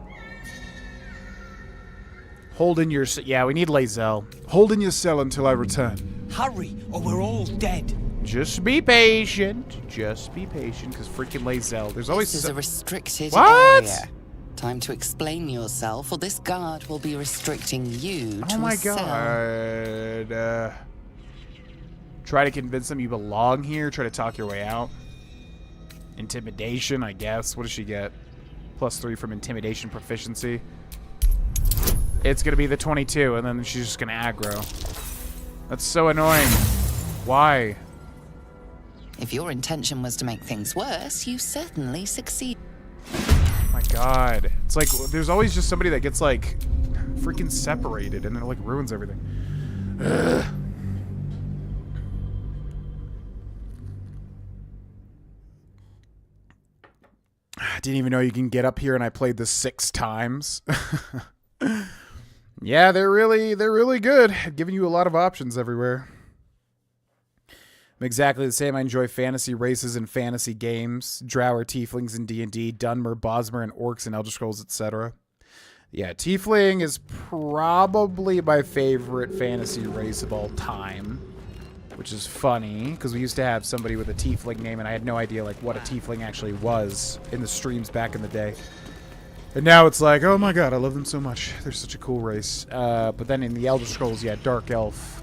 Hold in your... Yeah, we need Lae'zel. Hold in your cell until I return. Hurry, or we're all dead. Just be patient. Just be patient, because freaking Lae'zel. There's always... This is a restricted What? area. Time to explain yourself, or this guard will be restricting you to Oh my a cell. god. Try to convince them you belong here. Try to talk your way out. Intimidation, I guess. What does she get? +3 from intimidation proficiency. It's going to be the 22, and then she's just going to aggro. That's so annoying. Why? If your intention was to make things worse, you certainly succeed. Oh my god. It's like, there's always just somebody that gets, like, freaking separated, and it, like, ruins everything. Ugh. I didn't even know you can get up here, and I played this 6 times. Yeah, they're really good at giving you a lot of options everywhere. I'm exactly the same. I enjoy fantasy races and fantasy games. Drow tieflings in D&D, Dunmer, Bosmer, and orcs in Elder Scrolls, etc. Yeah, tiefling is probably my favorite fantasy race of all time. Which is funny, because we used to have somebody with a tiefling name, and I had no idea like what a tiefling actually was in the streams back in the day. And now it's like, oh my god, I love them so much. They're such a cool race. But then in the Elder Scrolls, yeah, Dark Elf,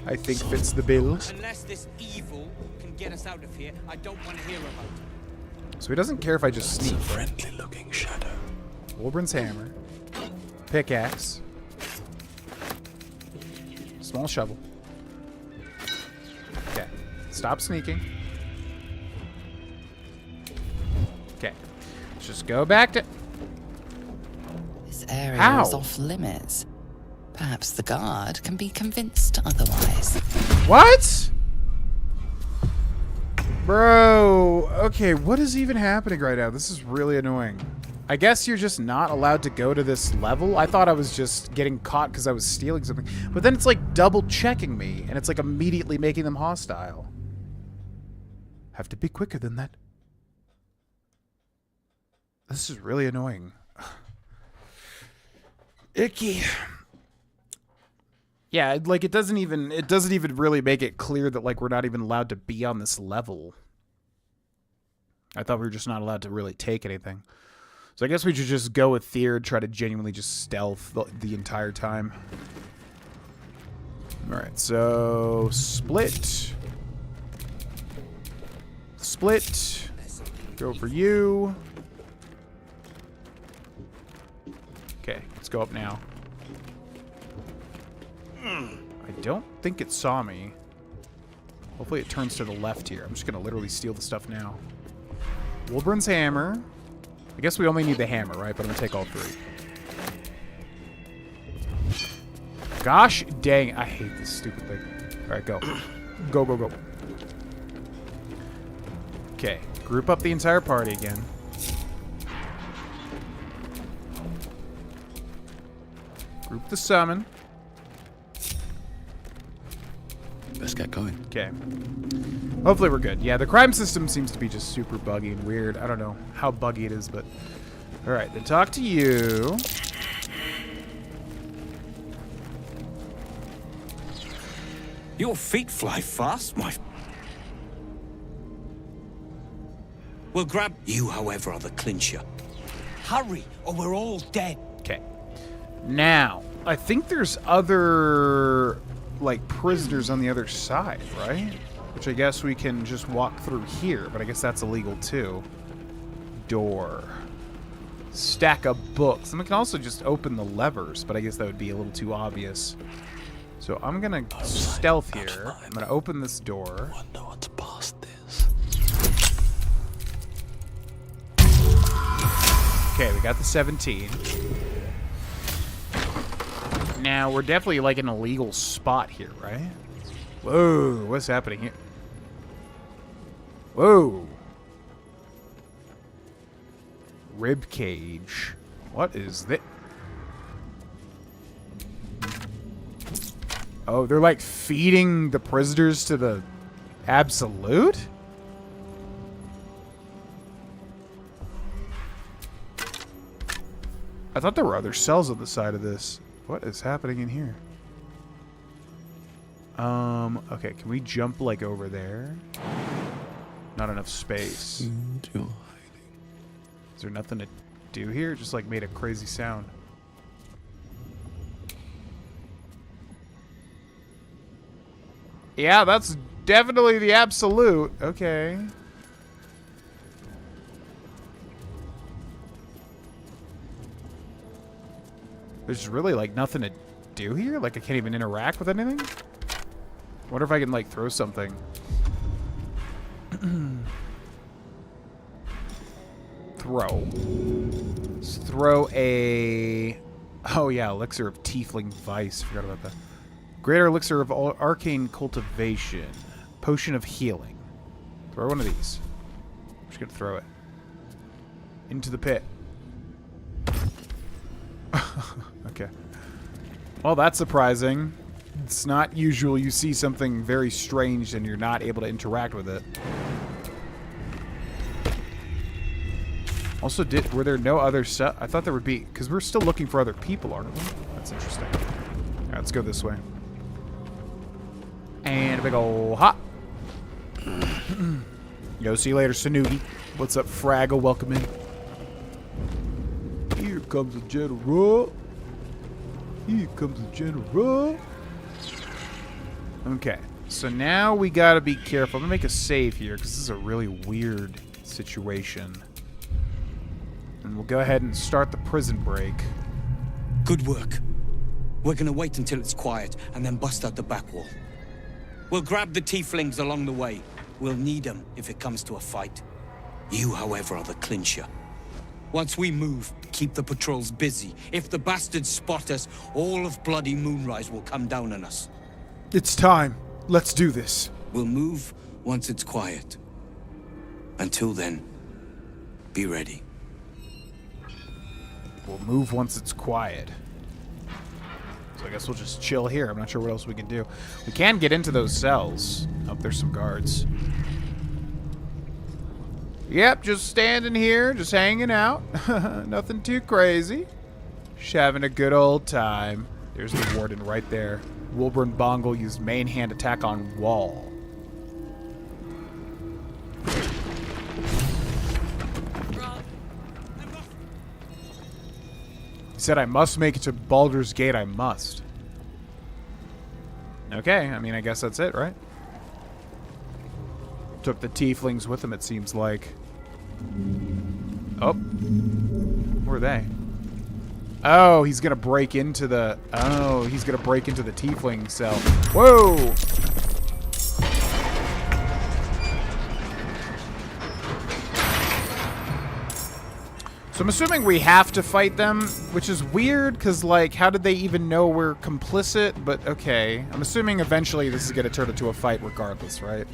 I think fits the bill. Unless this evil can get us out of here, I don't want to hear about it. So he doesn't care if I just sneak. A friendly-looking shadow. Wolbrin's hammer. Pickaxe. Small shovel. Okay. Stop sneaking. Okay. Let's just go back to... This area Ow. is off limits. Perhaps the guard can be convinced otherwise. What? Bro, okay, what is even happening right now? This is really annoying. I guess you're just not allowed to go to this level. I thought I was just getting caught because I was stealing something. But then it's like double checking me, and it's like immediately making them hostile. Have to be quicker than that. This is really annoying. Icky. Yeah, like it doesn't even really make it clear that like we're not even allowed to be on this level. I thought we were just not allowed to really take anything. So I guess we should just go with Thea, try to genuinely just stealth the entire time. Alright, so split. Split. Go for you. Okay, let's go up now. I don't think it saw me. Hopefully it turns to the left here. I'm just going to literally steal the stuff now. Wilburn's hammer. I guess we only need the hammer, right? But I'm going to take all three. Gosh dang, I hate this stupid thing. Alright, go. Go, go, go. Okay, group up the entire party again. Group the summon. Let's get going. Okay. Hopefully we're good. Yeah, the crime system seems to be just super buggy and weird. I don't know how buggy it is, but... Alright, then talk to you. Your feet fly fast, my... We'll grab you, however, are the clincher. Hurry, or we're all dead. Okay. Now, I think there's other, like, prisoners on the other side, right? Which I guess we can just walk through here, but I guess that's illegal, too. Door. Stack of books. And we can also just open the levers, but I guess that would be a little too obvious. So I'm gonna stealth here. I'm gonna open this door. Wonder what's past this. Okay, we got the 17. Now, we're definitely like in a legal spot here, right? Whoa, what's happening here? Whoa. Rib cage. What is this? Oh, they're like feeding the prisoners to the Absolute? I thought there were other cells on the side of this. What is happening in here? Okay, can we jump like over there? Not enough space. Is there nothing to do here? It just like made a crazy sound. Yeah, that's definitely the Absolute. Okay. There's really like nothing to do here? Like I can't even interact with anything? I wonder if I can like throw something. Throw. Let's throw a... Oh yeah, Elixir of Tiefling Vice. Forgot about that. Greater Elixir of Arcane Cultivation. Potion of Healing. Throw one of these. I'm just gonna throw it. Into the pit. Okay. Well, that's surprising. It's not usual you see something very strange and you're not able to interact with it. Also, were there no other stuff? I thought there would be, because we're still looking for other people, aren't we? That's interesting. All right, let's go this way. And a big ol' hop. Yo, see you later, Snooty. What's up, Fraggle? Welcome in. Here comes the general. Here comes the general. Okay, so now we gotta be careful. I'm gonna make a save here because this is a really weird situation. And we'll go ahead and start the prison break. Good work. We're gonna wait until it's quiet and then bust out the back wall. We'll grab the tieflings along the way. We'll need them if it comes to a fight. You, however, are the clincher. Once we move, keep the patrols busy. If the bastards spot us, all of bloody Moonrise will come down on us. It's time. Let's do this. We'll move once it's quiet. Until then, be ready. We'll move once it's quiet. So I guess we'll just chill here. I'm not sure what else we can do. We can get into those cells. Oh, there's some guards. Yep, just standing here, just hanging out. Nothing too crazy. Just having a good old time. There's the warden right there. Wilburn Bongle used main hand attack on wall. He said I must make it to Baldur's Gate. I must. Okay, I mean, I guess that's it, right? Took the tieflings with him, it seems like. Oh. Where are they? Oh, he's gonna break into the... Oh, he's gonna break into the tiefling cell. Whoa! So I'm assuming we have to fight them, which is weird, because, like, how did they even know we're complicit? But, okay. I'm assuming eventually this is going to turn into a fight regardless, right?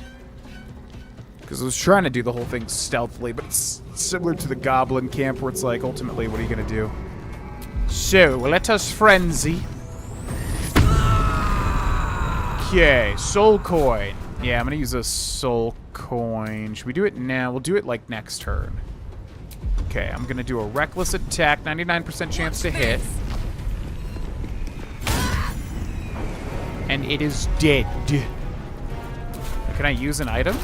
Because I was trying to do the whole thing stealthily, but it's similar to the goblin camp, where it's like, ultimately, what are you going to do? So, let us frenzy. Okay, soul coin. Yeah, I'm going to use a soul coin. Should we do it now? We'll do it, like, next turn. Okay, I'm gonna do a reckless attack, 99% chance to hit. And it is dead. Can I use an item?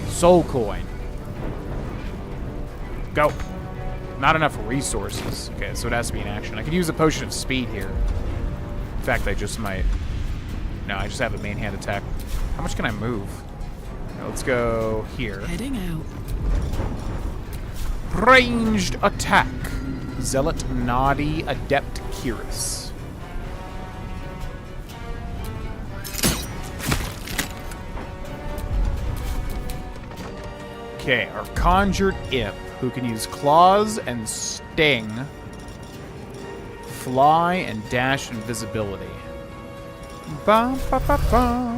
Soul coin. Go. Not enough resources. Okay, so it has to be an action. I could use a potion of speed here. In fact, I just might. No, I just have a main hand attack. How much can I move? Let's go here. Heading out. Ranged attack. Zealot Nadi Adept Kiris. Okay, our conjured imp, who can use claws and sting, fly and dash invisibility. Bum, ba, ba, bum.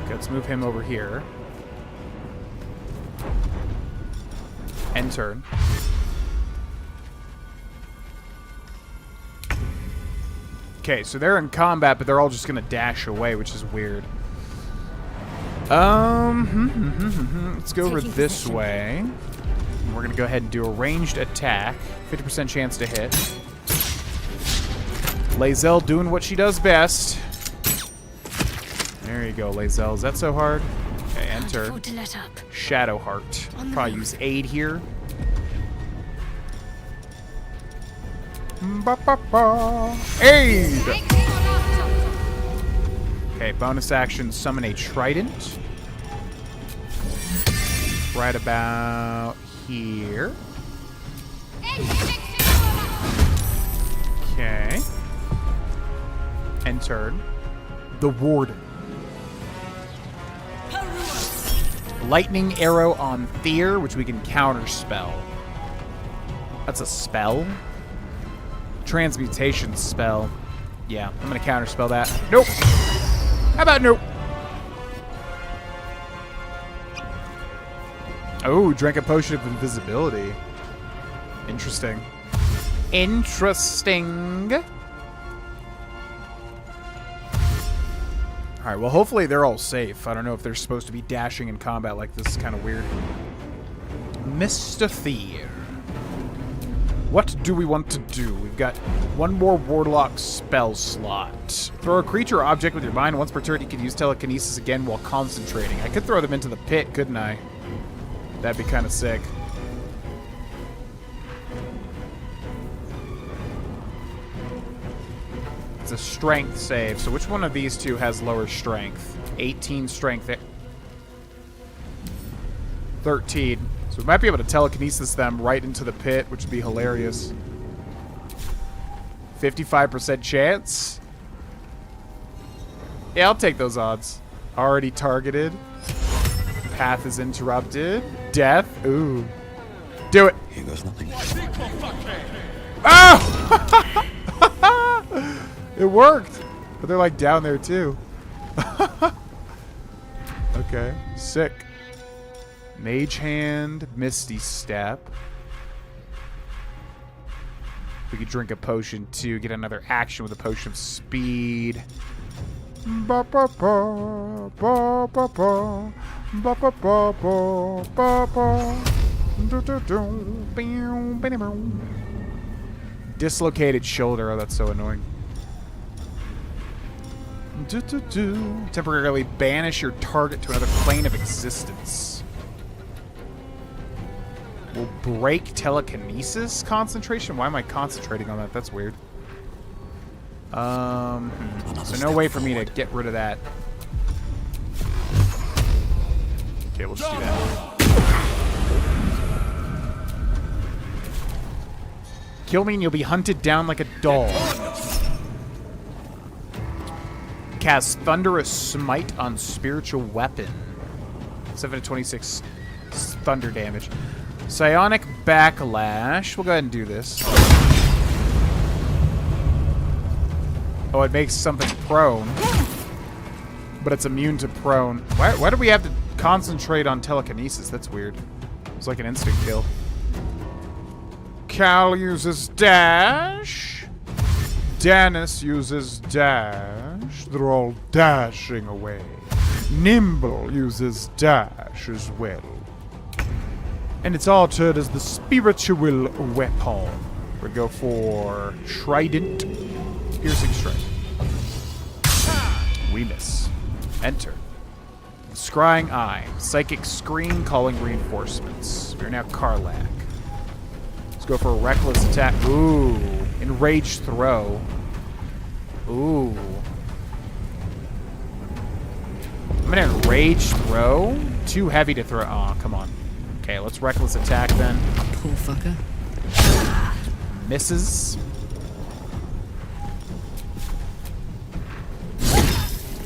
Let's move him over here. End turn. Okay, so they're in combat, but they're all just gonna dash away, which is weird. Let's go over this way. We're gonna go ahead and do a ranged attack. 50% chance to hit. Lae'zel doing what she does best. There you go, Lae'zel. Is that so hard? Okay, enter. Shadowheart. Probably use aid here. Aid! Okay, bonus action, summon a trident. Right about here. Okay. Enter. The Warden. Lightning arrow on Fear, which we can counter spell. That's a spell? Transmutation spell. Yeah, I'm gonna counter spell that. Nope. How about nope? Oh, drank a potion of invisibility. Interesting. Interesting. Alright, well, hopefully they're all safe. I don't know if they're supposed to be dashing in combat like this. Is kind of weird. Mr. Fear. What do we want to do? We've got one more Warlock spell slot. Throw a creature or object with your mind. Once per turn, you can use telekinesis again while concentrating. I could throw them into the pit, couldn't I? That'd be kind of sick. It's a strength save. So which one of these two has lower strength? 18 strength. 13. So we might be able to telekinesis them right into the pit, which would be hilarious. 55% chance. Yeah, I'll take those odds. Already targeted. Path is interrupted. Death. Ooh. Do it. Here goes nothing. Oh! It worked. But they're like down there too. Okay. Sick. Mage Hand, Misty Step. We could drink a potion too, get another action with a potion of speed. Ba ba ba ba ba ba ba ba ba ba ba ba. Do, do, do. Bow, bow, bow. Dislocated shoulder. Oh, that's so annoying. Do, do, do. Temporarily banish your target to another plane of existence. Will break telekinesis concentration. Why am I concentrating on that? That's weird. So no way for me to get rid of that. Okay, we'll just do that. Kill me and you'll be hunted down like a dog. Cast Thunderous Smite on Spiritual Weapon. 7 to 26 thunder damage. Psionic Backlash. We'll go ahead and do this. Oh, it makes something prone. But it's immune to prone. Why do we have to concentrate on telekinesis? That's weird. It's like an instant kill. Cal uses dash. Danis uses dash. They're all dashing away. Nimble uses dash as well. And it's altered as the spiritual weapon. We go for Trident. Piercing strike. We miss. Enter. Scrying Eye. Psychic Screen calling reinforcements. We're now Karlak. Let's go for a reckless attack. Ooh. Enraged throw. Ooh. I'm gonna enraged throw. Too heavy to throw. Oh, come on. Okay, let's reckless attack then. Poor fucker. Misses.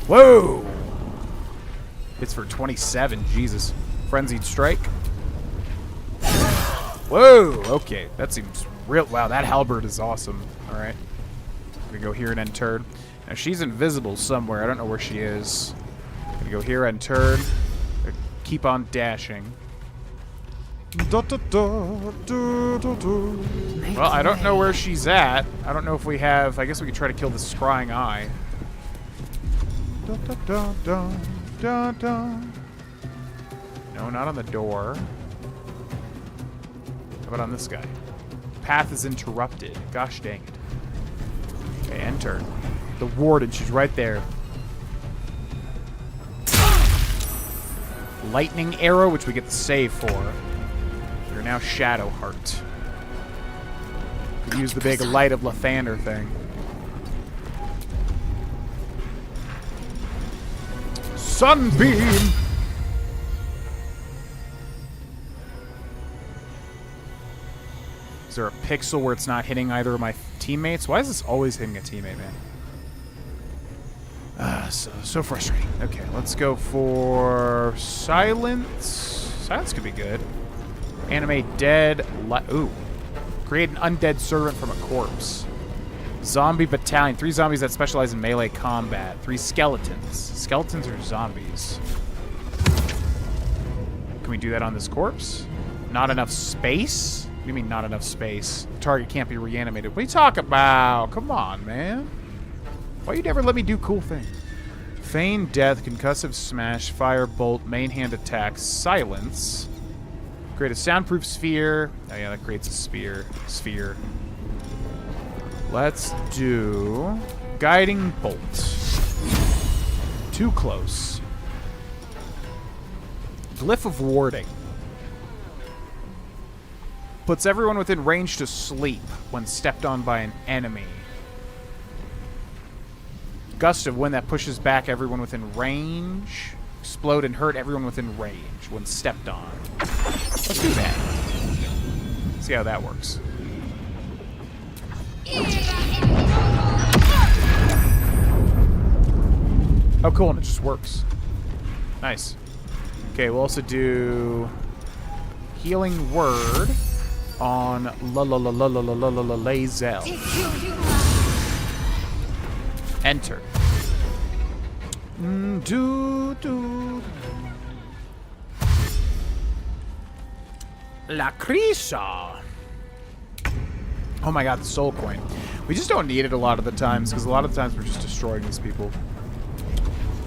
Whoa! Hits for 27. Jesus. Frenzied Strike. Whoa! Okay, that seems real. Wow, that halberd is awesome. Alright. Gonna go here and end turn. Now, she's invisible somewhere. I don't know where she is. Gonna go here and turn. Keep on dashing. Well, I don't know where she's at. I don't know if we have... I guess we could try to kill the Scrying Eye. No, not on the door. How about on this guy? Path is interrupted. Gosh dang it. Okay, enter. The warden, she's right there. Lightning arrow, which we get the save for. We're now Shadowheart. We can use the big Light of Lathander thing. Sunbeam! Is there a pixel where it's not hitting either of my teammates? Why is this always hitting a teammate, man? So frustrating. Okay, let's go for Silence. Silence could be good. Animate dead. Ooh. Create an undead servant from a corpse. Zombie battalion. 3 zombies that specialize in melee combat. 3 skeletons. Skeletons are zombies. Can we do that on this corpse? Not enough space? What do you mean not enough space? The target can't be reanimated. What are you talking about? Come on, man. Why you never let me do cool things? Feign death, concussive smash, fire bolt, main hand attack, silence. Create a soundproof sphere. Oh yeah, that creates a sphere. Let's do guiding bolt. Too close. Glyph of warding. Puts everyone within range to sleep when stepped on by an enemy. Gust of wind that pushes back everyone within range. Explode and hurt everyone within range when stepped on. Let's do that. See how that works. Oh, cool, and it just works. Nice. Okay, we'll also do Healing Word on Lazel. Enter. La Crisa. Oh my god, the soul coin. We just don't need it a lot of the times, because a lot of the times we're just destroying these people.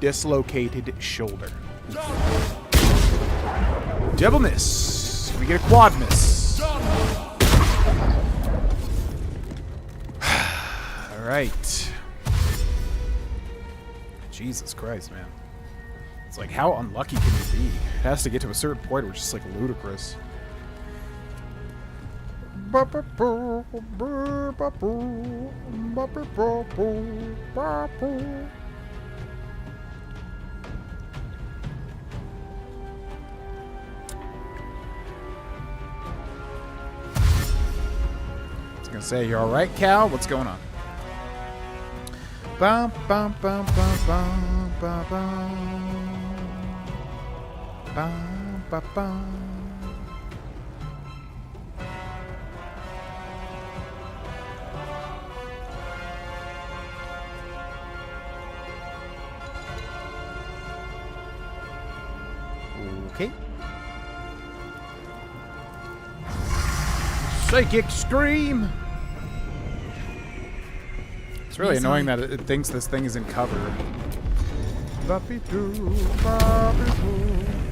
Dislocated shoulder. Double miss. We get a quad miss. Alright. Jesus Christ, man. It's like, how unlucky can you be? It has to get to a certain point where it's just like ludicrous. I was gonna say, you alright, Cal? What's going on? Bum, bum, bum, bum, bum, bum, bum. Bum, bum, bum. Okay. Psychic Scream! It's really annoying that it thinks this thing is in cover.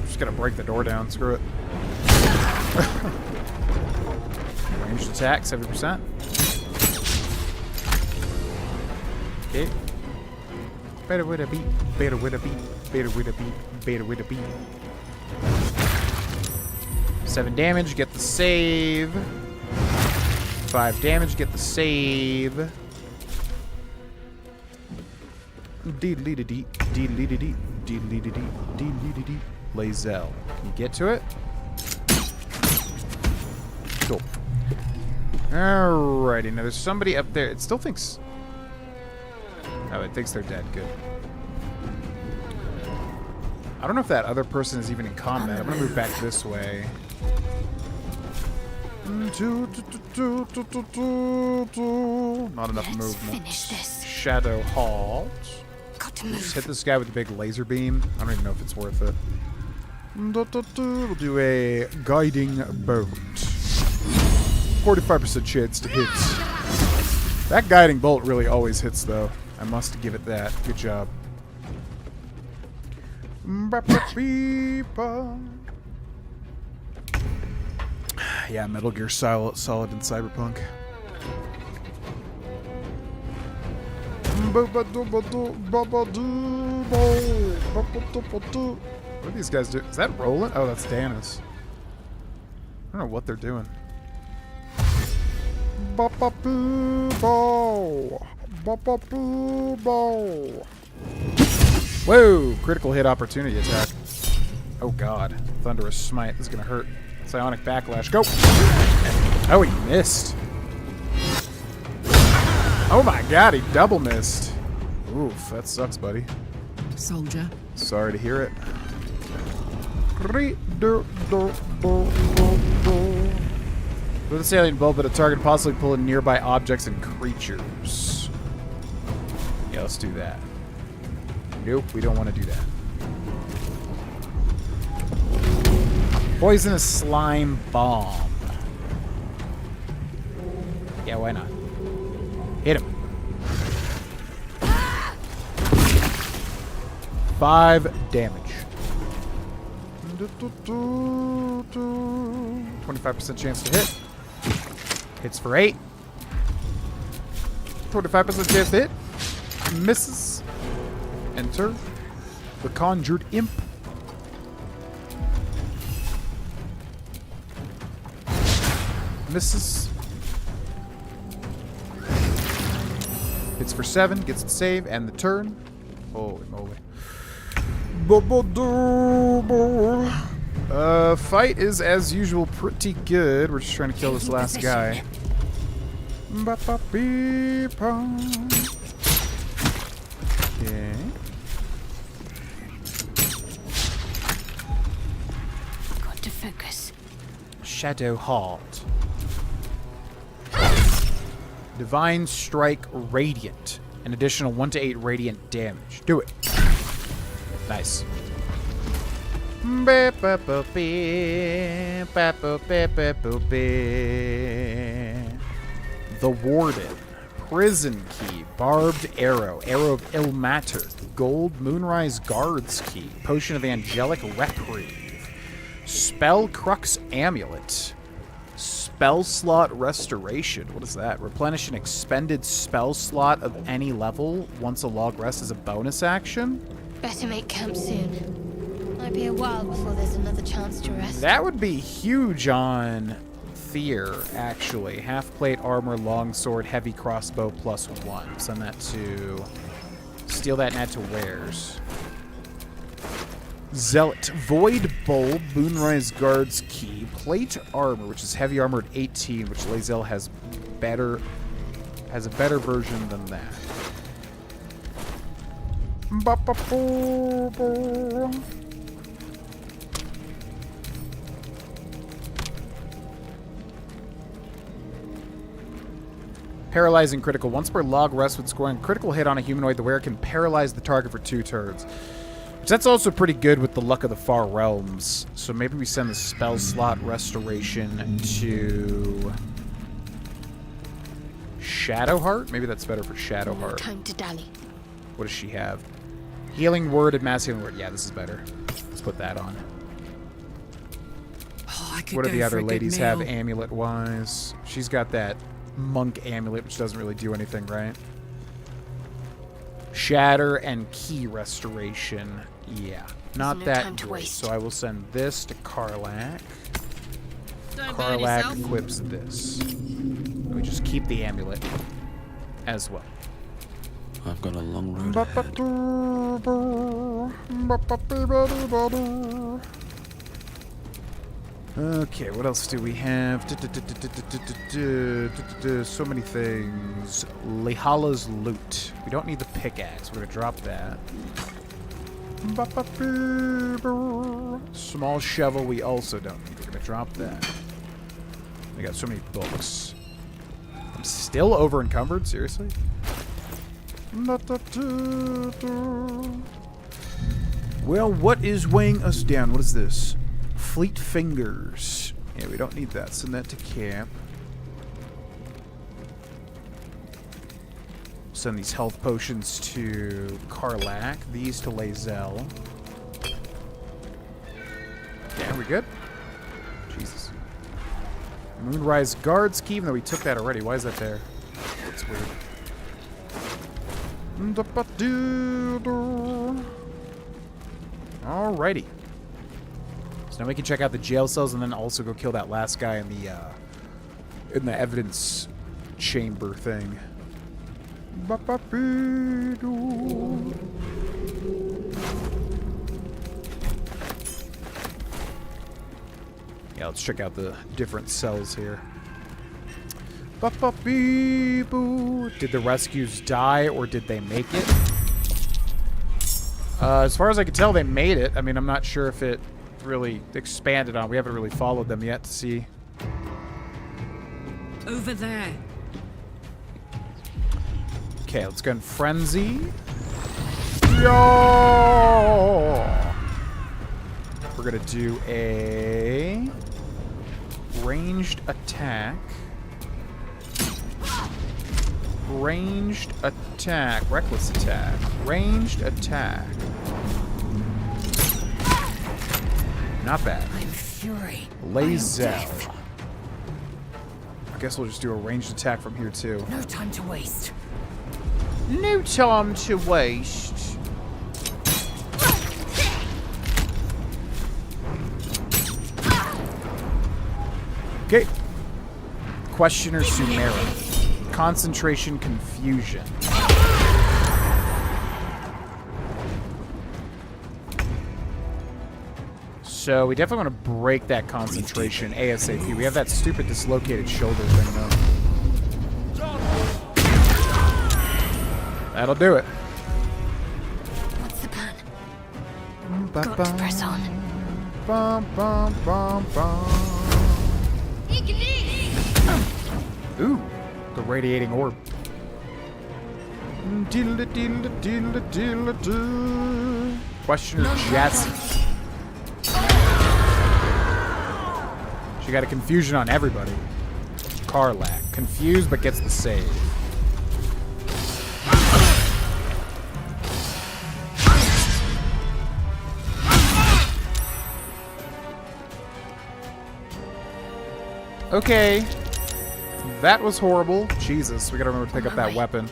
Just gonna break the door down, screw it. Ranged attack, 70%. Okay. Better with a beat, better with a beat, better with a beat, better with a beat. 7 damage, get the save. 5 damage, get the save. Dee-dee-dee-dee, dee-dee-dee-dee, dee-dee-dee-dee, dee-dee-dee-dee. Lazelle. Can you get to it? Cool. Alrighty, now there's somebody up there. It still thinks... Oh, it thinks they're dead. Good. I don't know if that other person is even in combat. I'm gonna move back this way. Not enough movement. Shadow Halt. Just hit this guy with a big laser beam. I don't even know if it's worth it. We'll do a guiding bolt. 45% chance to hit. That guiding bolt really always hits, though. I must give it that. Good job. Yeah, Metal Gear Solid in Cyberpunk. What are these guys doing? Is that Roland? Oh, that's Danis. I don't know what they're doing. Whoa! Critical hit opportunity attack. Oh god. Thunderous Smite. This is gonna hurt. Psionic Backlash. Go! Oh, he missed. Oh my god, he double missed. Oof, that sucks, buddy. Soldier. Sorry to hear it. With a salient bolt, but a target possibly pull in nearby objects and creatures. Yeah, let's do that. Nope, we don't want to do that. Poisonous Slime Bomb. Yeah, why not? Hit him. 5 damage. 25% chance to hit. Hits for 8. 25% chance to hit. Misses. Enter the Conjured Imp. Misses. Hits for 7, gets the save and the turn. Holy moly. Fight is, as usual, pretty good. We're just trying to kill this last guy. Okay. Got to focus. Shadow Halt. Divine Strike Radiant. An additional 1 to 8 radiant damage. Do it. Nice. The Warden. Prison Key. Barbed Arrow. Arrow of Ill Matter. Gold Moonrise Guards Key. Potion of Angelic Reprieve. Spell Crux Amulet. Spell Slot Restoration. What is that? Replenish an expended spell slot of any level once a log rest as a bonus action? Better make camp soon. Might be a while before there's another chance to rest. That would be huge on Thier, actually. Half plate armor, longsword, heavy crossbow, +1. Send that to... Steal that and add to wares. Zealot. Void Bulb, Moonrise Guards Key, Plate Armor, which is heavy armor at 18, which Lae'zel has a better version than that. Paralyzing critical. Once per log rest when scoring a critical hit on a humanoid, the wearer can paralyze the target for 2 turns. Which that's also pretty good with the Luck of the Far Realms. So maybe we send the spell slot restoration to Shadowheart? Maybe that's better for Shadowheart. Time to dally. What does she have? Healing Word and Mass Healing Word. Yeah, this is better. Let's put that on. Oh, What do the other ladies have amulet-wise? She's got that Monk Amulet, which doesn't really do anything, right? Shatter and Key Restoration. Yeah, not that great. So I will send this to Karlach. Karlach equips this. We just keep the amulet as well. I've got a long road ahead. Okay, what else do we have? So many things. Lehala's loot. We don't need the pickaxe. We're gonna drop that. Small shovel we also don't need. We're gonna drop that. We got so many books. I'm still over encumbered? Seriously? Well, what is weighing us down? What is this? Fleet Fingers. Yeah, we don't need that. Send that to camp. Send these health potions to Karlach. These to Lae'zel. Yeah, are we good? Jesus. Moonrise Guards Key, even though we took that already. Why is that there? That's weird. Alrighty. So now we can check out the jail cells and then also go kill that last guy in the evidence chamber thing. Yeah, let's check out the different cells here. Did the rescues die or did they make it? As far as I can tell, they made it. I mean, I'm not sure if it really expanded on. We haven't really followed them yet to see. Over there. Okay, let's go in Frenzy. Yo! We're gonna do a ranged attack. Ranged attack. Reckless attack. Ranged attack. Not bad. I'm fury. Lae'zel. I guess we'll just do a ranged attack from here too. No time to waste. No time to waste. Okay. Questioner Sumera. Concentration Confusion. So we definitely want to break that concentration ASAP. We have that stupid dislocated shoulder thing though. That'll do it. What's the plan? Got to press on. Ooh, the radiating orb. Questioner Jazzy. She got a confusion on everybody. Karlach. Confused, but gets the save. Okay. That was horrible. Jesus, we gotta remember to pick up that weapon.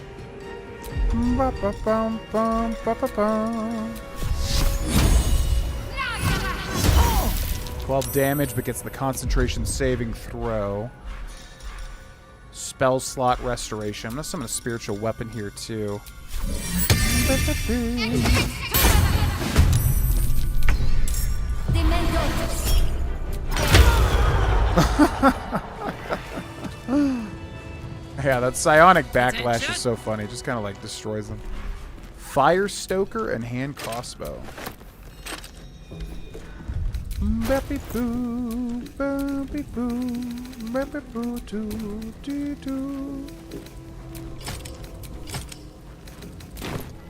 12 damage, but gets the concentration saving throw. Spell slot restoration. I'm gonna summon a spiritual weapon here too. Yeah, that psionic backlash is so funny. It just kind of like destroys them. Fire Stoker and hand crossbow.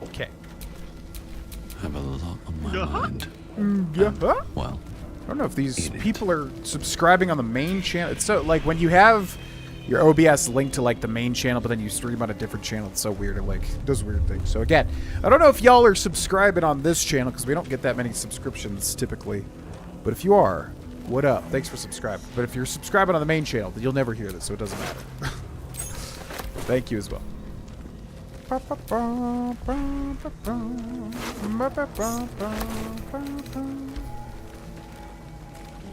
Okay. Have a lot on my mind. Well, I don't know if these people are subscribing on the main channel. It's so like when you have your OBS linked to like the main channel, but then you stream on a different channel. It's so weird. It like does weird things. So again, I don't know if y'all are subscribing on this channel because we don't get that many subscriptions typically. But if you are, what up? Thanks for subscribing. But if you're subscribing on the main channel, then you'll never hear this, so it doesn't matter. Thank you as well.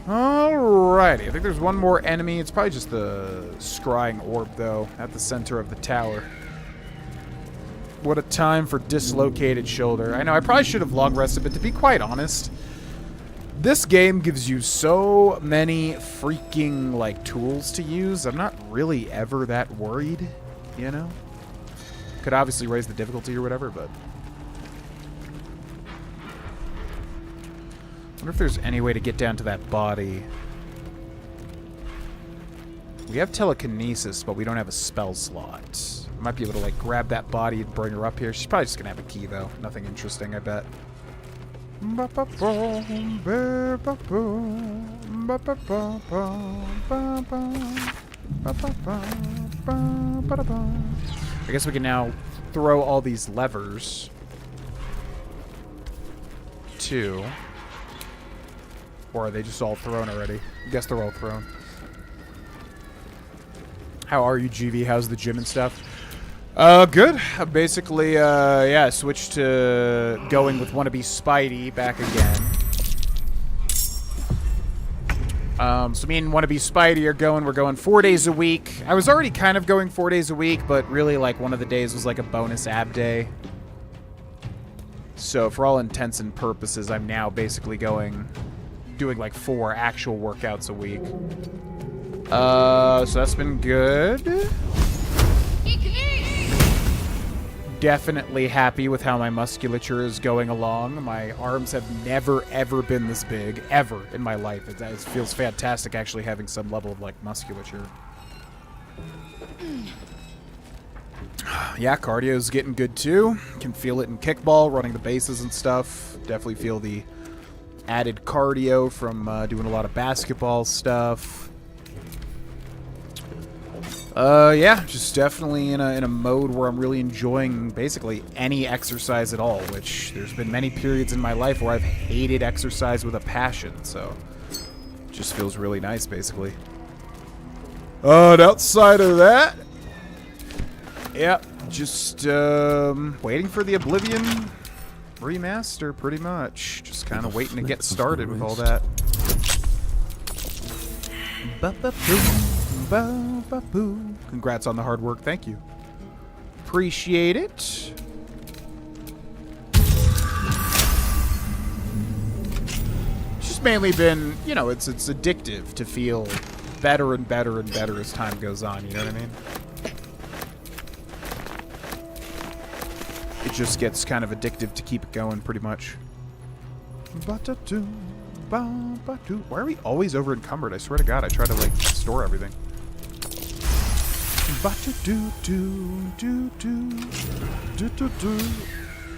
Alrighty, I think there's one more enemy. It's probably just the scrying orb, though, at the center of the tower. What a time for dislocated shoulder. I know, I probably should have long rested, but to be quite honest, this game gives you so many freaking, like, tools to use. I'm not really ever that worried, you know? Could obviously raise the difficulty or whatever, but... I wonder if there's any way to get down to that body. We have telekinesis, but we don't have a spell slot. I might be able to, like, grab that body and bring her up here. She's probably just gonna have a key, though. Nothing interesting, I bet. I guess we can now throw all these levers. Too. Or are they just all thrown already? I guess they're all thrown. How are you, GV? How's the gym and stuff? Good. Basically, yeah, I switched to going with wannabe Spidey back again. So me and wannabe Spidey are going. We're going 4 days a week. I was already kind of going 4 days a week, but really, like, one of the days was like a bonus ab day. So for all intents and purposes, I'm now basically doing like 4 actual workouts a week. So that's been good. Definitely happy with how my musculature is going along. My arms have never, ever been this big, ever in my life. It feels fantastic actually having some level of, like, musculature. Yeah, cardio's getting good too. Can feel it in kickball, running the bases and stuff. Definitely feel the added cardio from doing a lot of basketball stuff. Yeah, just definitely in a mode where I'm really enjoying basically any exercise at all, which there's been many periods in my life where I've hated exercise with a passion, so it just feels really nice, basically. And outside of that, yep, just waiting for the Oblivion remaster, pretty much. Just kind of waiting to get started with all that. Congrats on the hard work. Thank you. Appreciate it. It's just mainly been, you know, it's addictive to feel better and better and better as time goes on, you know what I mean? It just gets kind of addictive to keep it going, pretty much. Why are we always over encumbered? I swear to God, I try to, like, store everything.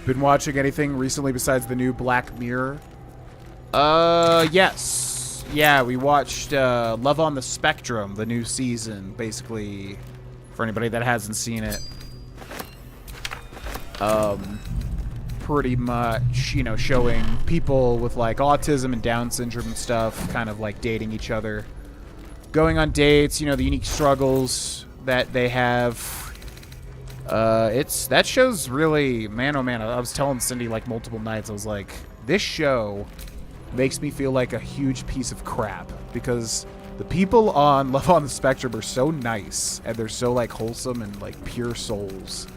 Been watching anything recently besides the new Black Mirror? Yes. yeah, we watched Love on the Spectrum, the new season, basically, for anybody that hasn't seen it. Pretty much, you know, showing people with, like, autism and Down syndrome and stuff, kind of, like, dating each other. Going on dates, you know, the unique struggles that they have. That show's really, man, oh man, I was telling Cindy, like, multiple nights, I was like, this show makes me feel like a huge piece of crap, because the people on Love on the Spectrum are so nice, and they're so, like, wholesome and, like, pure souls.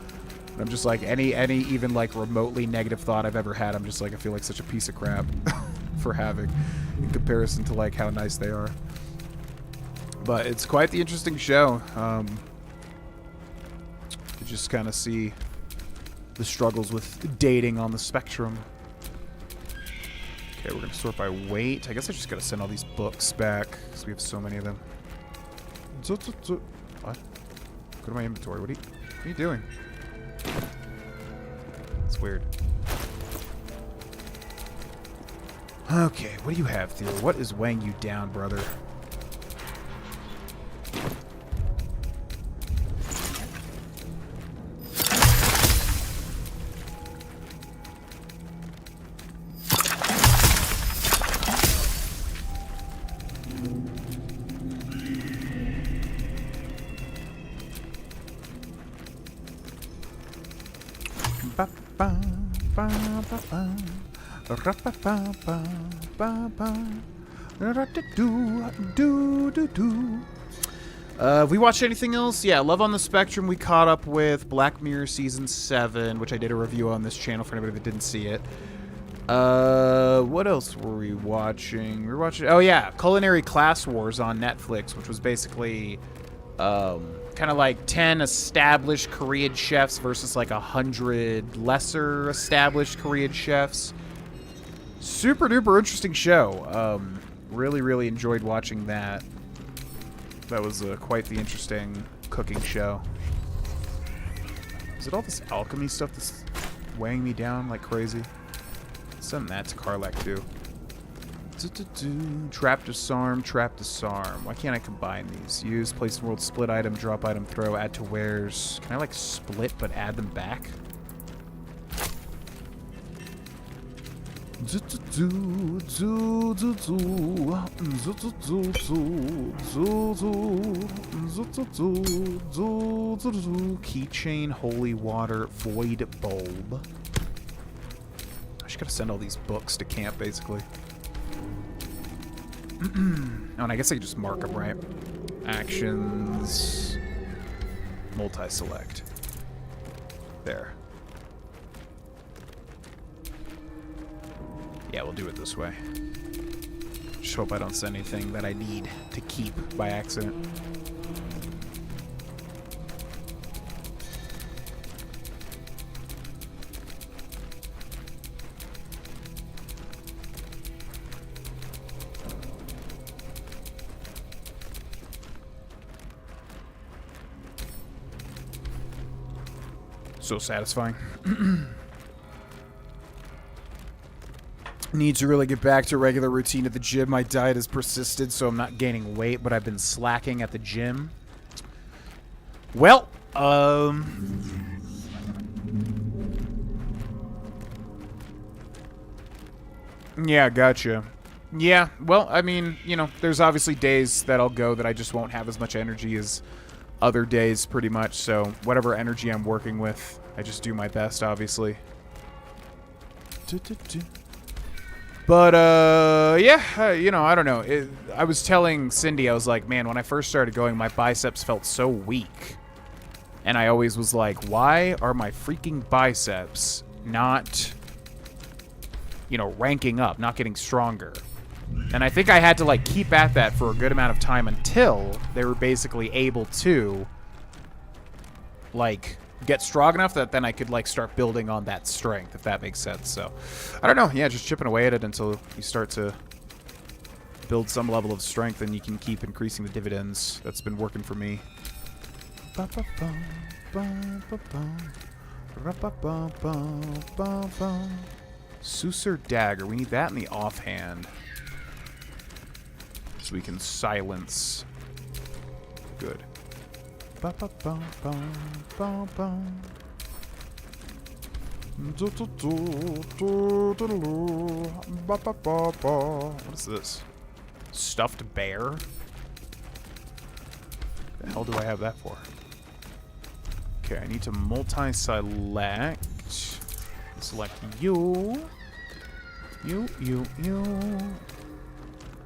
And I'm just like, any even, like, remotely negative thought I've ever had, I'm just like, I feel like such a piece of crap for having, in comparison to, like, how nice they are. But it's quite the interesting show. You just kind of see the struggles with dating on the spectrum. Okay, we're going to sort by weight. I guess I just got to send all these books back, because we have so many of them. What? Go to my inventory. What are you doing? It's weird. Okay, what do you have, Theo? What is weighing you down, brother? Have we watched anything else? Yeah, Love on the Spectrum, we caught up with Black Mirror Season 7, which I did a review on this channel for anybody that didn't see it. What else were we watching? We were watching, oh yeah, Culinary Class Wars on Netflix, which was basically kind of like 10 established Korean chefs versus like 100 lesser established Korean chefs. Super duper interesting show. Really, really enjoyed watching that. That was quite the interesting cooking show. Is it all this alchemy stuff that's weighing me down like crazy? Send that to Karlak too. Trap disarm, trap disarm. Why can't I combine these? Use, place in world, split item, drop item, throw, add to wares. Can I like split but add them back? Keychain, holy water, void bulb. I just gotta send all these books to camp, basically. Oh, and I guess I can just mark them, right? Actions. Multi-select. There. Yeah, we'll do it this way. Just hope I don't send anything that I need to keep by accident. So satisfying. Need to really get back to regular routine at the gym. My diet has persisted, so I'm not gaining weight, but I've been slacking at the gym. Well, yeah, gotcha. Yeah, well, I mean, you know, there's obviously days that I'll go that I just won't have as much energy as other days, pretty much, so whatever energy I'm working with, I just do my best, obviously. But, yeah, you know, I don't know. I was telling Cindy, I was like, man, when I first started going, my biceps felt so weak. And I always was like, why are my freaking biceps not, you know, ranking up, not getting stronger? And I think I had to, like, keep at that for a good amount of time until they were basically able to, like, get strong enough that then I could, like, start building on that strength, if that makes sense. So, I don't know. Yeah, just chipping away at it until you start to build some level of strength and you can keep increasing the dividends. That's been working for me. Susur Dagger. We need that in the offhand. So we can silence. Good. Ba ba ba ba ba ba. What is this? Stuffed bear? The hell do I have that for? Okay, I need to multi-select. Select you. You. You. You.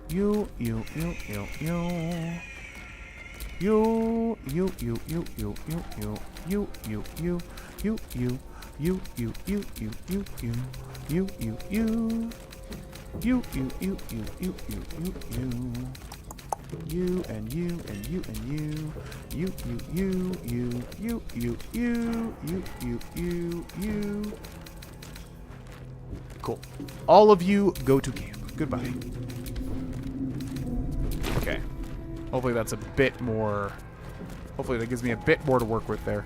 You. You. You and you and you and you. You. Cool. All of you go to camp. Goodbye. Okay. Hopefully that's a bit more... Hopefully that gives me a bit more to work with there.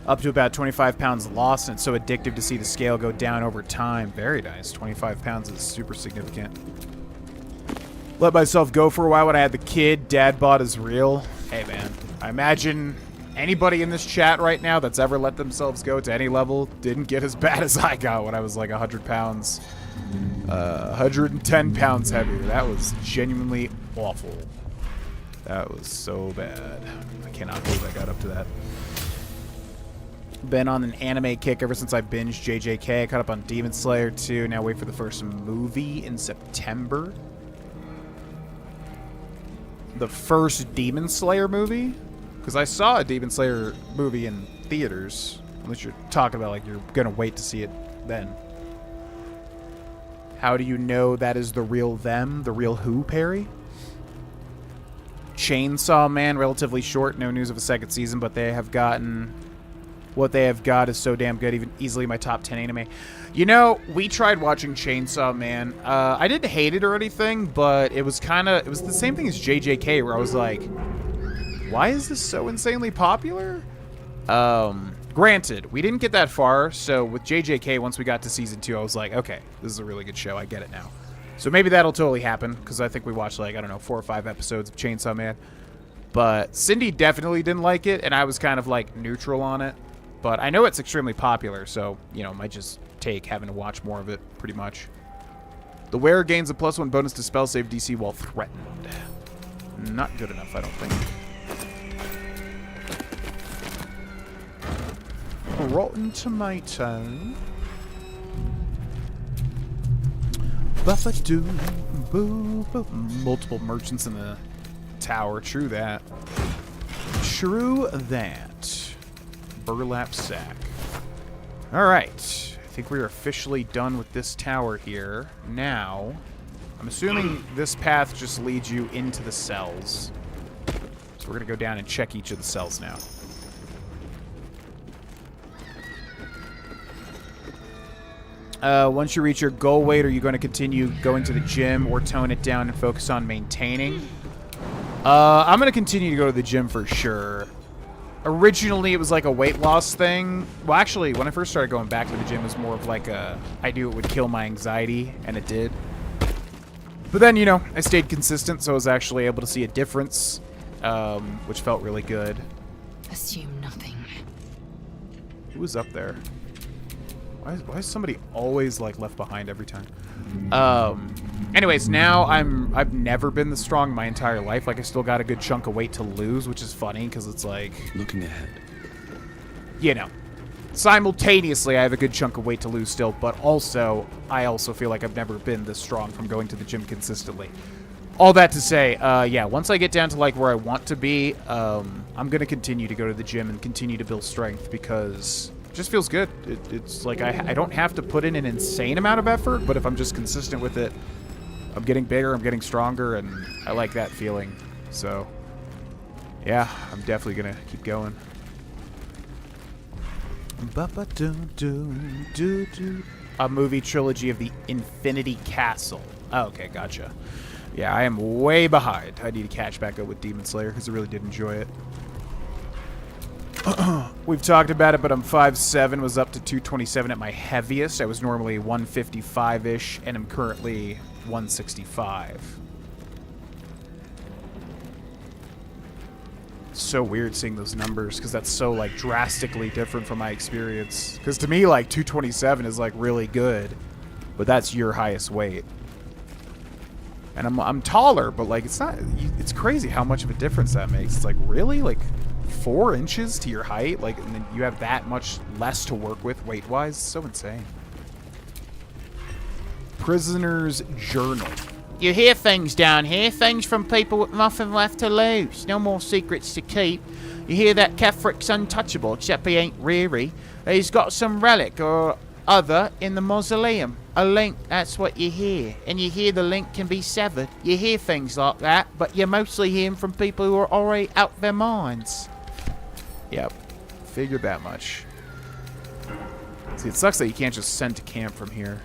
Up to about 25 pounds lost, and it's so addictive to see the scale go down over time. Very nice. 25 pounds is super significant. Let myself go for a while when I had the kid. Dad bod is real. Hey, man. I imagine anybody in this chat right now that's ever let themselves go to any level didn't get as bad as I got when I was like 100 pounds. 110 pounds heavier. That was genuinely awful. That was so bad. I cannot believe I got up to that. Been on an anime kick ever since I binged JJK. I caught up on Demon Slayer 2. Now wait for the first movie in September. The first Demon Slayer movie? Because I saw a Demon Slayer movie in theaters. Unless you're talking about like you're going to wait to see it then. How do you know that is the real them? The real who, Perry? Chainsaw Man, relatively short. No news of a second season, but they have gotten... What they have got is so damn good, even easily my top 10 anime. You know, we tried watching Chainsaw Man. I didn't hate it or anything, but it was it was the same thing as JJK, where I was like, why is this so insanely popular? Granted, we didn't get that far, so with JJK, once we got to season 2, I was like, okay, this is a really good show, I get it now. So maybe that'll totally happen, because I think we watched like, I don't know, 4 or 5 episodes of Chainsaw Man. But Cindy definitely didn't like it, and I was kind of like neutral on it. But I know it's extremely popular, so, you know, might just take having to watch more of it, pretty much. The wearer gains a +1 bonus to spell save DC while threatened. Not good enough, I don't think. Rotten tomato. Buff-a-doo, boo, boo. Multiple merchants in the tower. True that. True that. Burlap sack. Alright. I think we're officially done with this tower here. Now, I'm assuming this path just leads you into the cells. So we're going to go down and check each of the cells now. Once you reach your goal weight, are you going to continue going to the gym or tone it down and focus on maintaining? I'm going to continue to go to the gym for sure. Originally, it was like a weight loss thing. Well, actually, when I first started going back to the gym, it was more of like a... I knew it would kill my anxiety, and it did. But then, you know, I stayed consistent, so I was actually able to see a difference, which felt really good. Assume nothing. Who was up there? Why is somebody always, like, left behind every time? Anyways, now I've never been this strong my entire life. Like, I still got a good chunk of weight to lose, which is funny, because it's like... Looking ahead. You know. Simultaneously, I have a good chunk of weight to lose still, but also, I also feel like I've never been this strong from going to the gym consistently. All that to say, yeah, once I get down to, like, where I want to be, I'm going to continue to go to the gym and continue to build strength, because... just feels good. It's like I don't have to put in an insane amount of effort, but if I'm just consistent with it, I'm getting bigger, I'm getting stronger, and I like that feeling. So, yeah, I'm definitely going to keep going. A movie trilogy of the Infinity Castle. Oh, okay, gotcha. Yeah, I am way behind. I need to catch back up with Demon Slayer because I really did enjoy it. We've talked about it, but I'm 5'7", was up to 227 at my heaviest. I was normally 155-ish, and I'm currently 165. It's so weird seeing those numbers, because that's so, like, drastically different from my experience. Because to me, like, 227 is, like, really good, but that's your highest weight. And I'm taller, but, like, it's not... It's crazy how much of a difference that makes. It's like, really? Like... 4 inches to your height, like, and then you have that much less to work with weight-wise. So insane. Prisoner's Journal. You hear things down here, things from people with nothing left to lose. No more secrets to keep. You hear that Kefric's untouchable, except he ain't really. He's got some relic or other in the mausoleum. A link, that's what you hear. And you hear the link can be severed. You hear things like that, but you're mostly hearing from people who are already out their minds. Yep. Figured that much. See, it sucks that you can't just send to camp from here.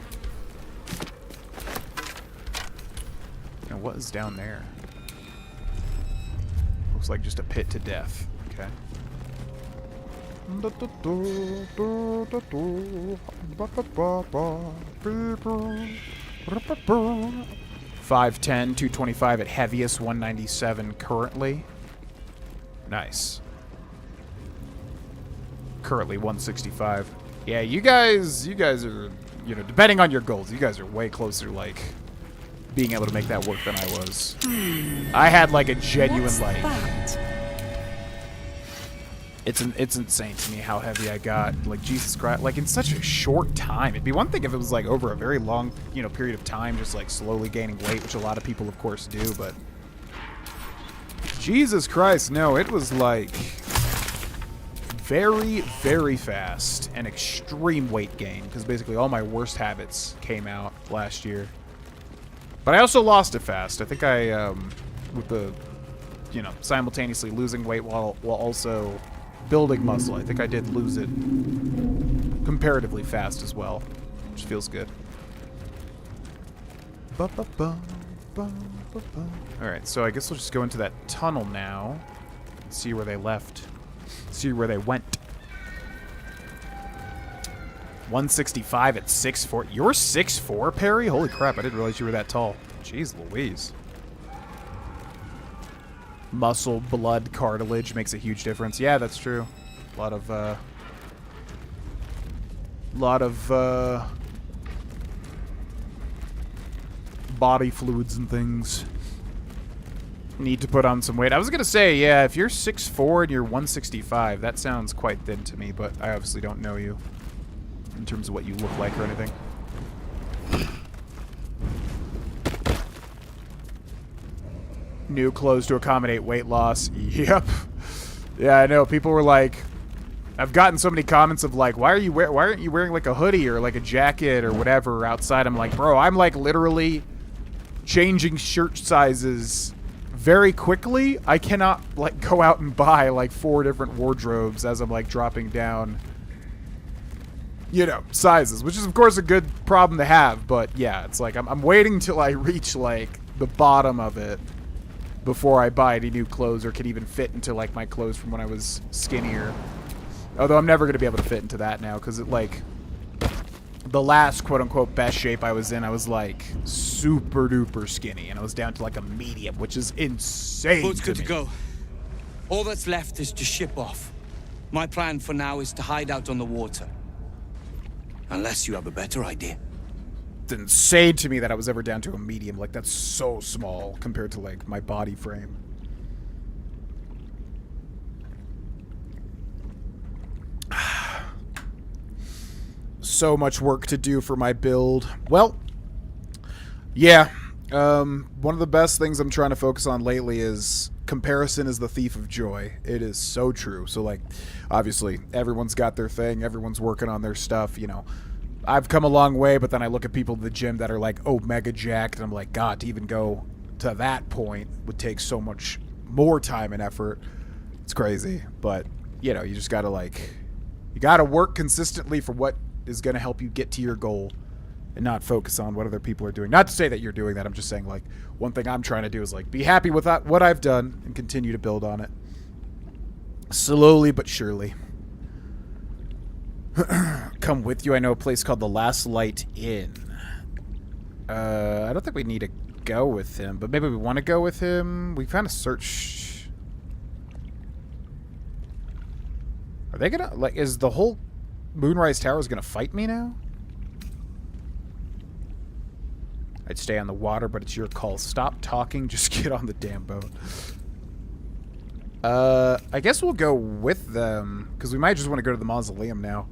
Now, what is down there? Looks like just a pit to death. Okay. 5'10", 225 at heaviest, 197 currently. Nice. Currently 165. Yeah, you guys are, you know, depending on your goals, you guys are way closer to, like, being able to make that work than I was. I had, like, a genuine, like... It's insane to me how heavy I got. Like, Jesus Christ. Like, in such a short time. It'd be one thing if it was, like, over a very long, you know, period of time, just, like, slowly gaining weight, which a lot of people, of course, do, but... Jesus Christ, no, it was, like... very, very fast and extreme weight gain, because basically all my worst habits came out last year. But I also lost it fast. I think I, with the, you know, simultaneously losing weight while also building muscle, I think I did lose it comparatively fast as well, which feels good. Alright, so I guess we'll just go into that tunnel now and see where they left. See where they went. 165 at 6'4". You're 6'4", Perry? Holy crap, I didn't realize you were that tall. Jeez Louise. Muscle, blood, cartilage makes a huge difference. Yeah, that's true. A lot of body fluids and things. Need to put on some weight. I was gonna say, yeah, if you're 6'4" and you're 165, that sounds quite thin to me, but I obviously don't know you in terms of what you look like or anything. New clothes to accommodate weight loss. Yep. Yeah, I know. People were like, I've gotten so many comments of like, why aren't you wearing like a hoodie or like a jacket or whatever outside? I'm like, bro, I'm like literally changing shirt sizes very quickly. I cannot like go out and buy like 4 different wardrobes as I'm like dropping down, you know, sizes, which is of course a good problem to have, but yeah, it's like I'm waiting till I reach like the bottom of it before I buy any new clothes or can even fit into like my clothes from when I was skinnier. Although I'm never going to be able to fit into that now because it like the last quote-unquote best shape I was in, I was like super duper skinny and I was down to like a medium, which is insane. Boat's good to go. All that's left is to ship off. My plan for now is to hide out on the water. Unless you have a better idea. It's insane to me that I was ever down to a medium. Like, that's so small compared to, like, my body frame. So much work to do for my build. Well, yeah. One of the best things I'm trying to focus on lately is comparison is the thief of joy. It is so true. So, like, obviously, everyone's got their thing. Everyone's working on their stuff, you know. I've come a long way, but then I look at people in the gym that are like, oh, mega jacked, and I'm like, God, to even go to that point would take so much more time and effort. It's crazy. But, you know, you just gotta, like, you gotta work consistently for what is gonna help you get to your goal and not focus on what other people are doing. Not to say that you're doing that, I'm just saying, like, one thing I'm trying to do is, like, be happy with that, what I've done and continue to build on it. Slowly but surely. Come with you. I know a place called the Last Light Inn. I don't think we need to go with him, but maybe we want to go with him. We kind of search. Are they gonna, like, is the whole Moonrise Towers gonna fight me now? I'd stay on the water, but it's your call. Stop talking, just get on the damn boat. I guess we'll go with them, because we might just want to go to the mausoleum now.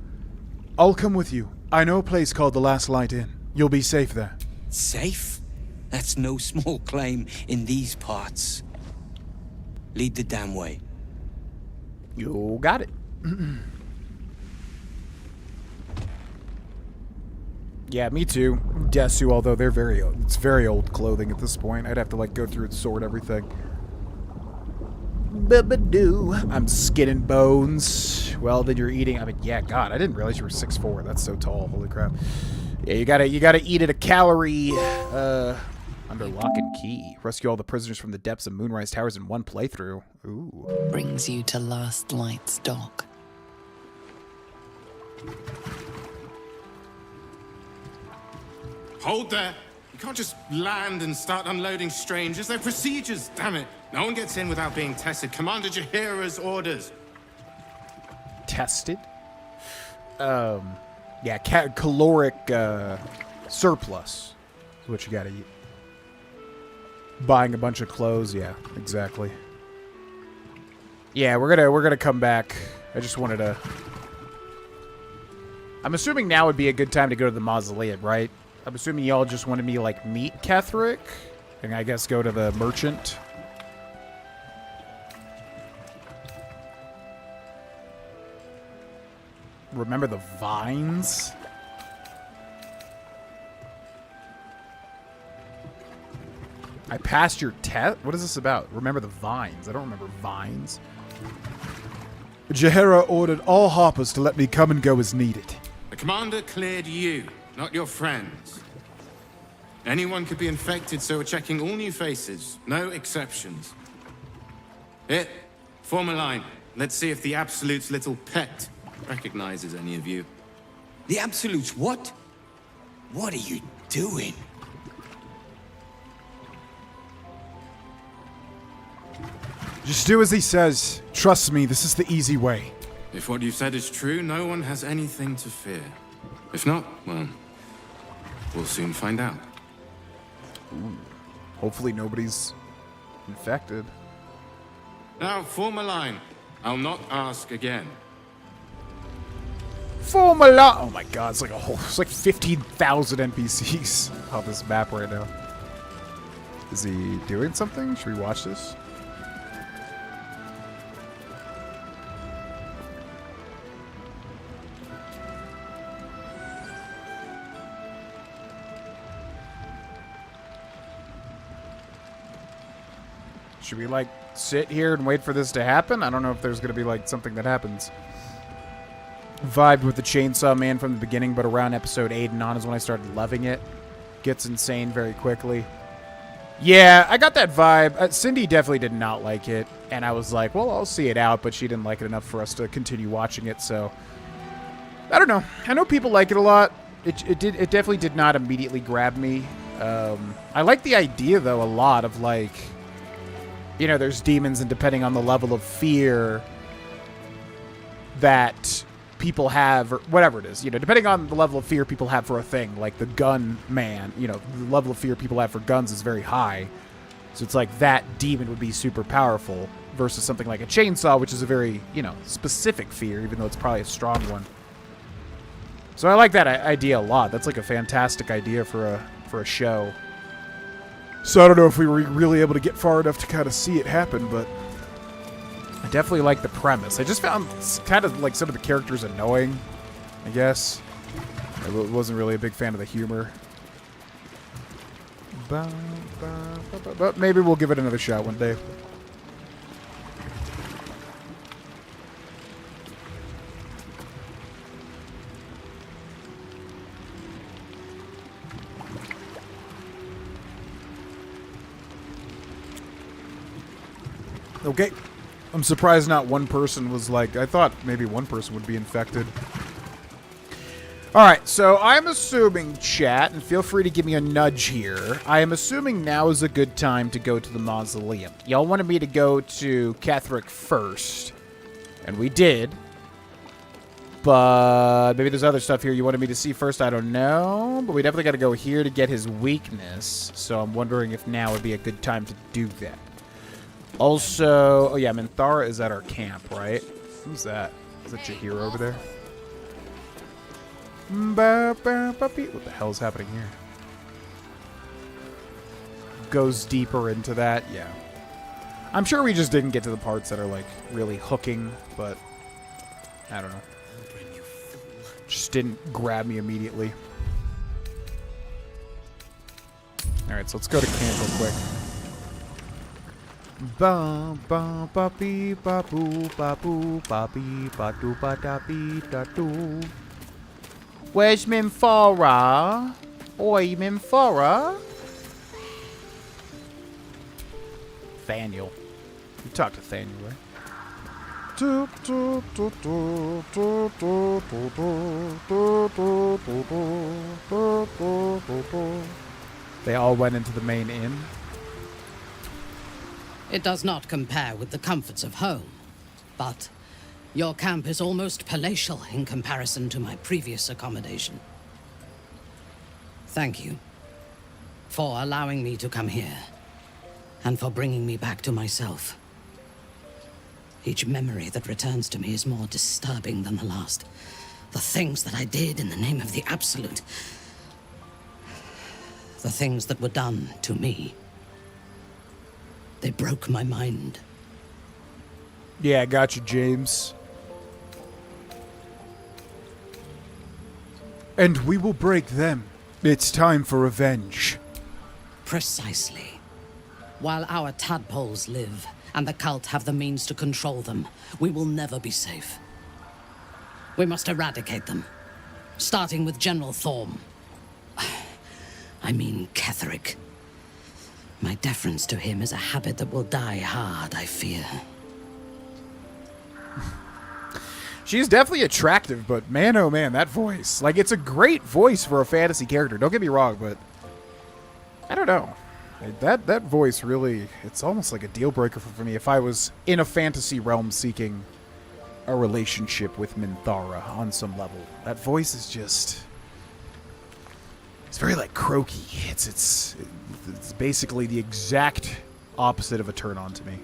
I'll come with you. I know a place called the Last Light Inn. You'll be safe there. Safe? That's no small claim in these parts. Lead the damn way. You got it. Yeah, me too. Desu, although they're very old. It's very old clothing at this point. I'd have to, like, go through and sort everything. Boo. I'm skin and bones. Well, then you're eating. I mean, yeah, God, I didn't realize you were 6'4". That's so tall. Holy crap. Yeah, you gotta eat at a calorie under lock and key. Rescue all the prisoners from the depths of Moonrise Towers in one playthrough. Ooh. Brings you to Last Light's dock. Hold there. You can't just land and start unloading strangers. They're procedures, damn it. No one gets in without being tested. Commander Jaheira's orders. Tested? Yeah, caloric surplus is what you gotta eat. Buying a bunch of clothes, yeah, exactly. Yeah, we're gonna come back. I just wanted to. I'm assuming now would be a good time to go to the mausoleum, right? I'm assuming y'all just wanted me to, like, meet Ketheric, and I guess go to the merchant. Remember the vines? I passed your test? What is this about? Remember the vines. I don't remember vines. Jaheira ordered all hoppers to let me come and go as needed. The commander cleared you, not your friends. Anyone could be infected, so we're checking all new faces. No exceptions. Here, form a line. Let's see if the Absolute's little pet recognizes any of you. The Absolutes what? What are you doing? Just do as he says. Trust me, this is the easy way. If what you said is true, no one has anything to fear. If not, well, we'll soon find out. Ooh. Hopefully nobody's infected. Now, form a line. I'll not ask again. Form a line. Oh my god, it's like a whole. It's like 15,000 NPCs on this map right now. Is he doing something? Should we watch this? Should we, like, sit here and wait for this to happen? I don't know if there's going to be, like, something that happens. Vibed with the Chainsaw Man from the beginning, but around episode 8 and on is when I started loving it. Gets insane very quickly. Yeah, I got that vibe. Cindy definitely did not like it, and I was like, well, I'll see it out, but she didn't like it enough for us to continue watching it, so... I don't know. I know people like it a lot. It definitely did not immediately grab me. I like the idea, though, a lot of, like... You know, there's demons, and depending on the level of fear that people have, or whatever it is, you know, depending on the level of fear people have for a thing, like the gun man, you know, the level of fear people have for guns is very high. So it's like that demon would be super powerful versus something like a chainsaw, which is a very, you know, specific fear, even though it's probably a strong one. So I like that idea a lot. That's like a fantastic idea for a show. So I don't know if we were really able to get far enough to kind of see it happen, but I definitely like the premise. I just found kind of like some of the characters annoying, I guess. I wasn't really a big fan of the humor. But maybe we'll give it another shot one day. Okay. I'm surprised not one person was like... I thought maybe one person would be infected. Alright, so I'm assuming, chat, and feel free to give me a nudge here, I am assuming now is a good time to go to the mausoleum. Y'all wanted me to go to Ketheric first, and we did. But maybe there's other stuff here you wanted me to see first, I don't know. But we definitely got to go here to get his weakness, so I'm wondering if now would be a good time to do that. Also, oh yeah, Minthara is at our camp, right? Who's that? Is that Jahir over there? What the hell is happening here? Goes deeper into that, yeah. I'm sure we just didn't get to the parts that are like really hooking, but I don't know. Just didn't grab me immediately. Alright, so let's go to camp real quick. Ba ba ba bee ba boo ba boo ba bee ba doo ba da bee da doo. Where's Minthara? Oi, Minthara? Thaniel. You talk to Thaniel, right? They all went into the main inn. It does not compare with the comforts of home, but your camp is almost palatial in comparison to my previous accommodation. Thank you for allowing me to come here, and for bringing me back to myself. Each memory that returns to me is more disturbing than the last. The things that I did in the name of the Absolute. The things that were done to me. They broke my mind. Yeah, I got you, James. And we will break them. It's time for revenge. Precisely. While our tadpoles live, and the cult have the means to control them, we will never be safe. We must eradicate them. Starting with General Thorm. I mean Ketheric. My deference to him is a habit that will die hard, I fear. She's definitely attractive, but man, oh man, that voice. Like, it's a great voice for a fantasy character. Don't get me wrong, but I don't know. That voice really, it's almost like a deal breaker for me if I was in a fantasy realm seeking a relationship with Minthara on some level. That voice is just... It's very, like, croaky. It's basically the exact opposite of a turn-on to me.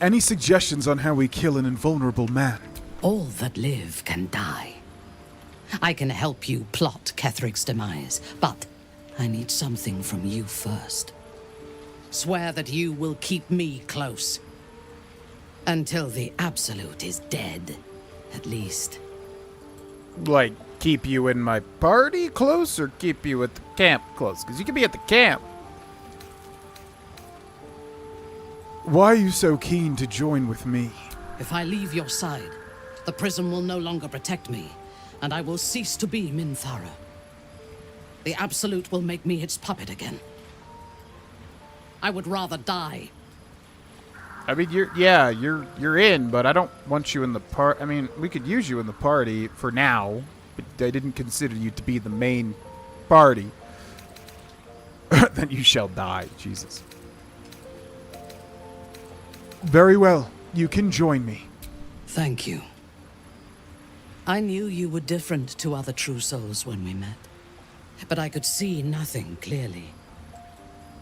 Any suggestions on how we kill an invulnerable man? All that live can die. I can help you plot Ketheric's demise, but I need something from you first. Swear that you will keep me close. Until the Absolute is dead, at least. Like, keep you in my party close, or keep you at the camp close? Because you can be at the camp. Why are you so keen to join with me? If I leave your side, the prism will no longer protect me, and I will cease to be Minthara. The Absolute will make me its puppet again. I would rather die. I mean, you're in, but I don't want you in the part. I mean, we could use you in the party for now, but I didn't consider you to be the main party. Then you shall die, Jesus. Very well. You can join me. Thank you. I knew you were different to other true souls when we met, but I could see nothing clearly.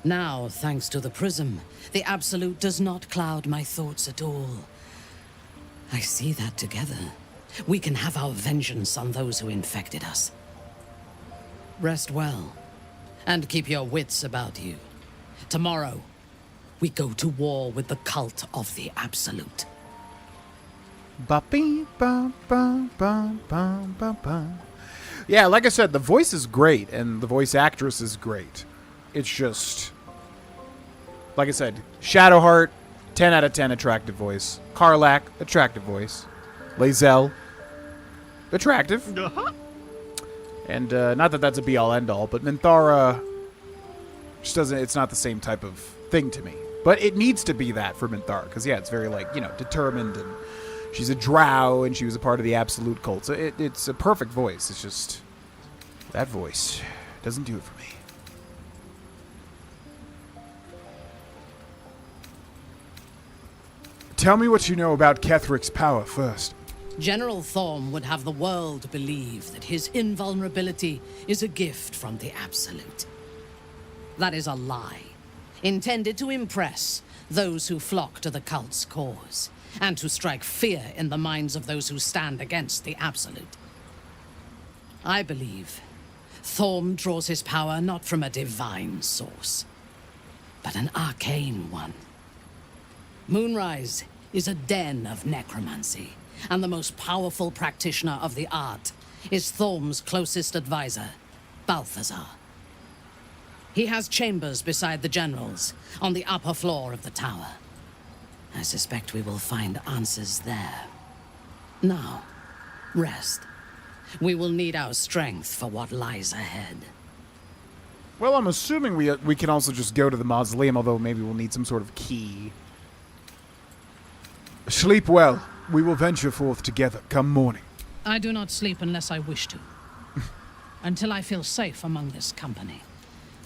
Now, thanks to the prism, the Absolute does not cloud my thoughts at all. I see that together, we can have our vengeance on those who infected us. Rest well, and keep your wits about you. Tomorrow, we go to war with the cult of the Absolute. Yeah, like I said, the voice is great, and the voice actress is great. It's just... Like I said, Shadowheart, 10 out of 10 attractive voice. Karlach, attractive voice. Lae'zel, attractive. And not that that's a be-all, end-all, but Minthara just doesn't... It's not the same type of thing to me. But it needs to be that for Minthara, because, yeah, it's very, like, you know, determined, and she's a drow, and she was a part of the Absolute cult. So it's a perfect voice. It's just that voice doesn't do it for me. Tell me what you know about Kethric's power first. General Thorm would have the world believe that his invulnerability is a gift from the Absolute. That is a lie, intended to impress those who flock to the cult's cause, and to strike fear in the minds of those who stand against the Absolute. I believe Thorm draws his power not from a divine source, but an arcane one. Moonrise is a den of necromancy, and the most powerful practitioner of the art is Thorm's closest advisor, Balthazar. He has chambers beside the generals, on the upper floor of the tower. I suspect we will find answers there. Now, rest. We will need our strength for what lies ahead. Well, I'm assuming we can also just go to the mausoleum, although maybe we'll need some sort of key. Sleep well. We will venture forth together come morning. I do not sleep unless I wish to. Until I feel safe among this company.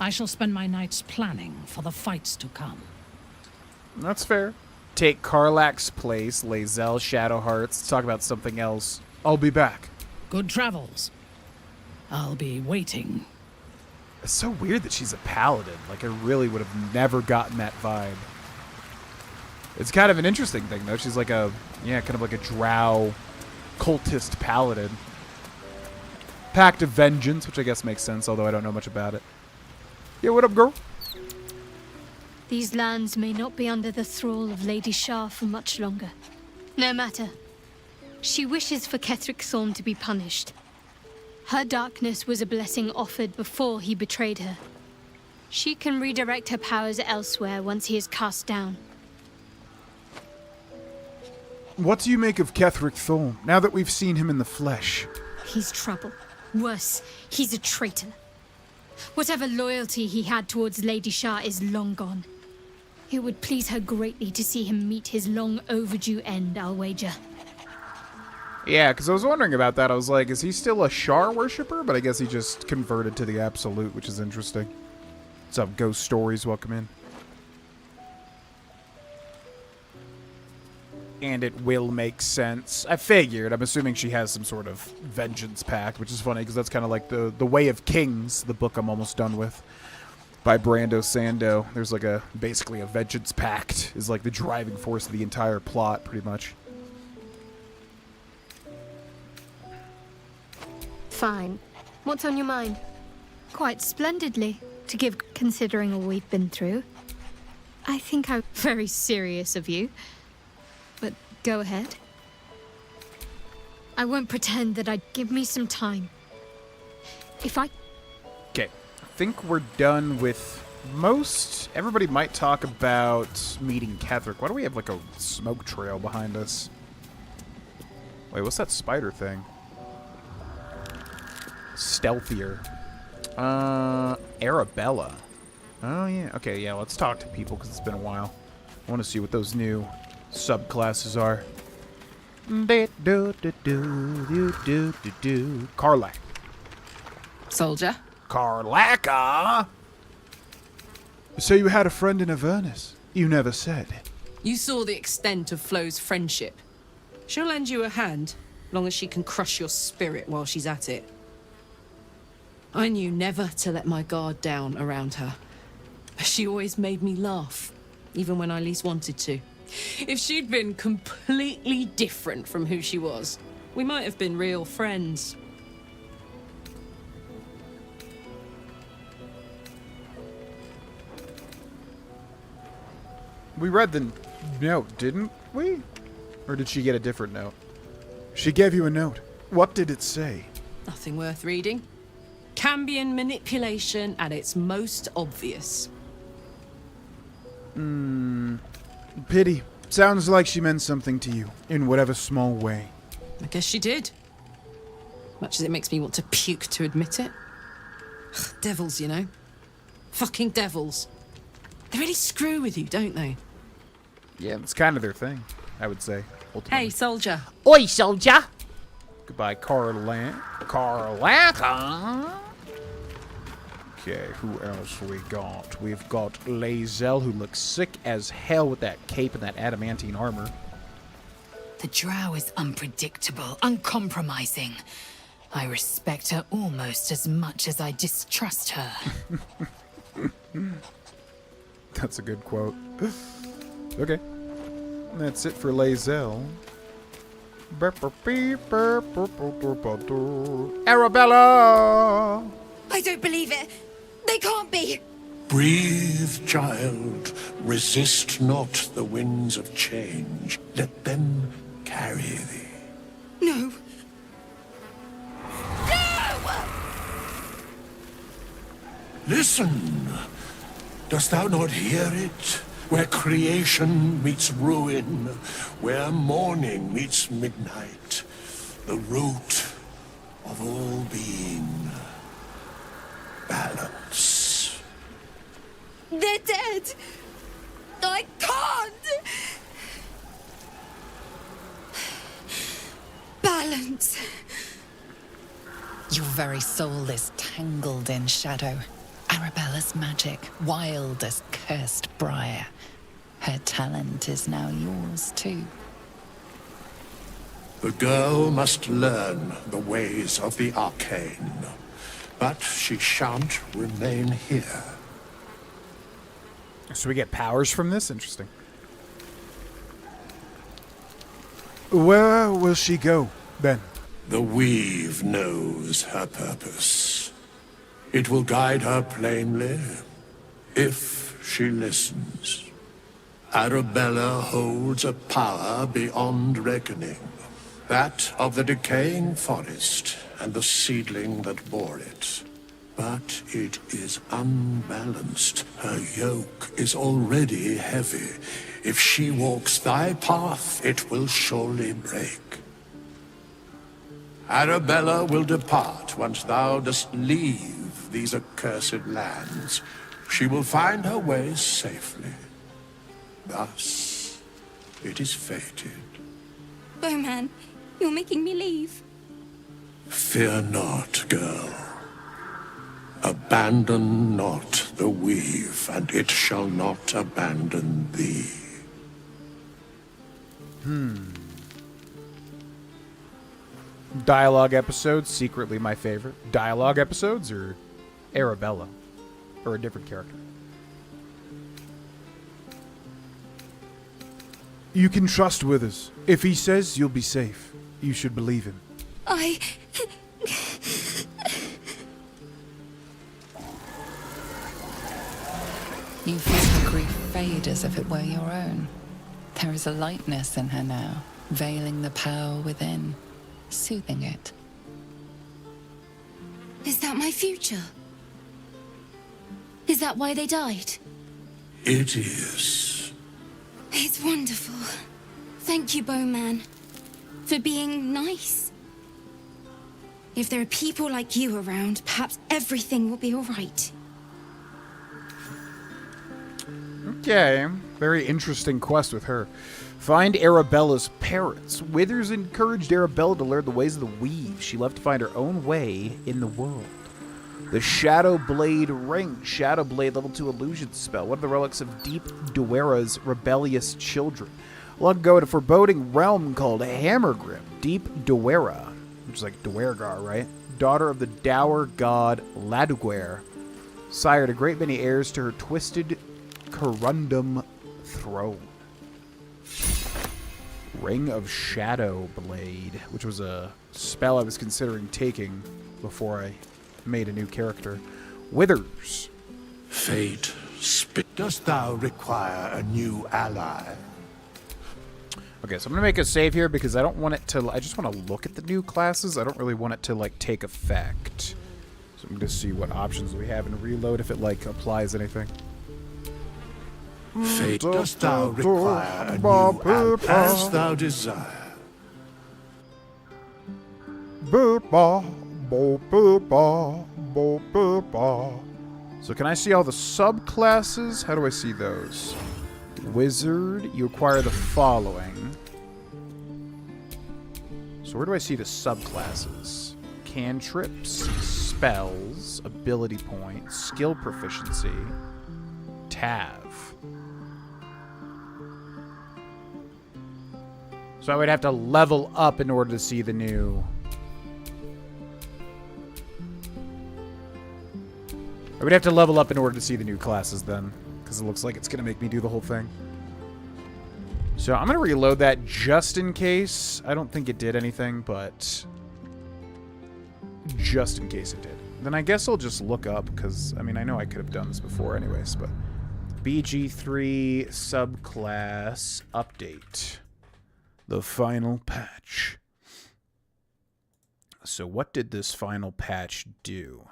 I shall spend my nights planning for the fights to come. That's fair. Take Karlach's place, Lae'zel, Shadowhearts. Let's talk about something else. I'll be back. Good travels. I'll be waiting. It's so weird that she's a paladin. Like, I really would have never gotten that vibe. It's kind of an interesting thing, though. She's like a, yeah, kind of like a drow cultist paladin. Pact of Vengeance, which I guess makes sense, although I don't know much about it. Yeah, what up, girl? These lands may not be under the thrall of Lady Shah for much longer. No matter. She wishes for Ketheric Thorm to be punished. Her darkness was a blessing offered before he betrayed her. She can redirect her powers elsewhere once he is cast down. What do you make of Ketheric Thorm, now that we've seen him in the flesh? He's trouble. Worse, he's a traitor. Whatever loyalty he had towards Lady Shah is long gone. It would please her greatly to see him meet his long overdue end, I'll wager. Yeah, because I was wondering about that. I was like, is he still a Shar worshipper? But I guess he just converted to the Absolute, which is interesting. What's up, Ghost Stories? Welcome in. And it will make sense. I figured. I'm assuming she has some sort of vengeance pact, which is funny because that's kind of like the Way of Kings, the book I'm almost done with, by Brando Sando. There's like basically a vengeance pact is like the driving force of the entire plot, pretty much. Fine. What's on your mind? Quite splendidly, to give considering all we've been through. I think I'm very serious of you. But go ahead. I won't pretend that I'd give me some time. If I... Okay, I think we're done with most. Everybody might talk about meeting Ketheric. Why do we have like a smoke trail behind us? Wait, what's that spider thing? Stealthier. Arabella. Oh yeah, okay, yeah, let's talk to people because it's been a while. I want to see what those new subclasses are. Karlach. Soldier. Karlaka! So you had a friend in Avernus. You never said. You saw the extent of Flo's friendship. She'll lend you a hand, long as she can crush your spirit while she's at it. I knew never to let my guard down around her. She always made me laugh, even when I least wanted to. If she'd been completely different from who she was, we might have been real friends. We read the note, didn't we? Or did she get a different note? She gave you a note. What did it say? Nothing worth reading. Cambion manipulation at its most obvious. Pity. Sounds like she meant something to you, in whatever small way. I guess she did. Much as it makes me want to puke to admit it. Devils, you know. Fucking devils. They really screw with you, don't they? Yeah, it's kind of their thing, I would say. Ultimately. Hey, soldier. Oi, soldier! Goodbye, Carlanca. Okay, who else we got? We've got Lae'zel, who looks sick as hell with that cape and that adamantine armor. The drow is unpredictable, uncompromising. I respect her almost as much as I distrust her. That's a good quote. Okay. That's it for Lae'zel. Arabella! I don't believe it. They can't be. Breathe, child. Resist not the winds of change. Let them carry thee. No. Listen. Dost thou not hear it? Where creation meets ruin, where morning meets midnight, the root of all being. Balance. They're dead. I can't. Balance. Your very soul is tangled in shadow. Arabella's magic, wild as cursed briar. Her talent is now yours, too. The girl must learn the ways of the arcane, but she shan't remain here. So we get powers from this? Interesting. Where will she go, then? The weave knows her purpose. It will guide her plainly, if she listens. Arabella holds a power beyond reckoning. That of the decaying forest and the seedling that bore it. But it is unbalanced. Her yoke is already heavy. If she walks thy path, it will surely break. Arabella will depart once thou dost leave these accursed lands. She will find her way safely. Thus, it is fated. Bowman, you're making me leave. Fear not, girl. Abandon not the weave, and it shall not abandon thee. Dialogue episodes, secretly my favorite. Dialogue episodes or Arabella? Or a different character? You can trust Withers. If he says you'll be safe, you should believe him. You feel her grief fade as if it were your own. There is a lightness in her now, veiling the power within, soothing it. Is that my future? Is that why they died? It is. It's wonderful. Thank you, Bowman, for being nice. If there are people like you around, perhaps everything will be all right. Okay, very interesting quest with her. Find Arabella's parents. Withers encouraged Arabella to learn the ways of the weave. She left to find her own way in the world. The Shadow Blade Ring. Shadow Blade level 2 illusion spell. One of the relics of Deep Duera's rebellious children. Long ago in a foreboding realm called Hammergrip. Deep Duera, which is like Duergar, right? Daughter of the dour god Laduguer. Sired a great many heirs to her twisted Corundum throne. Ring of Shadow Blade, which was a spell I was considering taking before I made a new character. Withers. Fate, dost thou require a new ally? Okay, so I'm gonna make a save here because I don't want it to. I just want to look at the new classes. I don't really want it to like take effect. So I'm gonna see what options we have and reload if it like applies anything. Fate, dost thou require a new ally as thou desire? So can I see all the subclasses? How do I see those? Wizard, you acquire the following. So where do I see the subclasses? Cantrips, spells, ability points, skill proficiency, Tav. So I would have to level up in order to see the new... I would have to level up in order to see the new classes then, because it looks like it's going to make me do the whole thing. So I'm going to reload that just in case. I don't think it did anything, but just in case it did. Then I guess I'll just look up, because, I mean, I know I could have done this before anyways, but BG3 subclass update. The final patch. So what did this final patch do?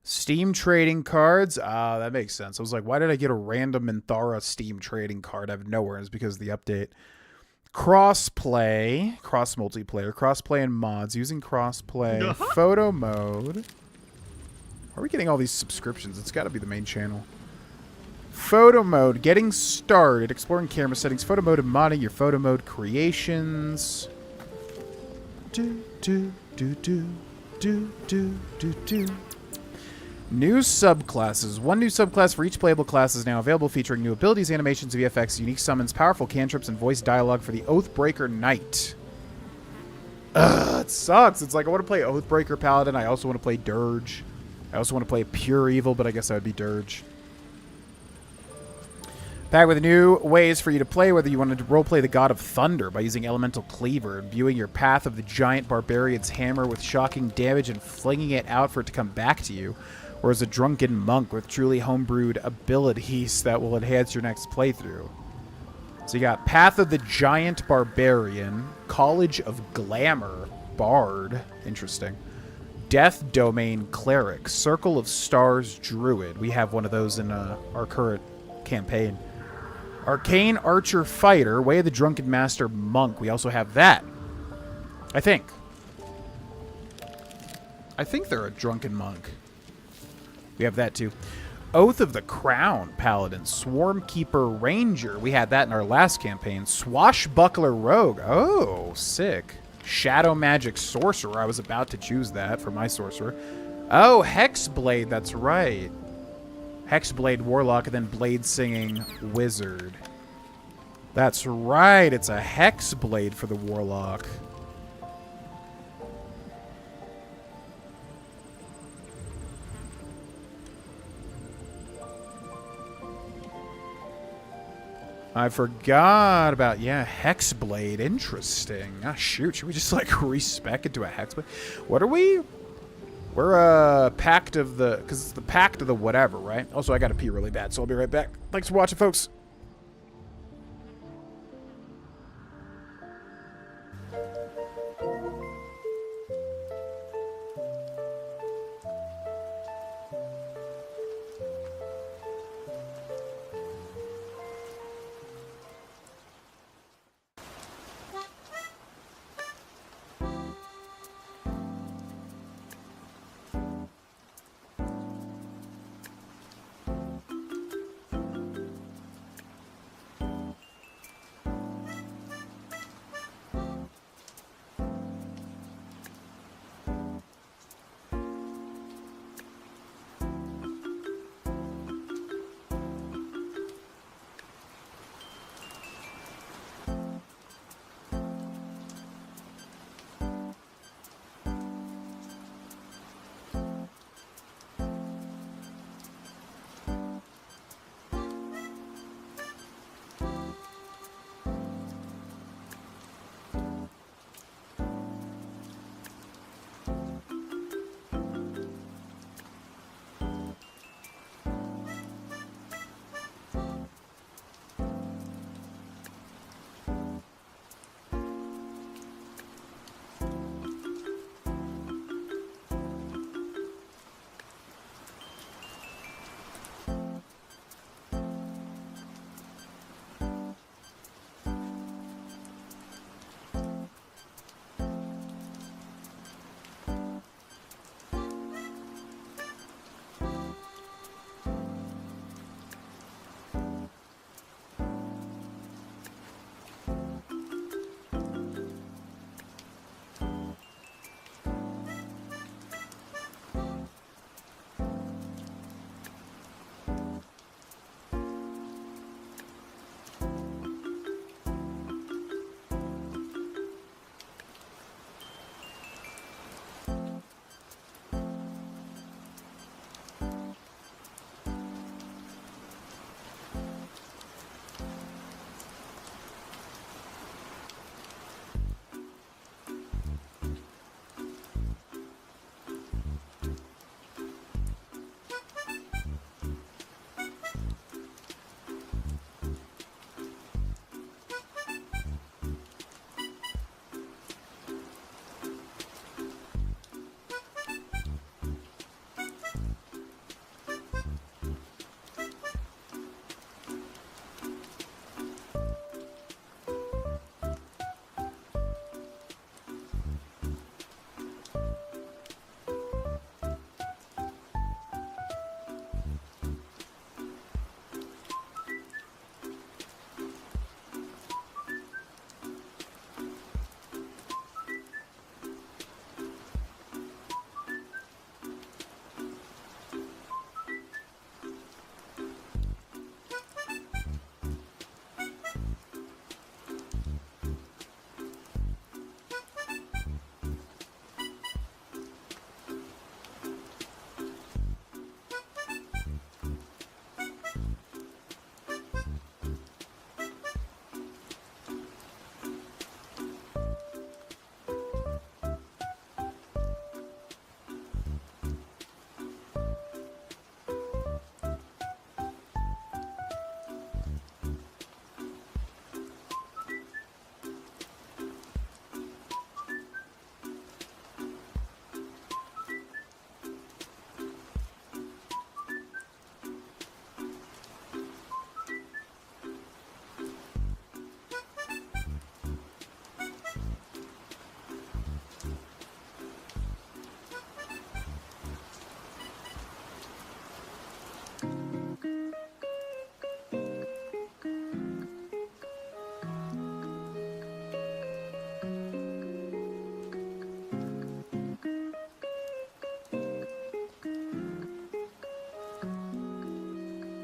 Steam trading cards? Ah, that makes sense. I was like, why did I get a random Minthara Steam trading card out of nowhere? It's because of the update. Crossplay, cross multiplayer, crossplay and mods, using crossplay, photo mode. How are we getting all these subscriptions? It's got to be the main channel. Photo mode, getting started, exploring camera settings, photo mode and modding your photo mode creations. Do, do, do, do, do, do, do, do. New subclasses. One new subclass for each playable class is now available, featuring new abilities, animations, VFX, unique summons, powerful cantrips, and voice dialogue for the Oathbreaker Knight. Ugh, it sucks. It's like I want to play Oathbreaker Paladin. I also want to play Dirge. I also want to play Pure Evil, but I guess I would be Dirge. Back with new ways for you to play, whether you want to roleplay the God of Thunder by using Elemental Cleaver, imbuing your path of the giant barbarian's hammer with shocking damage and flinging it out for it to come back to you, or as a drunken monk with truly homebrewed abilities that will enhance your next playthrough. So you got Path of the Giant Barbarian, College of Glamour, Bard, interesting, Death Domain Cleric, Circle of Stars Druid. We have one of those in our current campaign. Arcane Archer Fighter, Way of the Drunken Master Monk. We also have that. I think they're a drunken monk. We have that too. Oath of the Crown Paladin, Swarmkeeper Ranger. We had that in our last campaign. Swashbuckler Rogue. Oh, sick. Shadow Magic Sorcerer. I was about to choose that for my sorcerer. Oh, Hexblade. That's right. Hexblade Warlock, and then Blade Singing Wizard. That's right. It's a Hexblade for the Warlock. I forgot about, yeah, Hexblade. Interesting. Ah, shoot. Should we just, like, respec it to a Hexblade? What are we? We're a Pact of the... Because it's the Pact of the whatever, right? Also, I gotta pee really bad, so I'll be right back. Thanks for watching, folks.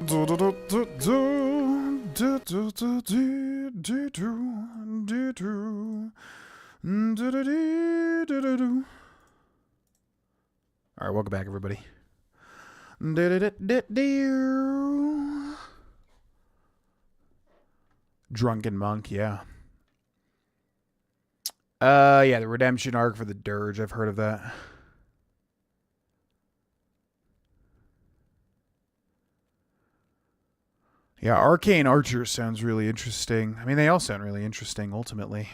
Alright, welcome back, everybody. Drunken Monk, yeah. Yeah, the redemption arc for the Dirge. I've heard of that. Yeah, Arcane Archer sounds really interesting. I mean, they all sound really interesting, ultimately.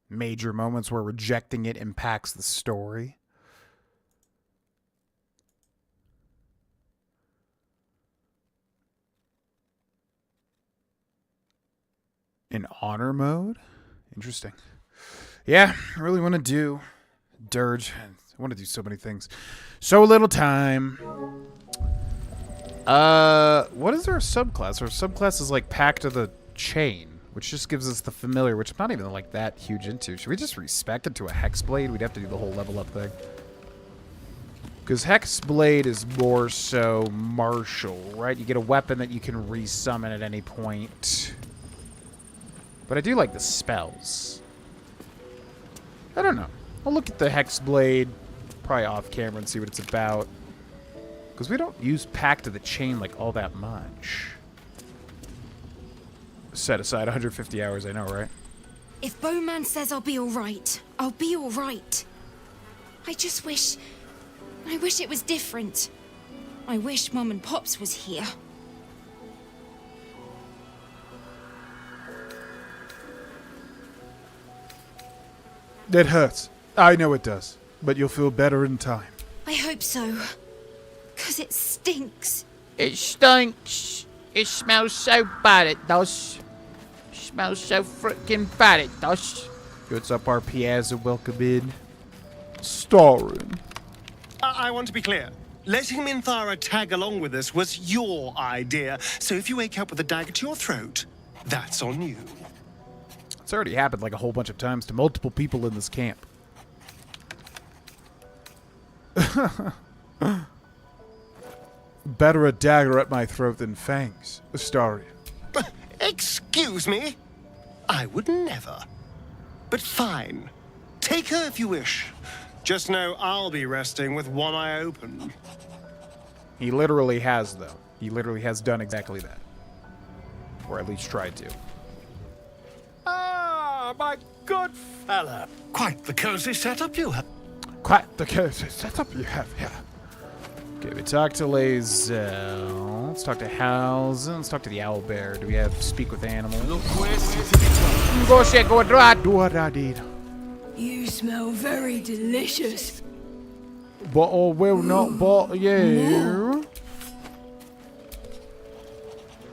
Major moments where rejecting it impacts the story. In honor mode? Interesting. Yeah, I really want to do Dirge. I want to do so many things. So little time. What is our subclass? Our subclass is like Pact of the Chain, which just gives us the familiar, which I'm not even like that huge into. Should we just respec it to a Hexblade? We'd have to do the whole level up thing. Because Hexblade is more so martial, right? You get a weapon that you can resummon at any point. But I do like the spells. I don't know. I'll look at the Hexblade probably off camera and see what it's about. Because we don't use Pact of the Chain like all that much. Set aside 150 hours, I know, right? If Bowman says I'll be alright, I'll be alright. I just wish... I wish it was different. I wish Mum and Pops was here. It hurts. I know it does. But you'll feel better in time. I hope so. 'Cause it stinks. It stinks. It smells so bad, it does. It smells so freaking bad, it does. What's up, our Piazza? Welcome in. Starring. I want to be clear. Letting Minthara tag along with us was your idea. So if you wake up with a dagger to your throat, that's on you. It's already happened like a whole bunch of times to multiple people in this camp. Better a dagger at my throat than fangs, Astarion. Excuse me? I would never. But fine. Take her if you wish. Just know I'll be resting with one eye open. He literally has, though. He literally has done exactly that. Or at least tried to. Ah, my good fella. Quite the cozy setup you have. Quite the cozy setup you have here. Okay, we talked to Lae'zel. Let's talk to Halzen. Let's talk to the owlbear. Do we have speak with animals? Go shit, go You smell very delicious. But I will not bother you.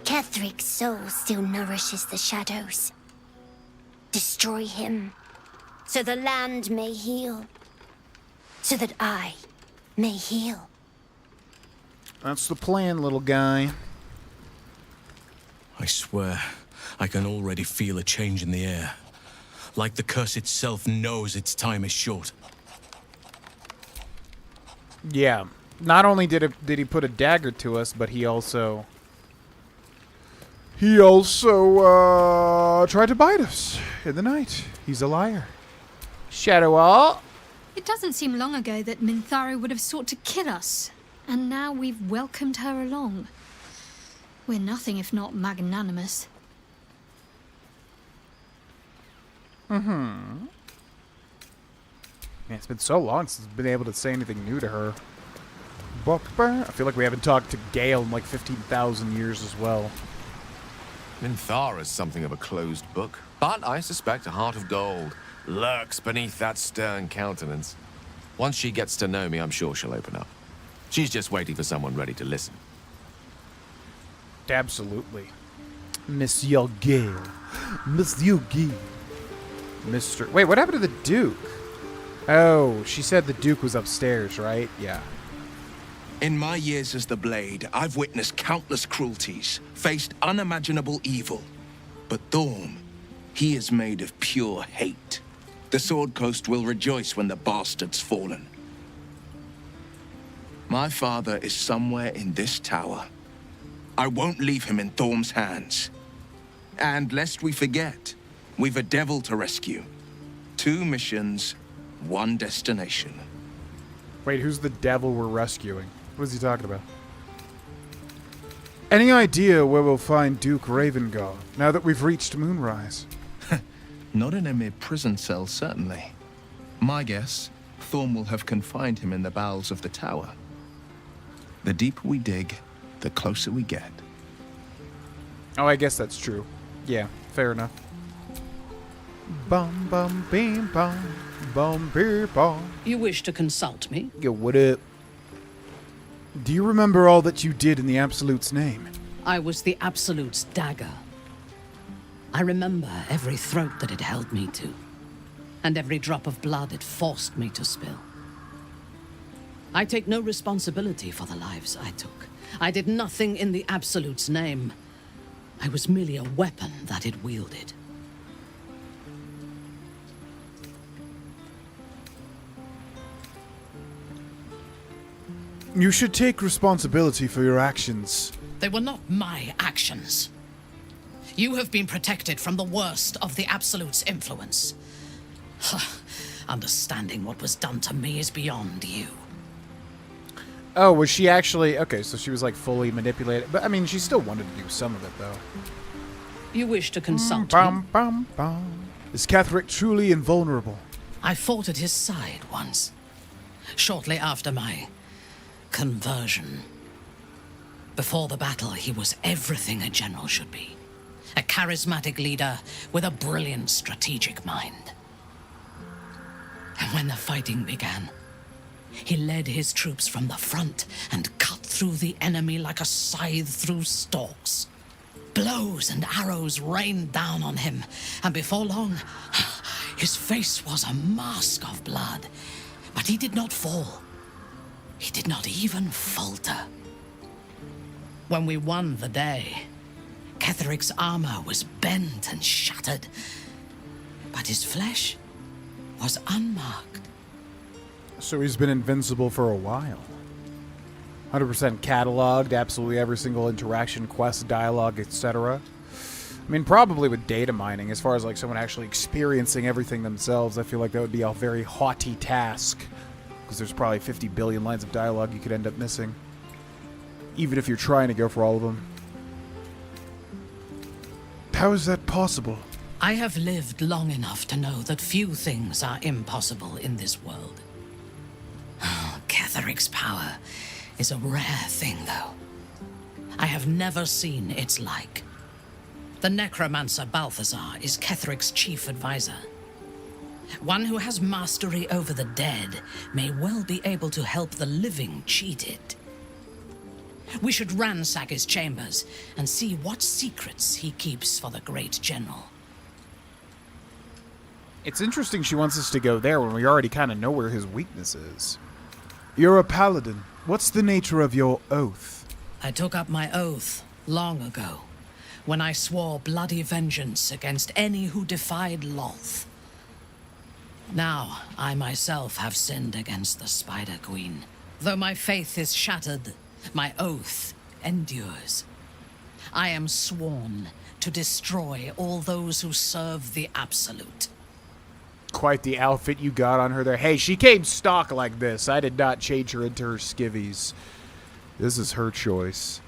Kethric's soul still nourishes the shadows. Destroy him, so the land may heal. So that I may heal. That's the plan, little guy. I swear, I can already feel a change in the air. Like the curse itself knows its time is short. Yeah. Not only did he put a dagger to us, but he also tried to bite us in the night. He's a liar. Shadow All. It doesn't seem long ago that Minthara would have sought to kill us, and now we've welcomed her along. We're nothing if not magnanimous. Man, it's been so long since I've been able to say anything new to her. I feel like we haven't talked to Gale in like 15,000 years as well. Minthara's something of a closed book, but I suspect a heart of gold lurks beneath that stern countenance. Once she gets to know me, I'm sure she'll open up. She's just waiting for someone ready to listen. Absolutely. Monsieur Gale. Monsieur Gale. Mr. Wait, what happened to the Duke? Oh, she said the Duke was upstairs, right? Yeah. In my years as the Blade, I've witnessed countless cruelties, faced unimaginable evil. But Thorm, he is made of pure hate. The Sword Coast will rejoice when the bastard's fallen. My father is somewhere in this tower. I won't leave him in Thorm's hands. And lest we forget, we've a devil to rescue. 2 missions, 1 destination. Wait, who's the devil we're rescuing? What is he talking about? Any idea where we'll find Duke Ravengard, now that we've reached Moonrise? Not in a mere prison cell, certainly. My guess, Thorm will have confined him in the bowels of the tower. The deeper we dig, the closer we get. Oh, I guess that's true. Yeah, fair enough. Bum bum bim bum bum beer bum. You wish to consult me? Yo, what up? Do you remember all that you did in the Absolute's name? I was the Absolute's dagger. I remember every throat that it held me to, and every drop of blood it forced me to spill. I take no responsibility for the lives I took. I did nothing in the Absolute's name. I was merely a weapon that it wielded. You should take responsibility for your actions. They were not my actions. You have been protected from the worst of the Absolute's influence. Understanding what was done to me is beyond you. Oh, was she actually... Okay, so she was like fully manipulated. But I mean, she still wanted to do some of it, though. You wish to consult bum, me? bum, bum. Is Ketheric truly invulnerable? I fought at his side once, shortly after my conversion. Before the battle, he was everything a general should be. A charismatic leader with a brilliant strategic mind. And when the fighting began, he led his troops from the front and cut through the enemy like a scythe through stalks. Blows and arrows rained down on him, and before long, his face was a mask of blood. But he did not fall. He did not even falter. When we won the day, Ketheric's armor was bent and shattered, but his flesh was unmarked. So he's been invincible for a while. 100% cataloged, absolutely every single interaction, quest, dialogue, etc. I mean, probably with data mining, as far as like someone actually experiencing everything themselves, I feel like that would be a very haughty task. Because there's probably 50 billion lines of dialogue you could end up missing. Even if you're trying to go for all of them. How is that possible? I have lived long enough to know that few things are impossible in this world. Ketheric's power is a rare thing, though. I have never seen its like. The necromancer Balthazar is Ketheric's chief advisor. One who has mastery over the dead may well be able to help the living cheat it. We should ransack his chambers and see what secrets he keeps for the great general. It's interesting she wants us to go there when we already kind of know where his weakness is. You're a paladin. What's the nature of your oath? I took up my oath long ago, when I swore bloody vengeance against any who defied Lolth. Now, I myself have sinned against the Spider Queen. Though my faith is shattered, my oath endures. I am sworn to destroy all those who serve the Absolute. Quite the outfit you got on her there. Hey, she came stock like this. I did not change her into her skivvies. This is her choice.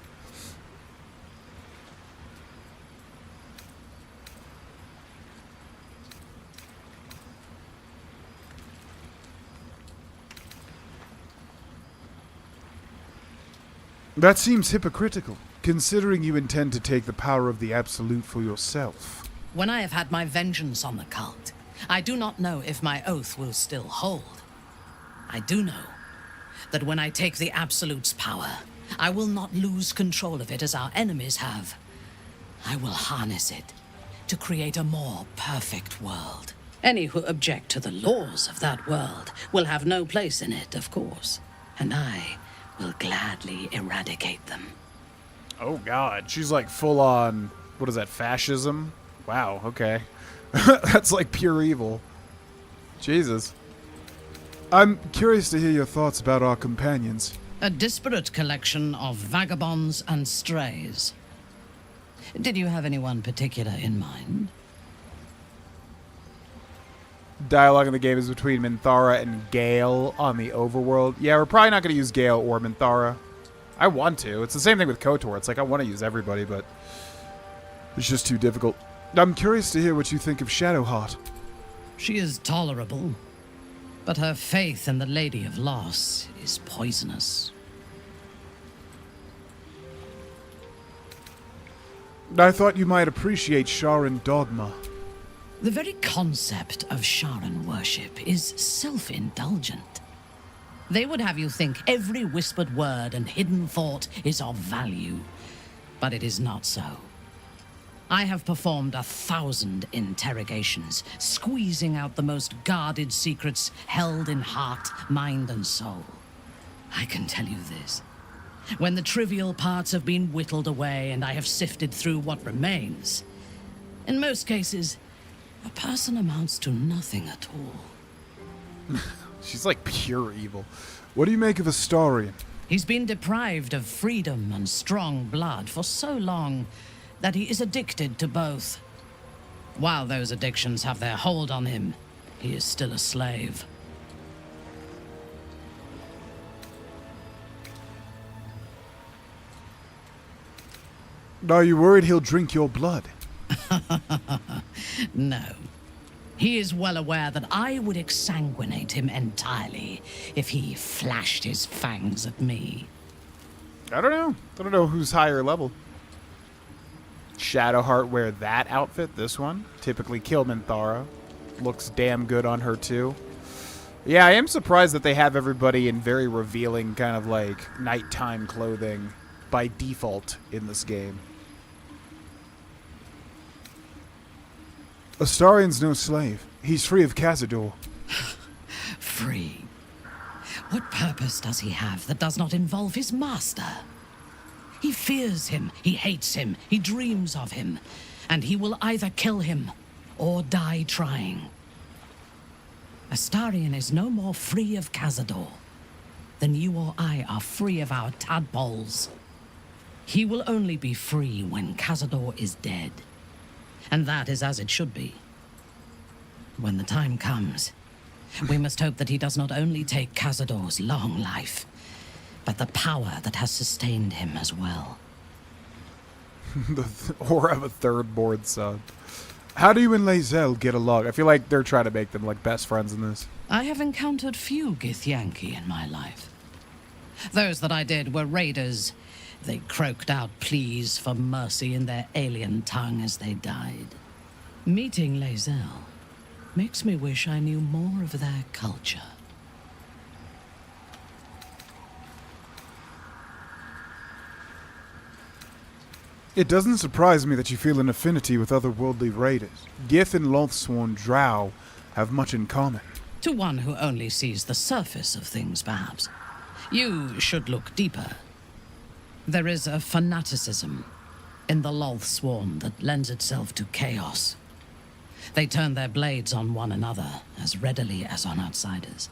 That seems hypocritical, considering you intend to take the power of the Absolute for yourself. When I have had my vengeance on the cult, I do not know if my oath will still hold. I do know that when I take the Absolute's power, I will not lose control of it as our enemies have. I will harness it to create a more perfect world. Any who object to the laws of that world will have no place in it, of course, and I will gladly eradicate them. Oh god, she's like full on, what is that, fascism? Wow, okay. That's like pure evil. Jesus. I'm curious to hear your thoughts about our companions. A disparate collection of vagabonds and strays. Did you have anyone particular in mind? Dialogue in the game is between Minthara and Gale on the overworld. Yeah, we're probably not going to use Gale or Minthara. I want to. It's the same thing with KOTOR. It's like I want to use everybody, but it's just too difficult. I'm curious to hear what you think of Shadowheart. She is tolerable, but her faith in the Lady of Loss is poisonous. I thought you might appreciate Sharan dogma. The very concept of Sharan worship is self-indulgent. They would have you think every whispered word and hidden thought is of value, but it is not so. I have performed 1,000 interrogations, squeezing out the most guarded secrets held in heart, mind, and soul. I can tell you this. When the trivial parts have been whittled away and I have sifted through what remains, in most cases, a person amounts to nothing at all. She's like pure evil. What do you make of Astarion? He's been deprived of freedom and strong blood for so long that he is addicted to both. While those addictions have their hold on him, he is still a slave. Are you worried he'll drink your blood? No. He is well aware that I would exsanguinate him entirely if he flashed his fangs at me. I don't know. I don't know who's higher level. Shadowheart wear that outfit, this one. Typically kill Minthara. Looks damn good on her too. Yeah, I am surprised that they have everybody in very revealing kind of like nighttime clothing by default in this game. Astarion's no slave. He's free of Cazador. Free? What purpose does he have that does not involve his master? He fears him, he hates him, he dreams of him, and he will either kill him or die trying. Astarion is no more free of Cazador than you or I are free of our tadpoles. He will only be free when Cazador is dead. And that is as it should be. When the time comes, we must hope that he does not only take Cazador's long life, but the power that has sustained him as well. Or of a third board sub. How do you and Lae'zel get along? I feel like they're trying to make them like best friends in this. I have encountered few Githyanki in my life. Those that I did were raiders. They croaked out pleas for mercy in their alien tongue as they died. Meeting Lae'zel makes me wish I knew more of their culture. It doesn't surprise me that you feel an affinity with otherworldly raiders. Gith and Lothsworn Drow have much in common. To one who only sees the surface of things, perhaps. You should look deeper. There is a fanaticism in the Lothsworn that lends itself to chaos. They turn their blades on one another as readily as on outsiders.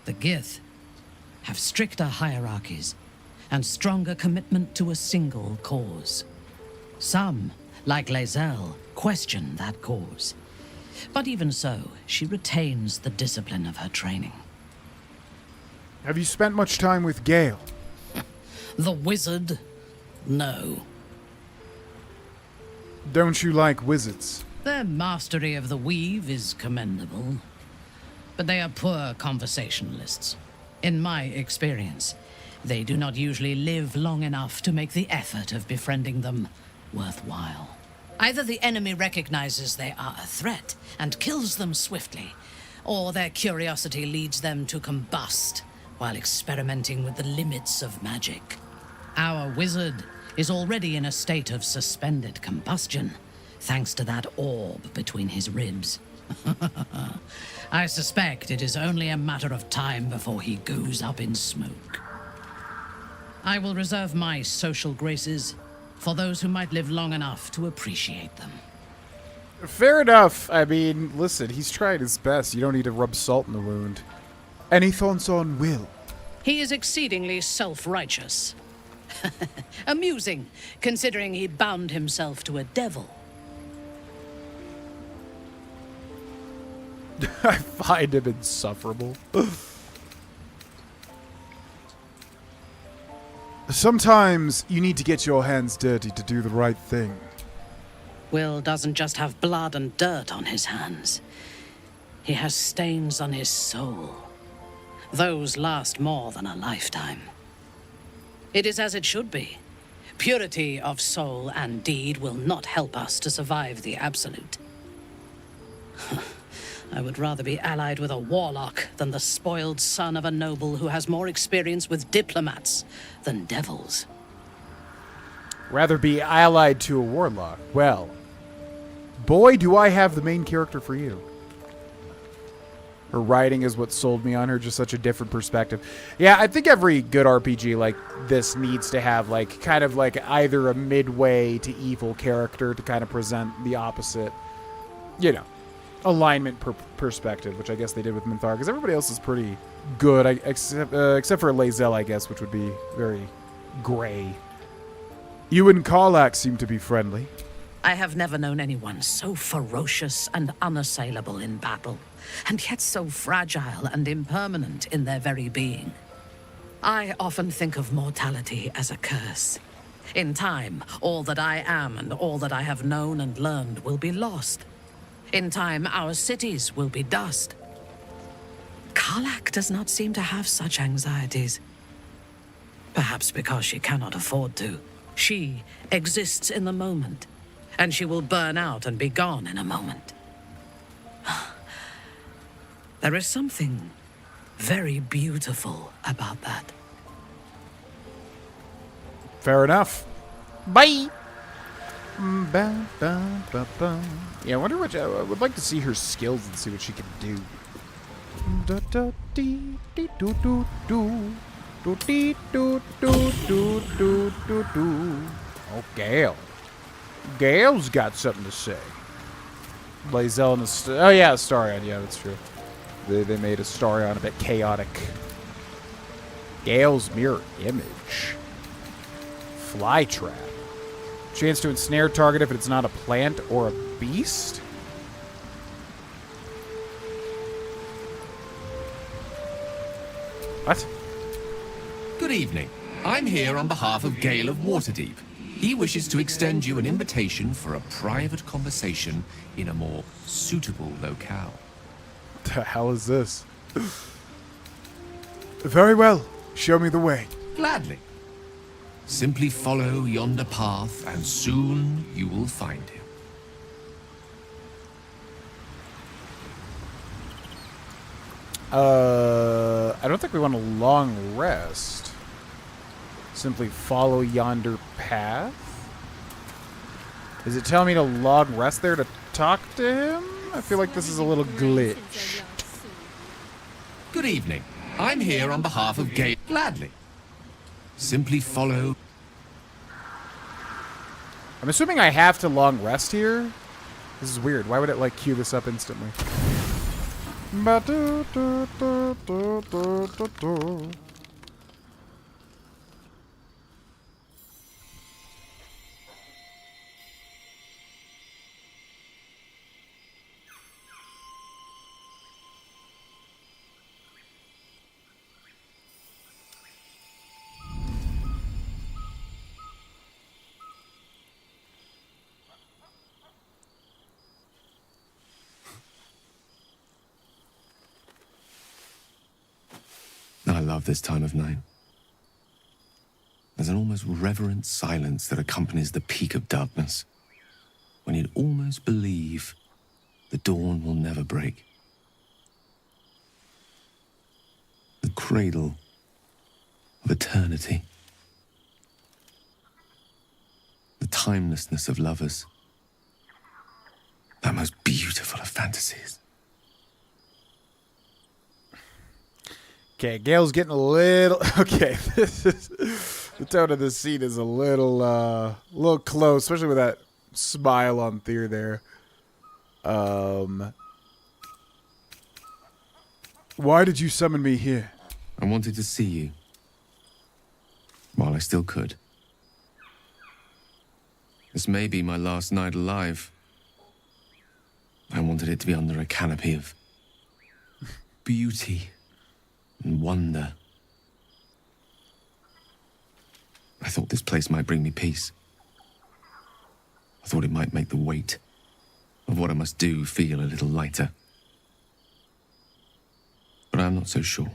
The Gith have stricter hierarchies and stronger commitment to a single cause. Some, like Lae'zel, question that cause. But even so, she retains the discipline of her training. Have you spent much time with Gale? The wizard? No. Don't you like wizards? Their mastery of the weave is commendable, but they are poor conversationalists. In my experience, they do not usually live long enough to make the effort of befriending them worthwhile. Either the enemy recognizes they are a threat and kills them swiftly, or their curiosity leads them to combust while experimenting with the limits of magic. Our wizard is already in a state of suspended combustion, thanks to that orb between his ribs. I suspect it is only a matter of time before he goes up in smoke. I will reserve my social graces for those who might live long enough to appreciate them. Fair enough. I mean, listen, he's trying his best. You don't need to rub salt in the wound. Any thoughts on Will? He is exceedingly self-righteous. Amusing, considering he bound himself to a devil. I find him insufferable. Sometimes you need to get your hands dirty to do the right thing. Will doesn't just have blood and dirt on his hands. He has stains on his soul. Those last more than a lifetime. It is as it should be. Purity of soul and deed will not help us to survive the Absolute. I would rather be allied with a warlock than the spoiled son of a noble who has more experience with diplomats than devils. Rather be allied to a warlock. Well, boy, do I have the main character for you. Her writing is what sold me on her, just such a different perspective. Yeah, I think every good RPG like this needs to have like kind of like either a midway to evil character to kind of present the opposite, you know, alignment perspective, which I guess they did with Minthara, because everybody else is pretty good, except for Lae'zel, I guess, which would be very gray. You and Karlach seem to be friendly. I have never known anyone so ferocious and unassailable in battle, and yet so fragile and impermanent in their very being. I often think of mortality as a curse. In time, all that I am and all that I have known and learned will be lost. In time, our cities will be dust. Karlach does not seem to have such anxieties. Perhaps because she cannot afford to. She exists in the moment, and she will burn out and be gone in a moment. There is something very beautiful about that. Fair enough. Bye. Yeah, I wonder what. I would like to see her skills and see what she can do. Oh, Gale. Gale's got something to say. Lae'zel and oh yeah, Astarion. Yeah, that's true. They made Astarion a bit chaotic. Gale's mirror image. Fly trap. Chance to ensnare target if it's not a plant or a beast. What? Good evening. I'm here on behalf of Gale of Waterdeep. He wishes to extend you an invitation for a private conversation in a more suitable locale. The hell is this? Very well. Show me the way. Gladly. Simply follow yonder path, and soon you will find him. I don't think we want a long rest. Simply follow yonder path. Is it telling me to long rest there to talk to him? I feel like this is a little glitch. Good evening. I'm here on behalf of Gale. Gladly. Simply follow. I'm assuming I have to long rest here. This is weird. Why would it like queue this up instantly? I love this time of night. There's an almost reverent silence that accompanies the peak of darkness, when you'd almost believe the dawn will never break. The cradle of eternity. The timelessness of lovers. That most beautiful of fantasies. Okay, Gale's getting a little. Okay, this is the tone of this scene is a little close, especially with that smile on Tyr there. Why did you summon me here? I wanted to see you. While I still could. This may be my last night alive. I wanted it to be under a canopy of beauty and wonder. I thought this place might bring me peace. I thought it might make the weight of what I must do feel a little lighter. But I'm not so sure.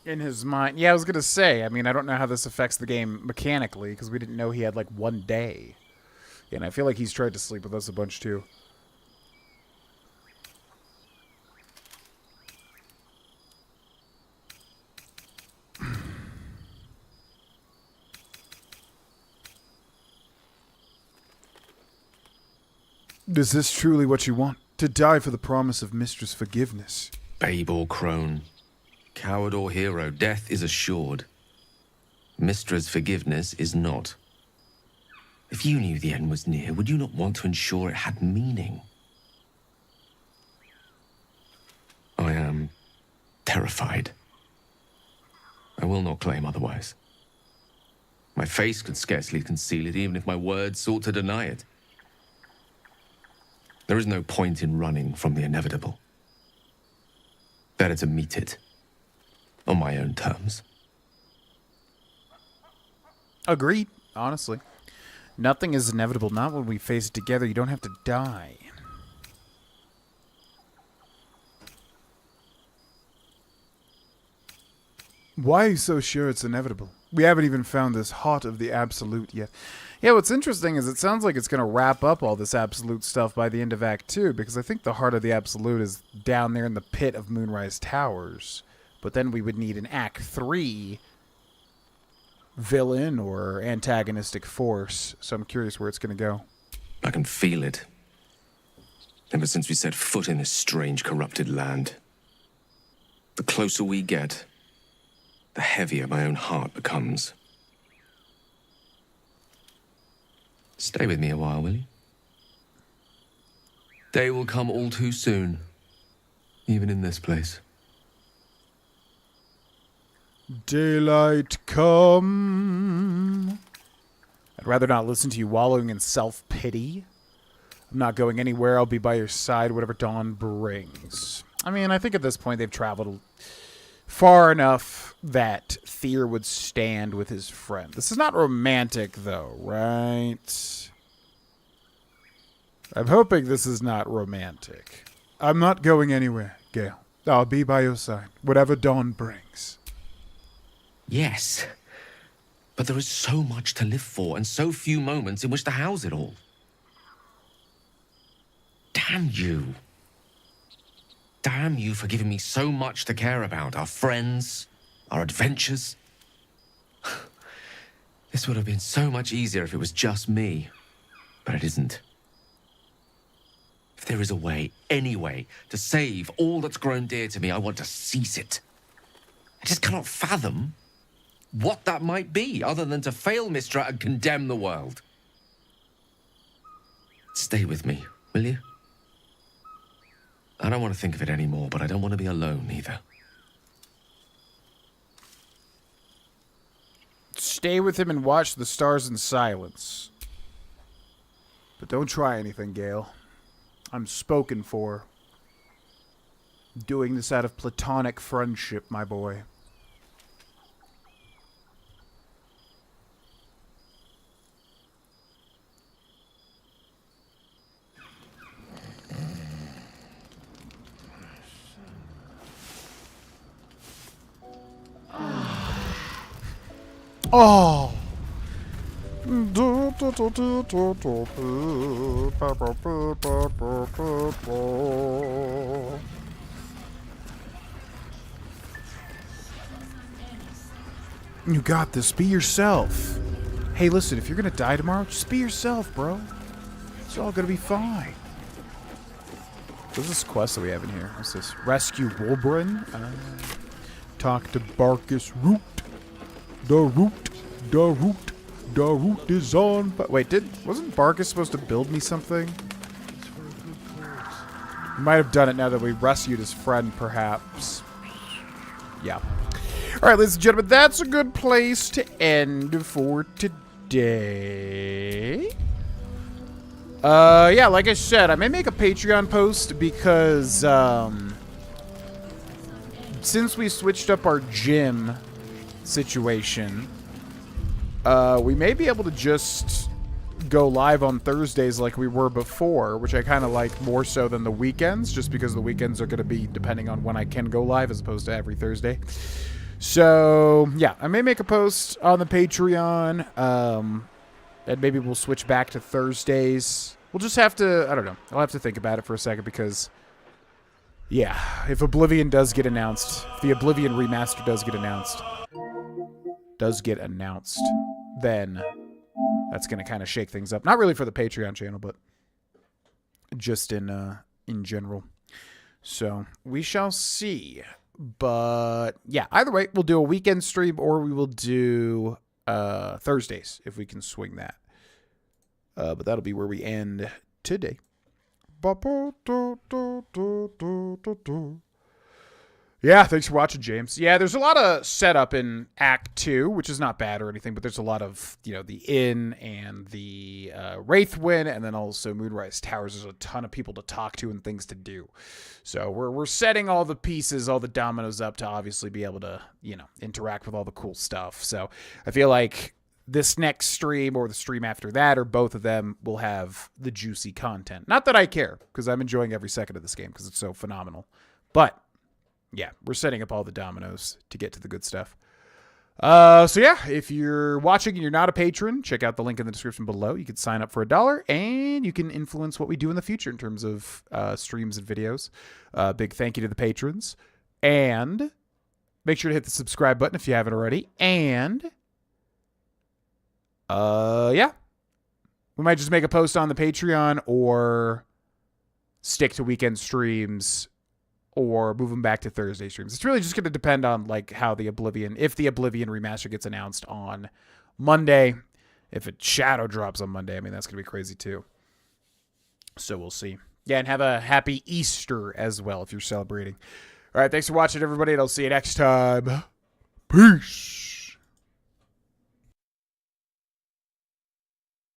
In his mind. Yeah, I was going to say, I mean, I don't know how this affects the game mechanically, because we didn't know he had, like, 1 day. And I feel like he's tried to sleep with us a bunch, too. Is this truly what you want? To die for the promise of Mistress Forgiveness? Babe or crone, coward or hero, death is assured. Mistress Forgiveness is not. If you knew the end was near, would you not want to ensure it had meaning? I am terrified. I will not claim otherwise. My face could scarcely conceal it, even if my words sought to deny it. There is no point in running from the inevitable. Better to meet it on my own terms. Agreed, honestly. Nothing is inevitable, not when we face it together. You don't have to die. Why are you so sure it's inevitable? We haven't even found this heart of the Absolute yet. Yeah, what's interesting is it sounds like it's going to wrap up all this Absolute stuff by the end of Act 2, because I think the heart of the Absolute is down there in the pit of Moonrise Towers. But then we would need an Act 3 villain or antagonistic force, so I'm curious where it's going to go. I can feel it. Ever since we set foot in this strange, corrupted land. The closer we get, the heavier my own heart becomes. Stay with me a while, will you? Day will come all too soon, even in this place. Daylight come. I'd rather not listen to you wallowing in self-pity. I'm not going anywhere. I'll be by your side, whatever dawn brings. I mean, I think at this point they've traveled far enough that Thir would stand with his friend. This is not romantic, though, right? I'm hoping this is not romantic. I'm not going anywhere, Gale. I'll be by your side, whatever dawn brings. Yes, but there is so much to live for and so few moments in which to house it all. Damn you. Damn you for giving me so much to care about. Our friends, our adventures. This would have been so much easier if it was just me. But it isn't. If there is a way, any way, to save all that's grown dear to me, I want to seize it. I just cannot fathom what that might be, other than to fail Mystra and condemn the world. Stay with me, will you? I don't want to think of it anymore, but I don't want to be alone either. Stay with him and watch the stars in silence. But don't try anything, Gale. I'm spoken for. Doing this out of platonic friendship, my boy. Oh. You got this. Be yourself. Hey, listen, if you're gonna die tomorrow, just be yourself, bro. It's all gonna be fine. What's this quest that we have in here? What's this? Rescue Wolbrin? Talk to Barkus Root. The root. Darut is on. But wait, wasn't Barkus supposed to build me something? He might have done it now that we rescued his friend, perhaps. Yeah. All right, ladies and gentlemen, that's a good place to end for today. Yeah, like I said, I may make a Patreon post because, since we switched up our gym situation, we may be able to just go live on Thursdays like we were before, which I kind of like more so than the weekends, just because the weekends are going to be depending on when I can go live as opposed to every Thursday. So, yeah, I may make a post on the Patreon, and maybe we'll switch back to Thursdays. We'll just have to, I don't know, I'll have to think about it for a second because, yeah, if Oblivion does get announced, if the Oblivion remaster does get announced, then that's going to kind of shake things up. Not really for the Patreon channel, but just in general. So, we shall see. But, yeah, either way, we'll do a weekend stream or we will do Thursdays if we can swing that. But that'll be where we end today. Yeah, thanks for watching, James. Yeah, there's a lot of setup in Act 2, which is not bad or anything, but there's a lot of, you know, the Inn and the Wraithwind, and then also Moonrise Towers. There's a ton of people to talk to and things to do. So we're setting all the pieces, all the dominoes up to obviously be able to, you know, interact with all the cool stuff. So I feel like this next stream or the stream after that or both of them will have the juicy content. Not that I care, because I'm enjoying every second of this game because it's so phenomenal. But yeah, we're setting up all the dominoes to get to the good stuff. So yeah, if you're watching and you're not a patron, check out the link in the description below. You can sign up for $1 and you can influence what we do in the future in terms of streams and videos. Big thank you to the patrons. And make sure to hit the subscribe button if you haven't already. And yeah, we might just make a post on the Patreon or stick to weekend streams or move them back to Thursday streams. It's really just going to depend on like how the Oblivion, if the Oblivion remaster gets announced on Monday. If it shadow drops on Monday, I mean, that's going to be crazy too. So we'll see. Yeah, and have a happy Easter as well if you're celebrating. All right, thanks for watching, everybody, and I'll see you next time. Peace.